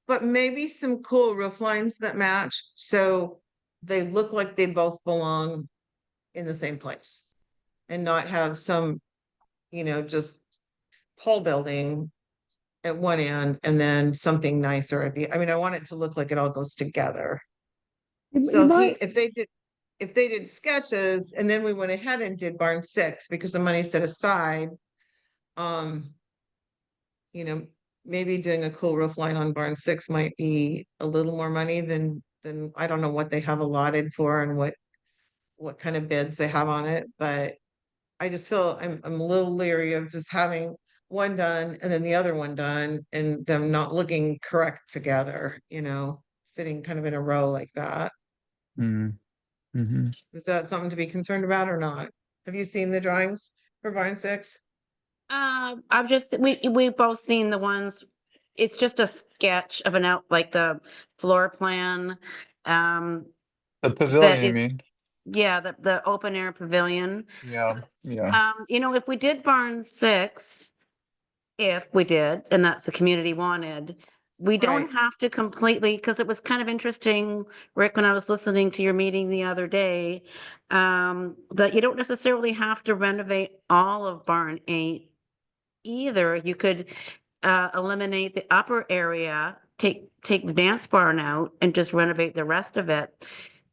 [SPEAKER 3] but maybe some cool roof lines that match, so they look like they both belong in the same place. And not have some, just pole building at one end and then something nicer at the, I mean, I want it to look like it all goes together.
[SPEAKER 4] You
[SPEAKER 3] So
[SPEAKER 4] might,
[SPEAKER 3] if they did sketches and then we went ahead and did barn 6 because the money set aside, um, maybe doing a cool roof line on barn 6 might be a little more money than I don't know what they have allotted for and what kind of bids they have on it, but I just feel I'm a little leery of just having one done and then the other one done and them not looking correct together, sitting kind of in a row like that.
[SPEAKER 1] mm, mhm.
[SPEAKER 3] Is that something to be concerned about or not? Have you seen the drawings for barn 6?
[SPEAKER 2] I've just, we've both seen the ones, it's just a sketch of an out, like the floor plan. Um,
[SPEAKER 1] The
[SPEAKER 2] that
[SPEAKER 1] pavilion, you
[SPEAKER 2] is,
[SPEAKER 1] mean?
[SPEAKER 2] yeah, the open air pavilion.
[SPEAKER 1] Yeah, yeah,
[SPEAKER 2] If we did barn 6, if we did, and that's the community wanted, we don't
[SPEAKER 3] Right.
[SPEAKER 2] have to completely, because it was kind of interesting, Rick, when I was listening to your meeting the other day, that you don't necessarily have to renovate all of barn 8 either. You could eliminate the upper area, take the dance barn out and just renovate the rest of it,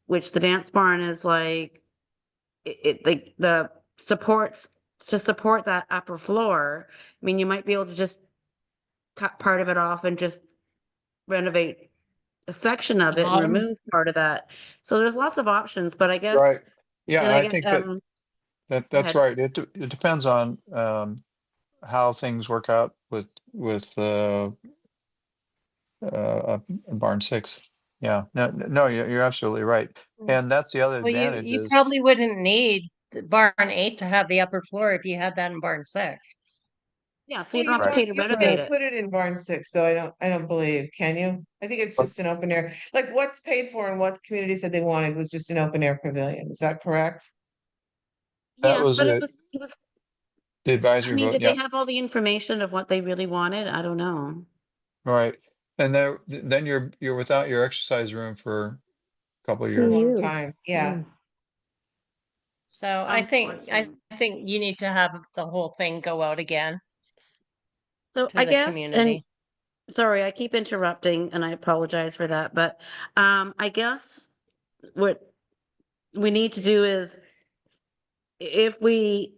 [SPEAKER 2] which the dance barn is like, the supports to support that upper floor. I mean, you might be able to just cut part of it off and just renovate a section of it and
[SPEAKER 7] Bottom.
[SPEAKER 2] remove part of that. So there's lots of options, but I
[SPEAKER 1] right.
[SPEAKER 2] guess,
[SPEAKER 1] Yeah,
[SPEAKER 2] and
[SPEAKER 1] and
[SPEAKER 2] I
[SPEAKER 1] I
[SPEAKER 2] get,
[SPEAKER 1] think that
[SPEAKER 2] go
[SPEAKER 1] that's
[SPEAKER 2] ahead.
[SPEAKER 1] right. It depends on how things work out with barn 6. Yeah, no, you're absolutely right. And that's the other
[SPEAKER 7] Well,
[SPEAKER 1] advantage
[SPEAKER 7] you
[SPEAKER 1] is,
[SPEAKER 7] probably wouldn't need the barn 8 to have the upper floor if you had that in barn 6.
[SPEAKER 2] Yeah, so
[SPEAKER 3] Well,
[SPEAKER 2] you don't have to
[SPEAKER 1] right.
[SPEAKER 2] pay to
[SPEAKER 3] you
[SPEAKER 2] renovate
[SPEAKER 3] can't
[SPEAKER 2] it.
[SPEAKER 3] put it in barn 6 though. I don't believe, can you? I think it's
[SPEAKER 1] But-
[SPEAKER 3] just an open air, like what's paid for and what the community said they wanted was just an open air pavilion. Is that correct?
[SPEAKER 1] That
[SPEAKER 2] Yes,
[SPEAKER 1] was
[SPEAKER 2] but
[SPEAKER 1] it.
[SPEAKER 2] it was,
[SPEAKER 1] The
[SPEAKER 2] I
[SPEAKER 1] advisory
[SPEAKER 2] mean,
[SPEAKER 1] vote.
[SPEAKER 2] did they
[SPEAKER 1] Yeah,
[SPEAKER 2] have all the information of what they really wanted? I don't know.
[SPEAKER 1] right. And then you're without your exercise room for a couple of
[SPEAKER 3] For a
[SPEAKER 4] 2
[SPEAKER 1] years.
[SPEAKER 3] long
[SPEAKER 4] years.
[SPEAKER 3] time, yeah.
[SPEAKER 7] So I think
[SPEAKER 2] Unfortunately.
[SPEAKER 7] I think you need to have the whole thing go out again
[SPEAKER 2] So
[SPEAKER 7] to
[SPEAKER 2] I
[SPEAKER 7] the
[SPEAKER 2] guess, and
[SPEAKER 7] community.
[SPEAKER 2] sorry, I keep interrupting and I apologize for that, but I guess what we need to do is, if we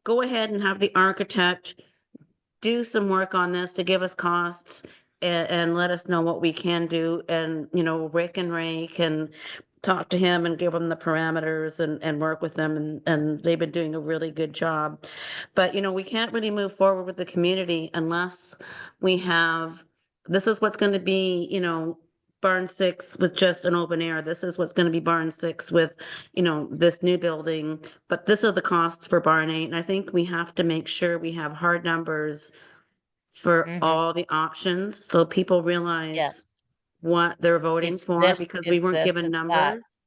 [SPEAKER 2] go ahead and have the architect do some work on this to give us costs and let us know what we can do, and Rick and Ray can talk to him and give him the parameters and work with them, and they've been doing a really good job. But we can't really move forward with the community unless we have, this is what's going to be, barn 6 with just an open air. This is what's going to be barn 6 with, this new building. But this are the costs for barn 8. And I think we have to make sure we have hard numbers for
[SPEAKER 7] Mhm.
[SPEAKER 2] all the options, so people realize
[SPEAKER 7] Yes.
[SPEAKER 2] what they're voting
[SPEAKER 7] It's
[SPEAKER 2] for,
[SPEAKER 7] this,
[SPEAKER 2] because we
[SPEAKER 7] it's
[SPEAKER 2] weren't
[SPEAKER 7] this,
[SPEAKER 2] given
[SPEAKER 7] it's that.
[SPEAKER 2] numbers.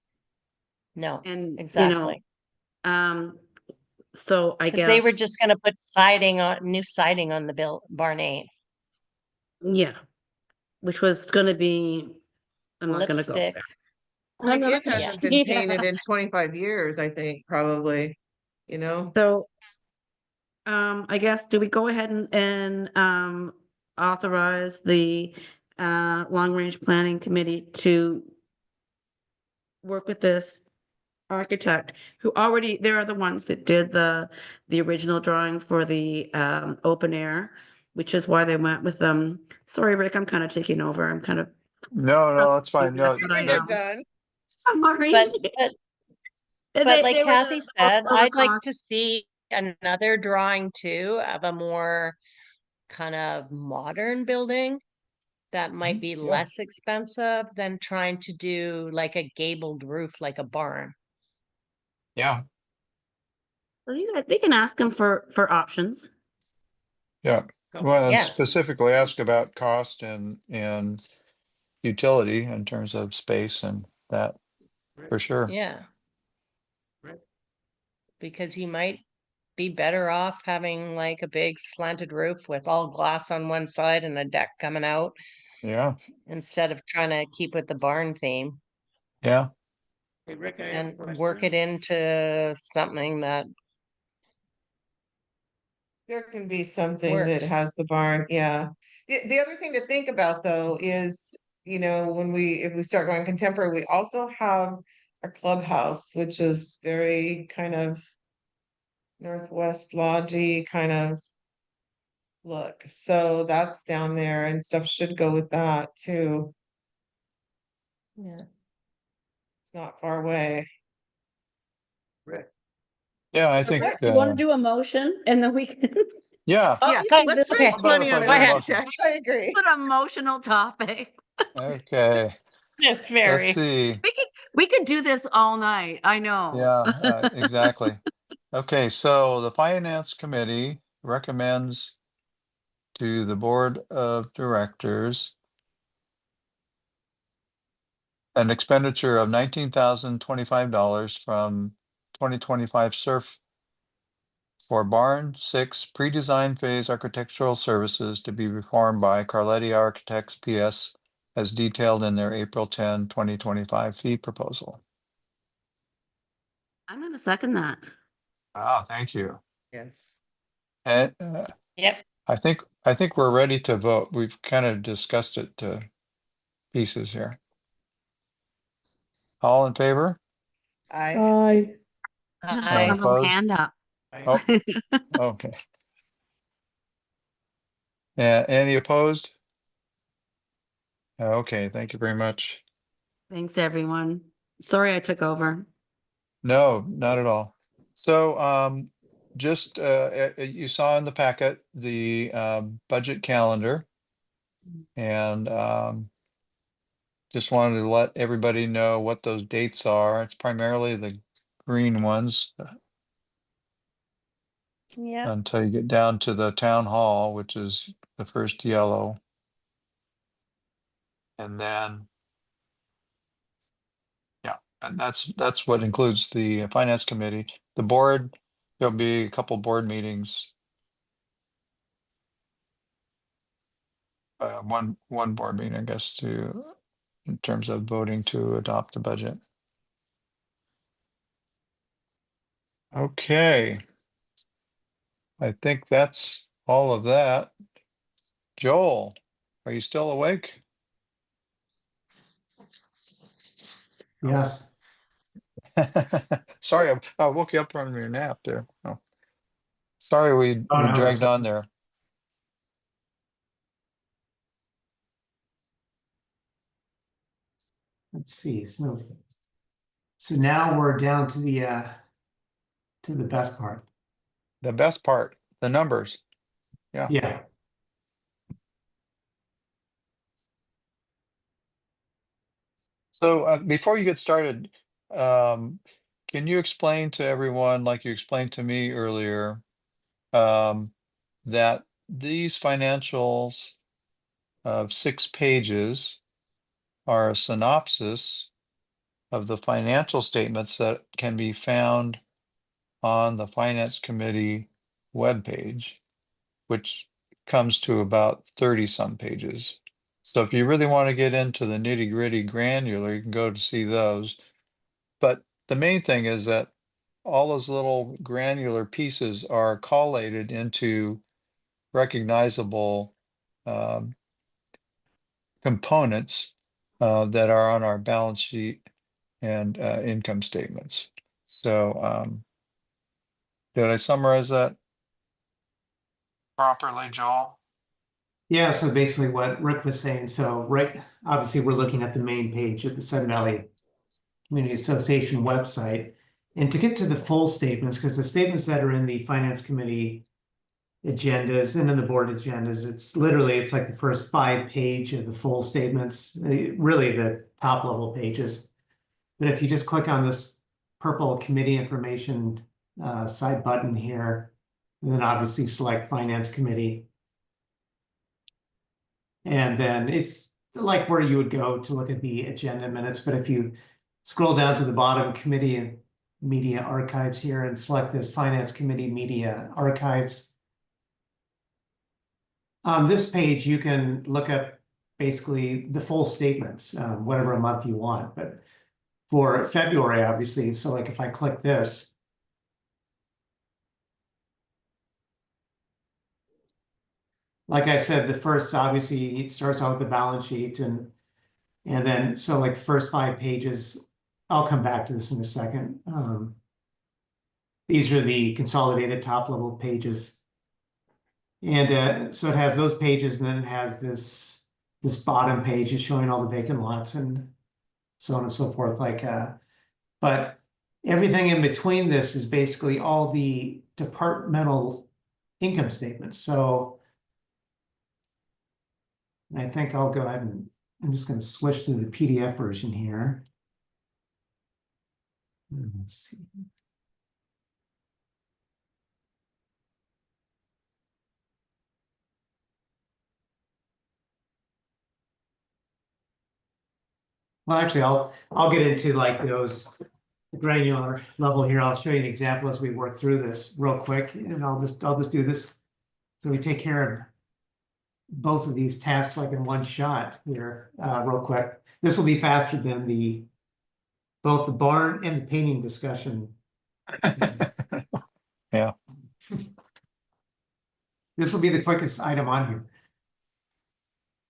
[SPEAKER 7] No,
[SPEAKER 2] And,
[SPEAKER 7] exactly.
[SPEAKER 2] um, so I
[SPEAKER 7] Because they were
[SPEAKER 2] guess,
[SPEAKER 7] just gonna put new siding on the barn 8.
[SPEAKER 2] yeah, which was gonna be, I'm not gonna go
[SPEAKER 7] Lipstick.
[SPEAKER 2] there.
[SPEAKER 3] Like
[SPEAKER 2] I'm not
[SPEAKER 3] it
[SPEAKER 2] gonna-
[SPEAKER 3] hasn't been painted
[SPEAKER 2] Yeah.
[SPEAKER 3] in 25 years, I think, probably,
[SPEAKER 2] So, I guess, do we go ahead and authorize the long-range planning committee to work with this architect who already, they are the ones that did the original drawing for the open air, which is why they went with them. Sorry, Rick, I'm kind of taking over. I'm kind of,
[SPEAKER 1] No, that's fine. No,
[SPEAKER 3] You
[SPEAKER 2] but I
[SPEAKER 3] can get
[SPEAKER 2] am.
[SPEAKER 3] done.
[SPEAKER 2] Sorry.
[SPEAKER 7] But
[SPEAKER 2] And
[SPEAKER 7] but like
[SPEAKER 2] they were
[SPEAKER 7] Kathy said,
[SPEAKER 2] all the
[SPEAKER 7] I'd like
[SPEAKER 2] costs.
[SPEAKER 7] to see another drawing too of a more kind of modern building that might be
[SPEAKER 1] yeah,
[SPEAKER 7] less expensive than trying to do like a gabled roof like a barn.
[SPEAKER 1] yeah.
[SPEAKER 2] Well, they can ask them for options.
[SPEAKER 1] Yeah, well, and
[SPEAKER 7] Yeah.
[SPEAKER 1] specifically ask about cost and utility in terms of space and that, for sure.
[SPEAKER 7] Yeah. Because you might be better off having like a big slanted roof with all glass on one side and a deck coming out
[SPEAKER 1] Yeah,
[SPEAKER 7] instead of trying to keep with the barn theme
[SPEAKER 1] yeah,
[SPEAKER 7] and work it into something that
[SPEAKER 3] There can be something that
[SPEAKER 7] works.
[SPEAKER 3] has the barn, yeah. The other thing to think about though is, if we start going contemporary, we also have a clubhouse, which is very kind of Northwest lodgy kind of look. So that's down there and stuff should go with that too.
[SPEAKER 7] Yeah.
[SPEAKER 3] It's not far away.
[SPEAKER 1] yeah, I think,
[SPEAKER 2] You want to do a motion and then we can.
[SPEAKER 1] yeah,
[SPEAKER 3] Yeah,
[SPEAKER 2] Obviously,
[SPEAKER 3] let's
[SPEAKER 2] this
[SPEAKER 3] raise
[SPEAKER 2] is
[SPEAKER 3] money on
[SPEAKER 1] Go
[SPEAKER 3] an
[SPEAKER 1] ahead.
[SPEAKER 3] architect. I agree.
[SPEAKER 2] an emotional topic.
[SPEAKER 1] okay,
[SPEAKER 7] It's
[SPEAKER 1] let's
[SPEAKER 7] very.
[SPEAKER 1] see.
[SPEAKER 2] We could do this all night. I know.
[SPEAKER 1] Yeah, exactly. Okay, so the Finance Committee recommends to the Board of Directors an expenditure of $19,025 from 2025 SURF for Barn 6 pre-design phase architectural services to be performed by Carletti Architects PS as detailed in their April 10, 2025 fee proposal.
[SPEAKER 2] I'm gonna second that.
[SPEAKER 1] Oh, thank you.
[SPEAKER 3] Yes.
[SPEAKER 1] And
[SPEAKER 7] Yep.
[SPEAKER 1] I think we're ready to vote. We've kind of discussed it to pieces here. All in favor?
[SPEAKER 3] I,
[SPEAKER 4] I,
[SPEAKER 2] I
[SPEAKER 7] I
[SPEAKER 2] have a little
[SPEAKER 1] opposed?
[SPEAKER 2] hand up.
[SPEAKER 1] Oh, okay. Yeah, any opposed? Okay, thank you very much.
[SPEAKER 2] Thanks, everyone. Sorry I took over.
[SPEAKER 1] No, not at all. So, just, you saw in the packet, the, budget calendar. And, just wanted to let everybody know what those dates are. It's primarily the green ones
[SPEAKER 7] yeah.
[SPEAKER 1] until you get down to the town hall, which is the first yellow. And then, yeah, and that's what includes the finance committee. The board, there'll be a couple board meetings. One board meeting, I guess, in terms of voting to adopt the budget. Okay. I think that's all of that. Joel, are you still awake?
[SPEAKER 6] Yes.
[SPEAKER 1] Sorry, I woke you up from your nap there. Oh. Sorry, we
[SPEAKER 6] Oh, no,
[SPEAKER 1] dragged
[SPEAKER 6] it's-
[SPEAKER 1] on there.
[SPEAKER 6] Let's see, so now we're down to the best part.
[SPEAKER 1] The best part, the numbers.
[SPEAKER 6] Yeah,
[SPEAKER 1] So before you get started, can you explain to everyone, like you explained to me earlier, that these financials of 6 pages are a synopsis of the financial statements that can be found on the Finance Committee webpage, which comes to about 30 some pages. So if you really want to get into the nitty gritty granular, you can go to see those. But the main thing is that all those little granular pieces are collated into recognizable components that are on our balance sheet and income statements. So did I summarize that properly, Joel?
[SPEAKER 6] yeah, so basically what Rick was saying, so right, obviously we're looking at the main page of the Sun Valley Community Association website. And to get to the full statements, because the statements that are in the Finance Committee agendas and in the board agendas, it's like the first 5 page of the full statements, really the top level pages. But if you just click on this purple committee information side button here. And then obviously select Finance Committee. And then it's like where you would go to look at the agenda minutes. But if you scroll down to the bottom, Committee and Media Archives here, and select this Finance Committee Media Archives. On this page, you can look up basically the full statements, whatever month you want. But for February, obviously, so like if I click this, like I said, the first, obviously, it starts out with the balance sheet, and then, so like the first 5 pages, I'll come back to this in a second. These are the consolidated top level pages. And so it has those pages, and then it has this bottom page is showing all the vacant lots and so on and so forth. But everything in between this is basically all the departmental income statements. So I think I'll go ahead and I'm just going to switch to the PDF version here. Let's see. Well, actually, I'll get into like those granular level here. I'll show you an example as we work through this real quick, and I'll just do this so we take care of both of these tasks like in one shot here, real quick. This will be faster than both the barn and the painting discussion.
[SPEAKER 1] Yeah.
[SPEAKER 6] This will be the quickest item on here.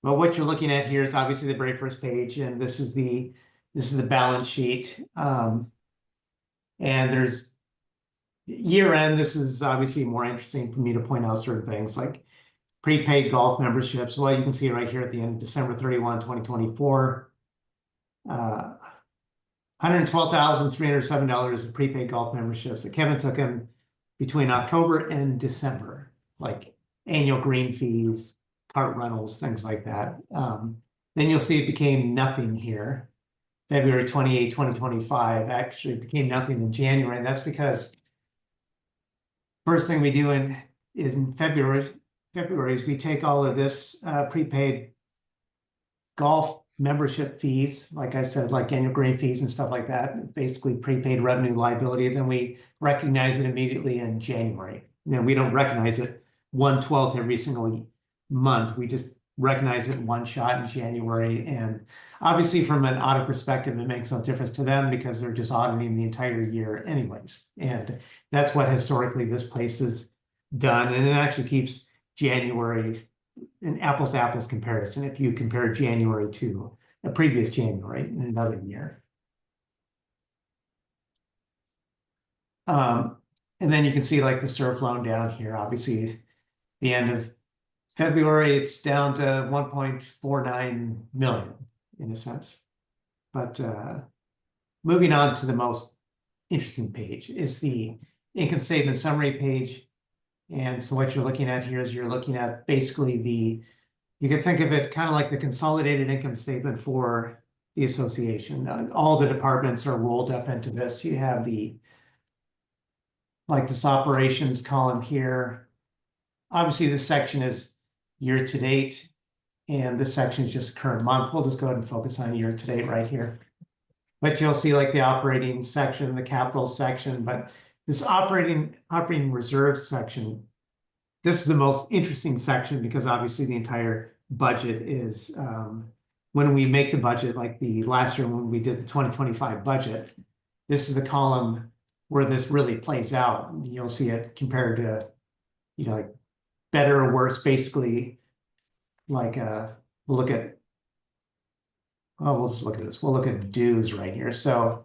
[SPEAKER 6] But what you're looking at here is obviously the very first page, and this is the balance sheet. And there's year end. This is obviously more interesting for me to point out certain things like prepaid golf memberships. Well, you can see right here at the end, December 31, 2024, $112,307 of prepaid golf memberships that Kevin took in between October and December, like annual green fees, cart rentals, things like that. Then you'll see it became nothing here. February 28, 2025 actually became nothing in January. And that's because first thing we do is in February is we take all of this prepaid golf membership fees, like I said, like annual green fees and stuff like that, basically prepaid revenue liability. Then we recognize it immediately in January. Then we don't recognize it 1/12 every single month. We just recognize it in one shot in January. And obviously from an audit perspective, it makes no difference to them because they're just auditing the entire year anyways. And that's what historically this place has done. And it actually keeps January an apples to apples comparison if you compare January to a previous January in another year. And then you can see like the surf loan down here, obviously the end of February, it's down to 1.49 million in a sense. But moving on to the most interesting page is the income statement summary page. And so what you're looking at here is you're looking at basically you can think of it kind of like the consolidated income statement for the association. All the departments are rolled up into this. You have like this operations column here. Obviously, this section is year to date, and this section is just current month. We'll just go ahead and focus on year to date right here. But you'll see like the operating section, the capital section, but this operating reserve section, this is the most interesting section because obviously the entire budget is, when we make the budget, like the last year when we did the 2025 budget, this is the column where this really plays out. You'll see it compared to, like better or worse, basically, like we'll look at, we'll just look at this. We'll look at dues right here. So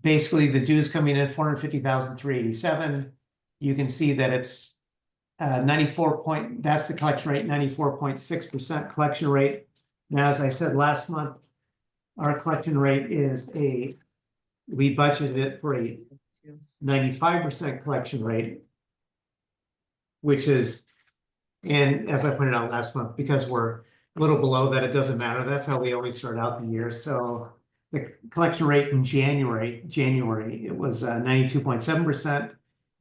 [SPEAKER 6] basically the dues coming in 450,387. You can see that it's 94 point, that's the collection rate, 94.6% collection rate. Now, as I said last month, our collection rate we budgeted it for a 95% collection rate, which is, and as I pointed out last month, because we're a little below that, it doesn't matter. That's how we always start out the year. So the collection rate in January, it was 92.7%.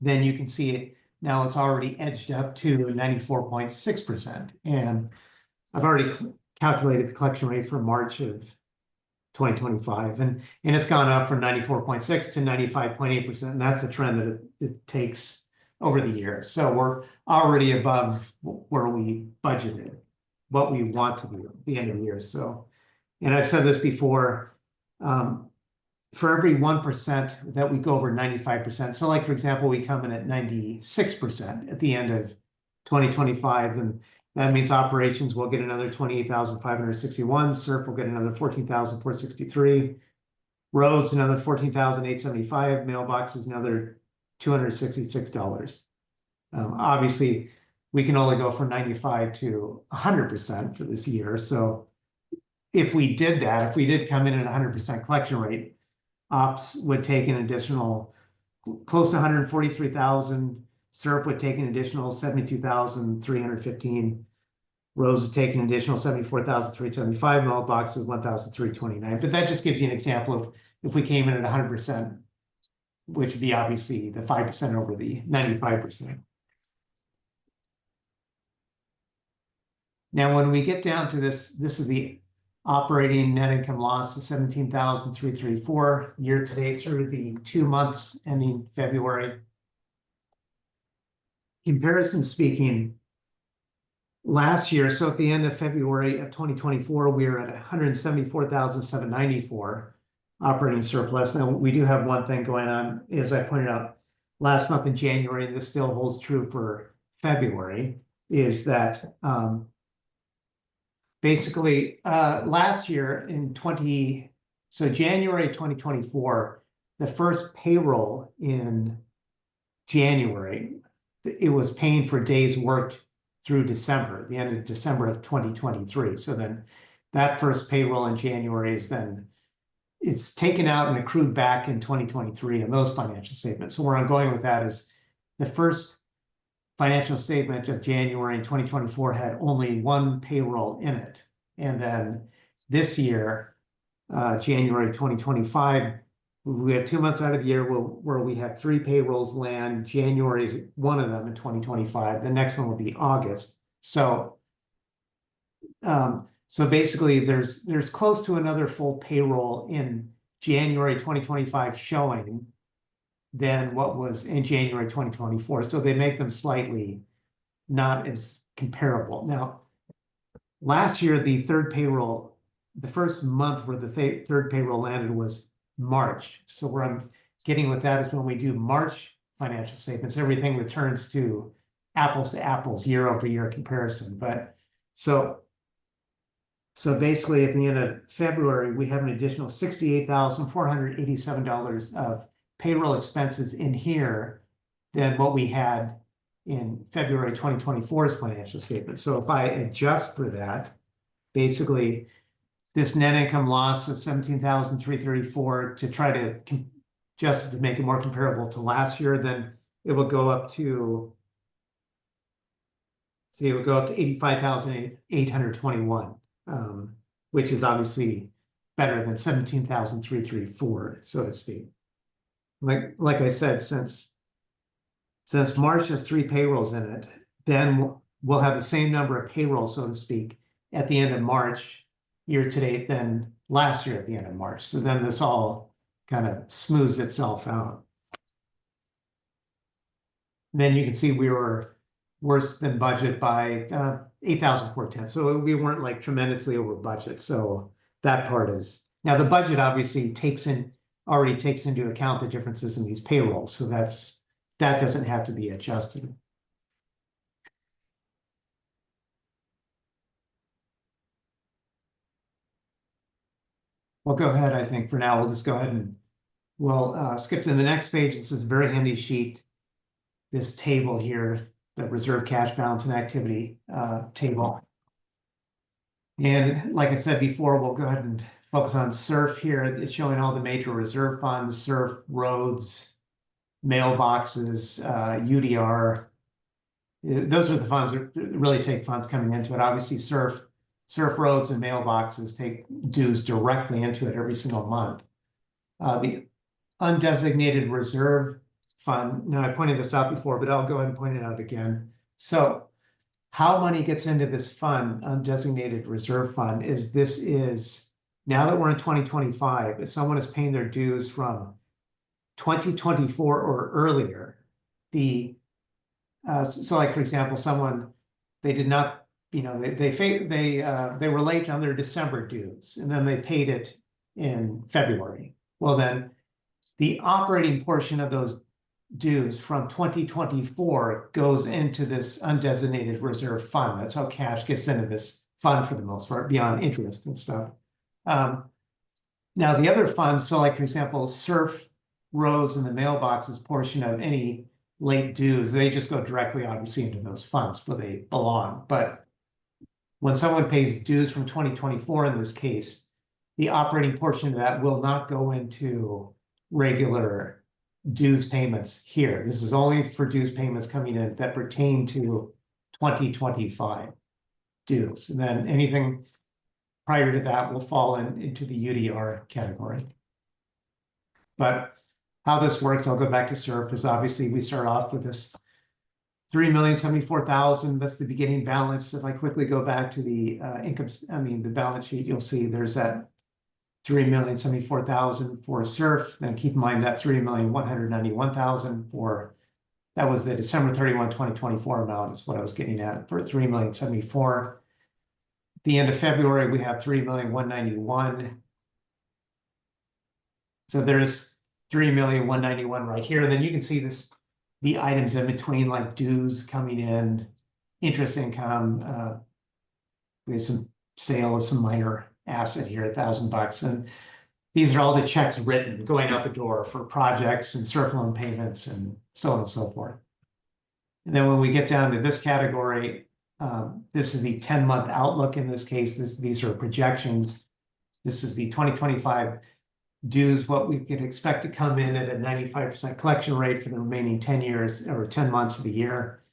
[SPEAKER 6] Then you can see it now, it's already edged up to 94.6%. And I've already calculated the collection rate for March of 2025, and it's gone up from 94.6 to 95.8%. And that's the trend that it takes over the year. So we're already above where we budgeted, what we want to be at the end of the year. So, and I've said this before, for every 1% that we go over 95%. So like, for example, we come in at 96% at the end of 2025, and that means operations will get another 28,561, surf will get another 14,463, roads another 14,875, mailboxes another $266. Obviously, we can only go from 95 to 100% for this year. So if we did that, if we did come in at 100% collection rate, ops would take an additional close to 143,000. Surf would take an additional 72,315. Roads would take an additional 74,375. Mailboxes 1,329. But that just gives you an example of if we came in at 100%, which would be obviously the 5% over the 95%. Now, when we get down to this is the operating net income loss of 17,334 year to date through the 2 months ending February. Comparison speaking, last year, so at the end of February of 2024, we were at 174,794 operating surplus. Now, we do have one thing going on, as I pointed out last month in January, and this still holds true for February, is that basically last year in January 2024, the first payroll in January, it was paying for days worked through December, the end of December of 2023. So then that first payroll in January is then, it's taken out and accrued back in 2023 in those financial statements. So where I'm going with that is the first financial statement of January in 2024 had only one payroll in it. And then this year, January 2025, we had 2 months out of the year where we had 3 payrolls land. January is one of them in 2025. The next one will be August. So, so basically there's close to another full payroll in January 2025 showing than what was in January 2024. So they make them slightly not as comparable. Now, last year, the third payroll, the first month where the third payroll landed was March. So where I'm getting with that is when we do March financial statements, everything returns to apples year over year comparison. But so basically at the end of February, we have an additional $68,487 of payroll expenses in here than what we had in February 2024's financial statement. So if I adjust for that, basically this net income loss of 17,334 to try to adjust it to make it more comparable to last year, then it will go up to, see, it would go up to 85,821, which is obviously better than 17,334, so to speak. Like I said, since March has 3 payrolls in it, then we'll have the same number of payrolls, so to speak, at the end of March year to date than last year at the end of March. So then this all kind of smooths itself out. Then you can see we were worse than budget by 8,410. So we weren't like tremendously over budget. So that part is, now the budget obviously already takes into account the differences in these payrolls. So that doesn't have to be adjusted. We'll go ahead, I think for now, we'll just go ahead and we'll skip to the next page. This is a very handy sheet. This table here, the reserve cash balance and activity table. And like I said before, we'll go ahead and focus on SURF here. It's showing all the major reserve funds, SURF, roads, mailboxes, UDR. Those are the funds that really take funds coming into it. Obviously, SURF surf roads and mailboxes take dues directly into it every single month. The undesignated reserve fund, now I pointed this out before, but I'll go ahead and point it out again. So how money gets into this fund, undesignated reserve fund, is now that we're in 2025, if someone is paying their dues from 2024 or earlier, so like, for example, someone, they did not, they were late on their December dues, and then they paid it in February. Well, then the operating portion of those dues from 2024 goes into this undesignated reserve fund. That's how cash gets into this fund for the most part, beyond interest and stuff. Now the other funds, so like, for example, surf roads and the mailboxes portion of any late dues, they just go directly, obviously, into those funds where they belong. But when someone pays dues from 2024, in this case, the operating portion of that will not go into regular dues payments here. This is only for dues payments coming in that pertain to 2025 dues. And then anything prior to that will fall into the UDR category. But how this works, I'll go back to SURF, is obviously we start off with this 3,074,000. That's the beginning balance. If I quickly go back to the the balance sheet, you'll see there's that 3,074,000 for SURF. Then keep in mind that 3,191,000 for, that was the December 31, 2024 amount, is what I was getting at, for 3,074,000. The end of February, we have 3,191,000. So there's 3,191,000 right here. And then you can see this, the items in between, like dues coming in, interest income, we have some sale of some minor asset here, $1,000. And these are all the checks written going out the door for projects and surf loan payments and so on and so forth. And then when we get down to this category, this is the 10-month outlook in this case. These are projections. This is the 2025 dues, what we could expect to come in at a 95% collection rate for the remaining 10 years or 10 months of the year.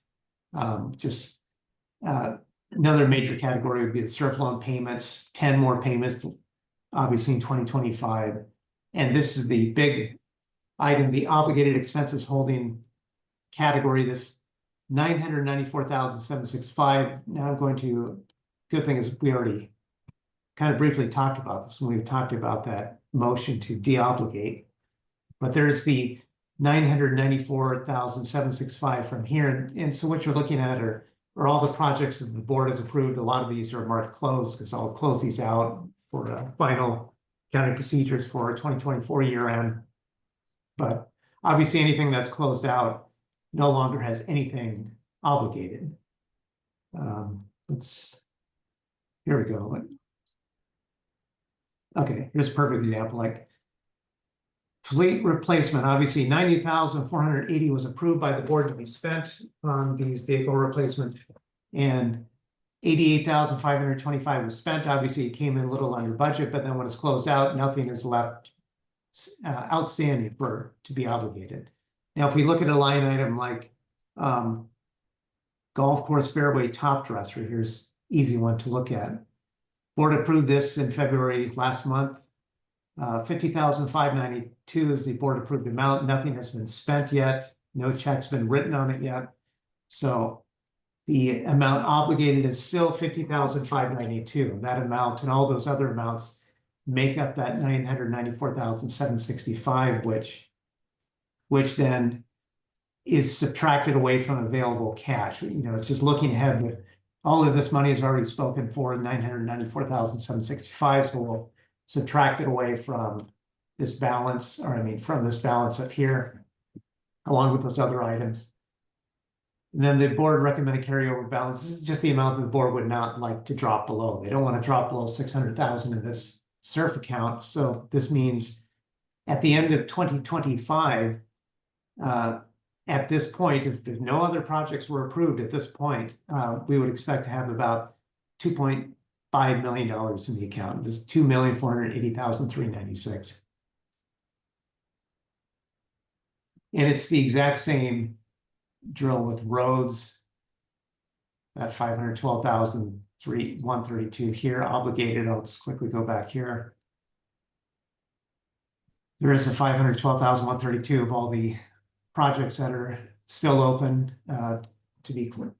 [SPEAKER 6] Another major category would be the surf loan payments, 10 more payments, obviously in 2025. And this is the big item, the obligated expenses holding category, this 994,765. Now I'm going to, good thing is we already kind of briefly talked about this when we talked about that motion to de-obligate. But there's the 994,765 from here. And so what you're looking at are all the projects that the board has approved. A lot of these are marked closed because I'll close these out for final accounting procedures for 2024 year end. But obviously anything that's closed out no longer has anything obligated. Here we go. Okay, here's a perfect example. Like fleet replacement, obviously 90,480 was approved by the board to be spent on these vehicle replacements, and 88,525 was spent. Obviously, it came in a little under budget, but then when it's closed out, nothing is left outstanding to be obligated. Now, if we look at a line item like golf course fairway top dresser, here's easy one to look at. Board approved this in February last month. 50,592 is the board approved amount. Nothing has been spent yet. No check's been written on it yet. So the amount obligated is still 50,592. That amount and all those other amounts make up that 994,765, which then is subtracted away from available cash. It's just looking ahead, but all of this money is already spoken for, 994,765. So we'll subtract it away from this balance, from this balance up here, along with those other items. And then the board recommended carryover balance. This is just the amount that the board would not like to drop below. They don't want to drop below 600,000 in this SURF account. So this means at the end of 2025, at this point, if no other projects were approved at this point, we would expect to have about $2.5 million in the account. This is $2,480,396. And it's the exact same drill with roads at 512,000 132 here, obligated. I'll just quickly go back here. There is the 512,132 of all the projects that are still open, to be clear,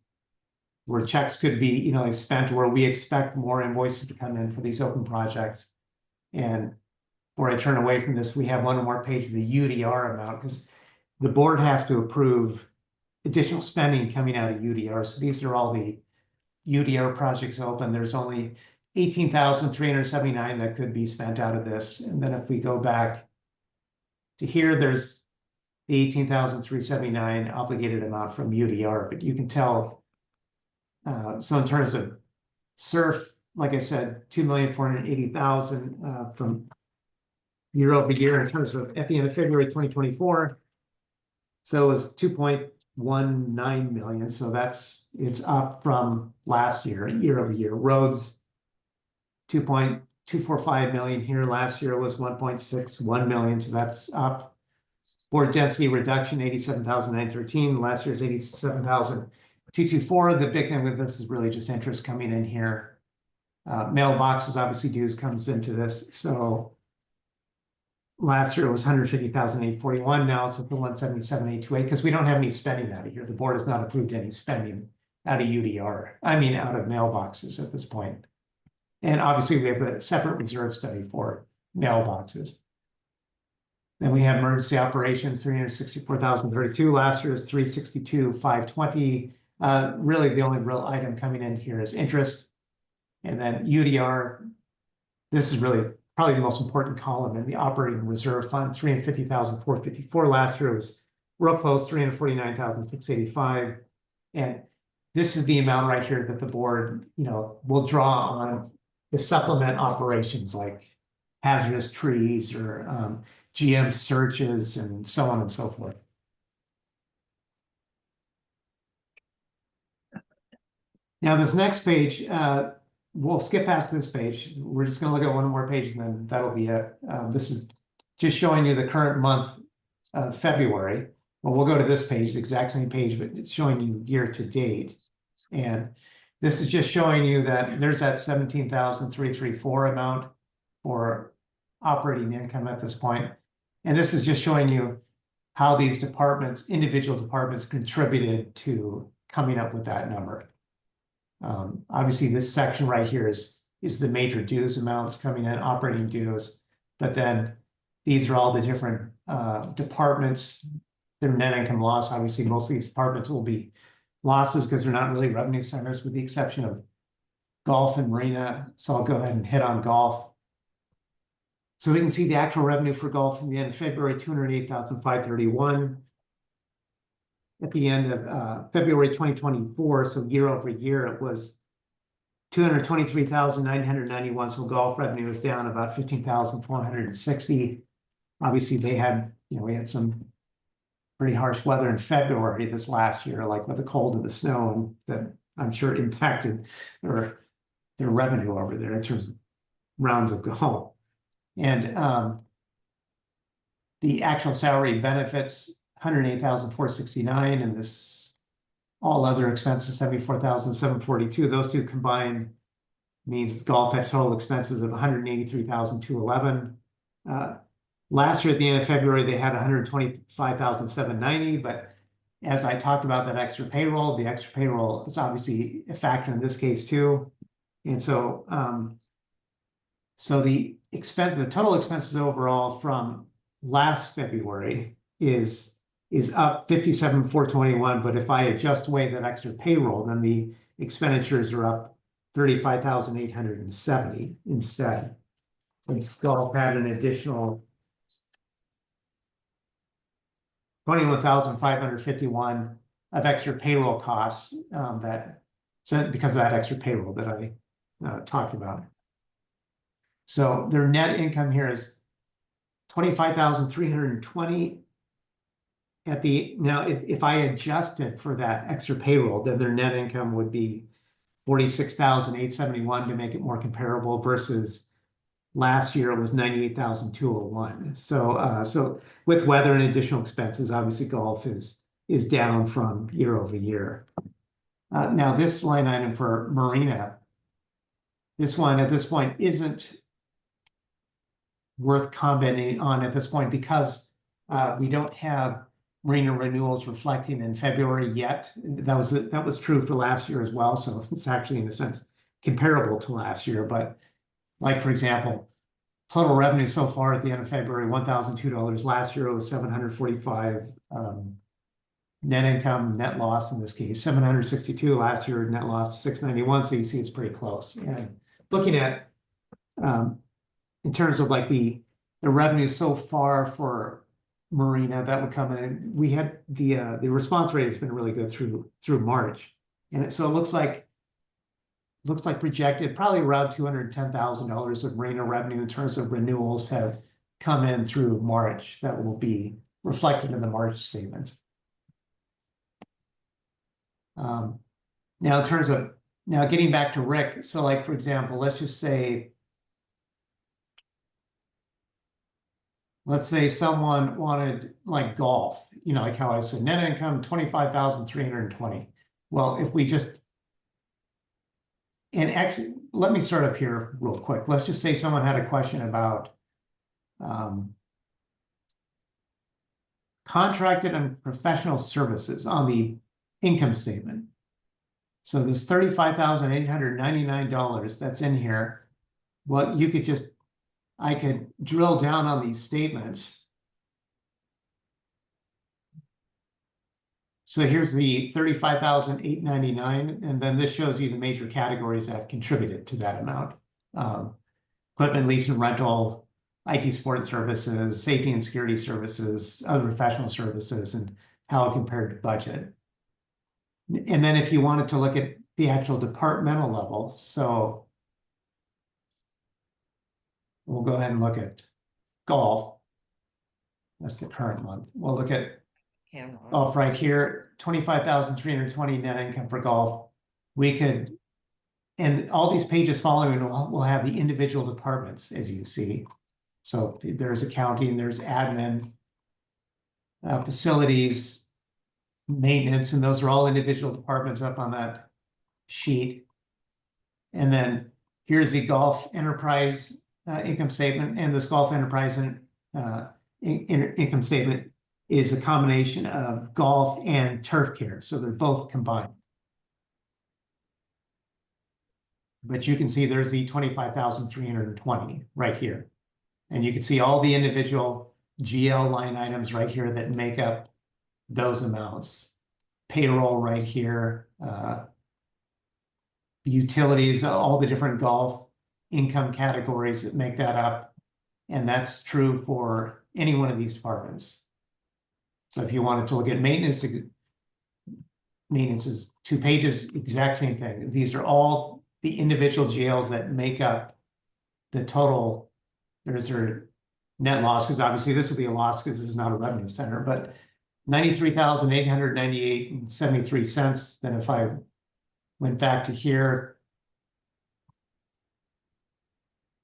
[SPEAKER 6] where checks could be, like spent, where we expect more invoices to come in for these open projects. And before I turn away from this, we have one more page of the UDR amount, because the board has to approve additional spending coming out of UDR. So these are all the UDR projects open. There's only 18,379 that could be spent out of this. And then if we go back to here, there's the 18,379 obligated amount from UDR, but you can tell. So in terms of SURF, like I said, 2,480,000 from year over year in terms of at the end of February 2024. So it was 2.19 million. So it's up from last year over year. Roads 2.245 million here. Last year was 1.61 million. So that's up. Board density reduction 87,913. Last year's 87,224. The big thing with this is really just interest coming in here. Mailboxes, obviously dues comes into this. So last year it was 150,841. Now it's at the 177,828 because we don't have any spending out of here. The board has not approved any spending out of UDR. I mean, out of mailboxes at this point. And obviously we have a separate reserve study for mailboxes. Then we have emergency operations, 364,032. Last year was 362,520. Really the only real item coming in here is interest. And then UDR, this is really probably the most important column in the operating reserve fund, 350,454. Last year was real close, 349,685. And this is the amount right here that the board, will draw on to supplement operations like hazardous trees or GM searches and so on and so forth. Now this next page, we'll skip past this page. We're just going to look at one more page and then that'll be it. This is just showing you the current month of February. Well, we'll go to this page, the exact same page, but it's showing you year to date. And this is just showing you that there's that 17,334 amount for operating income at this point. And this is just showing you how these departments, individual departments, contributed to coming up with that number. Obviously, this section right here is the major dues amounts coming in, operating dues. But then these are all the different departments, their net income loss. Obviously, most of these departments will be losses because they're not really revenue centers, with the exception of golf and marina. So I'll go ahead and hit on golf. So we can see the actual revenue for golf from the end of February, 208,531. At the end of February 2024, so year over year, it was 223,991. So golf revenue is down about 15,460. Obviously, they had, we had some pretty harsh weather in February this last year, like with the cold and the snow, and that I'm sure impacted their revenue over there in terms of rounds of golf. And the actual salary benefits, 108,469, and this all other expenses, 74,742. Those two combined means the golf had total expenses of 183,211. Last year at the end of February, they had 125,790, but as I talked about that extra payroll, the extra payroll is obviously a factor in this case too. And so, so the total expenses overall from last February is up 57,421. But if I adjust away that extra payroll, then the expenditures are up 35,870 instead. Since golf had an additional 21,551 of extra payroll costs because of that extra payroll that I talked about. So their net income here is 25,320. Now, if I adjusted for that extra payroll, then their net income would be 46,871 to make it more comparable, versus last year it was 98,201. So with weather and additional expenses, obviously golf is down from year over year. Now this line item for marina this one at this point isn't worth commenting on at this point because we don't have marina renewals reflecting in February yet. That was true for last year as well. So it's actually in a sense comparable to last year. But like, for example, total revenue so far at the end of February, $1,002. Last year it was 745. Net income, net loss in this case, 762. Last year, net loss 691. So you see it's pretty close. And looking at in terms of like the revenue so far for marina that would come in, we had the response rate has been really good through March, and so it looks like projected probably around $210,000 of marina revenue in terms of renewals have come in through March that will be reflected in the March statement. Now in terms of getting back to Rick, so like for example, let's say someone wanted like golf, like how I said, net income 25,320. Well, if we just, and actually, let me start up here real quick. Let's just say someone had a question about contracted and professional services on the income statement. So this $35,899 that's in here, well, I could drill down on these statements. So here's the $35,899, and then this shows you the major categories that contributed to that amount. Equipment, lease and rental, IT support services, safety and security services, other professional services, and how it compared to budget. And then if you wanted to look at the actual departmental level, so we'll go ahead and look at golf. That's the current month. We'll look at golf right here, 25,320 net income for golf. We could, and all these pages following will have the individual departments, as you see. So there's accounting, there's admin, facilities, maintenance, and those are all individual departments up on that sheet. And then here's the golf enterprise income statement, and this golf enterprise income statement is a combination of golf and turf care. So they're both combined. But you can see there's the 25,320 right here. And you can see all the individual GL line items right here that make up those amounts. Payroll right here, utilities, all the different golf income categories that make that up. And that's true for any one of these departments. So if you wanted to look at maintenance, maintenance is 2 pages, exact same thing. These are all the individual GLs that make up the total. There's their net loss, because obviously this will be a loss because this is not a revenue center, but 93,898.73 cents. Then if I went back to here,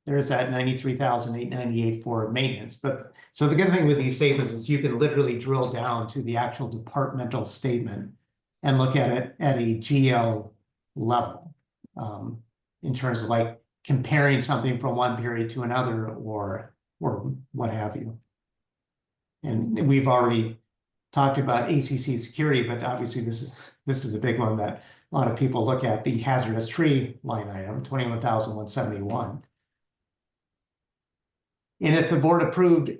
[SPEAKER 6] there's that 93,898 for maintenance. But so the good thing with these statements is you can literally drill down to the actual departmental statement and look at it at a GL level, in terms of like comparing something from one period to another or what have you. And we've already talked about ACC security, but obviously this is a big one that a lot of people look at, the hazardous tree line item, 21,171. And if the board approved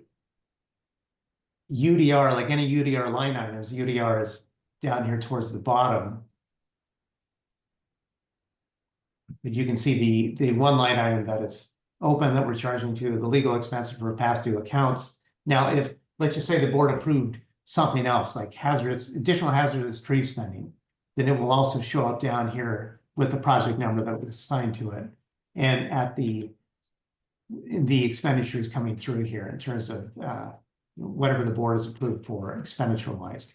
[SPEAKER 6] UDR, like any UDR line items, UDR is down here towards the bottom. But you can see the one line item that is open that we're charging to the legal expenses for past due accounts. Now, if let's just say the board approved something else like additional hazardous tree spending, then it will also show up down here with the project number that was assigned to it, and at the expenditures coming through here in terms of whatever the board has approved for expenditure wise.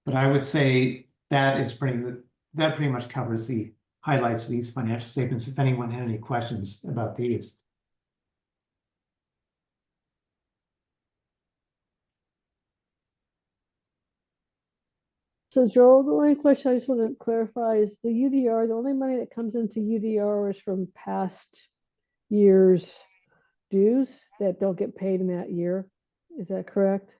[SPEAKER 6] But I would say that pretty much covers the highlights of these financial statements. If anyone had any questions about these.
[SPEAKER 4] So Joel, the only question I just want to clarify is the UDR, the only money that comes into UDR is from past years' dues that don't get paid in that year. Is that correct?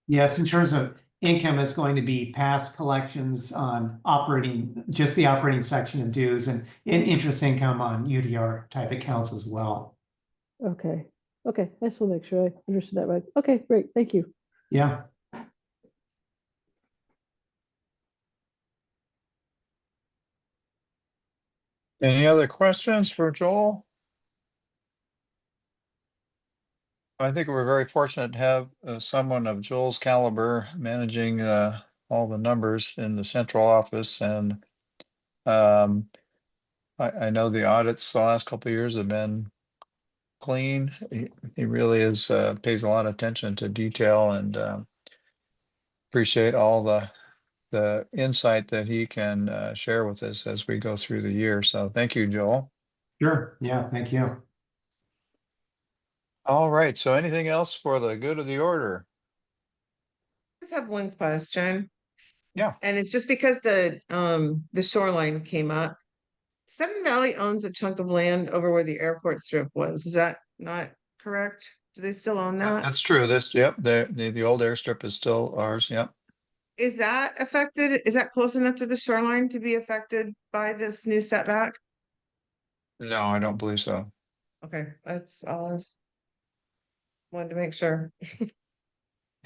[SPEAKER 6] Yes, in terms of income, is going to be past collections on operating, just the operating section of dues and interest income on UDR type accounts as well.
[SPEAKER 4] Okay. Okay. I just want to make sure I understood that right. Okay, great. Thank you.
[SPEAKER 6] Yeah.
[SPEAKER 1] Any other questions for Joel? I think we're very fortunate to have someone of Joel's caliber managing all the numbers in the central office, and I know the audits the last couple of years have been clean. He really is pays a lot of attention to detail, and appreciate all the insight that he can share with us as we go through the year. So thank you, Joel.
[SPEAKER 6] Sure. Yeah. Thank you.
[SPEAKER 1] All right. So anything else for the good of the order?
[SPEAKER 3] Just have one question.
[SPEAKER 1] Yeah.
[SPEAKER 3] And it's just because the shoreline came up. Seven Valley owns a chunk of land over where the airport strip was. Is that not correct? Do they still own that?
[SPEAKER 1] That's true. Yep, the old airstrip is still ours. Yep.
[SPEAKER 3] Is that affected? Is that close enough to the shoreline to be affected by this new setback?
[SPEAKER 1] No, I don't believe so.
[SPEAKER 3] Okay, that's all I wanted to make sure.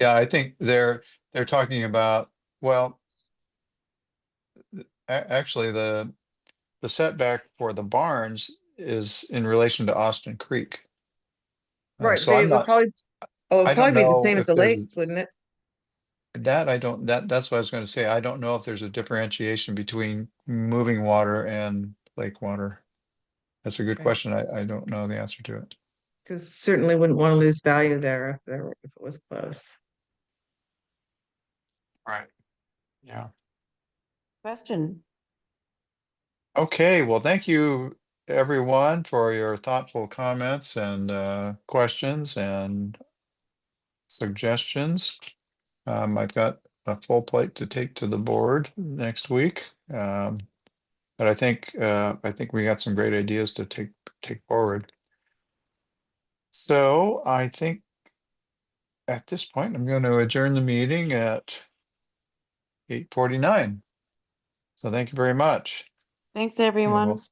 [SPEAKER 1] Yeah, I think they're talking about, well, actually the setback for the barns is in relation to Austin Creek.
[SPEAKER 3] Right,
[SPEAKER 1] So
[SPEAKER 3] but
[SPEAKER 1] I'm
[SPEAKER 3] it would
[SPEAKER 1] not,
[SPEAKER 3] probably, oh,
[SPEAKER 1] I
[SPEAKER 3] it'd
[SPEAKER 1] don't
[SPEAKER 3] probably be the
[SPEAKER 1] know
[SPEAKER 3] same at
[SPEAKER 1] if
[SPEAKER 3] the
[SPEAKER 1] there's
[SPEAKER 3] lakes, wouldn't it?
[SPEAKER 1] that's what I was going to say. I don't know if there's a differentiation between moving water and lake water. That's a good
[SPEAKER 3] Okay.
[SPEAKER 1] question. I don't know the answer to it.
[SPEAKER 3] Because certainly wouldn't want to lose value there if it was close.
[SPEAKER 1] Right. Yeah.
[SPEAKER 2] Question.
[SPEAKER 1] Okay, well, thank you everyone for your thoughtful comments and questions and suggestions. I've got a full plate to take to the board next week. But I think we got some great ideas to take forward. So I think at this point, I'm going to adjourn the meeting at 8:49. So thank you very much.
[SPEAKER 2] Thanks,
[SPEAKER 1] And
[SPEAKER 2] everyone.
[SPEAKER 1] we'll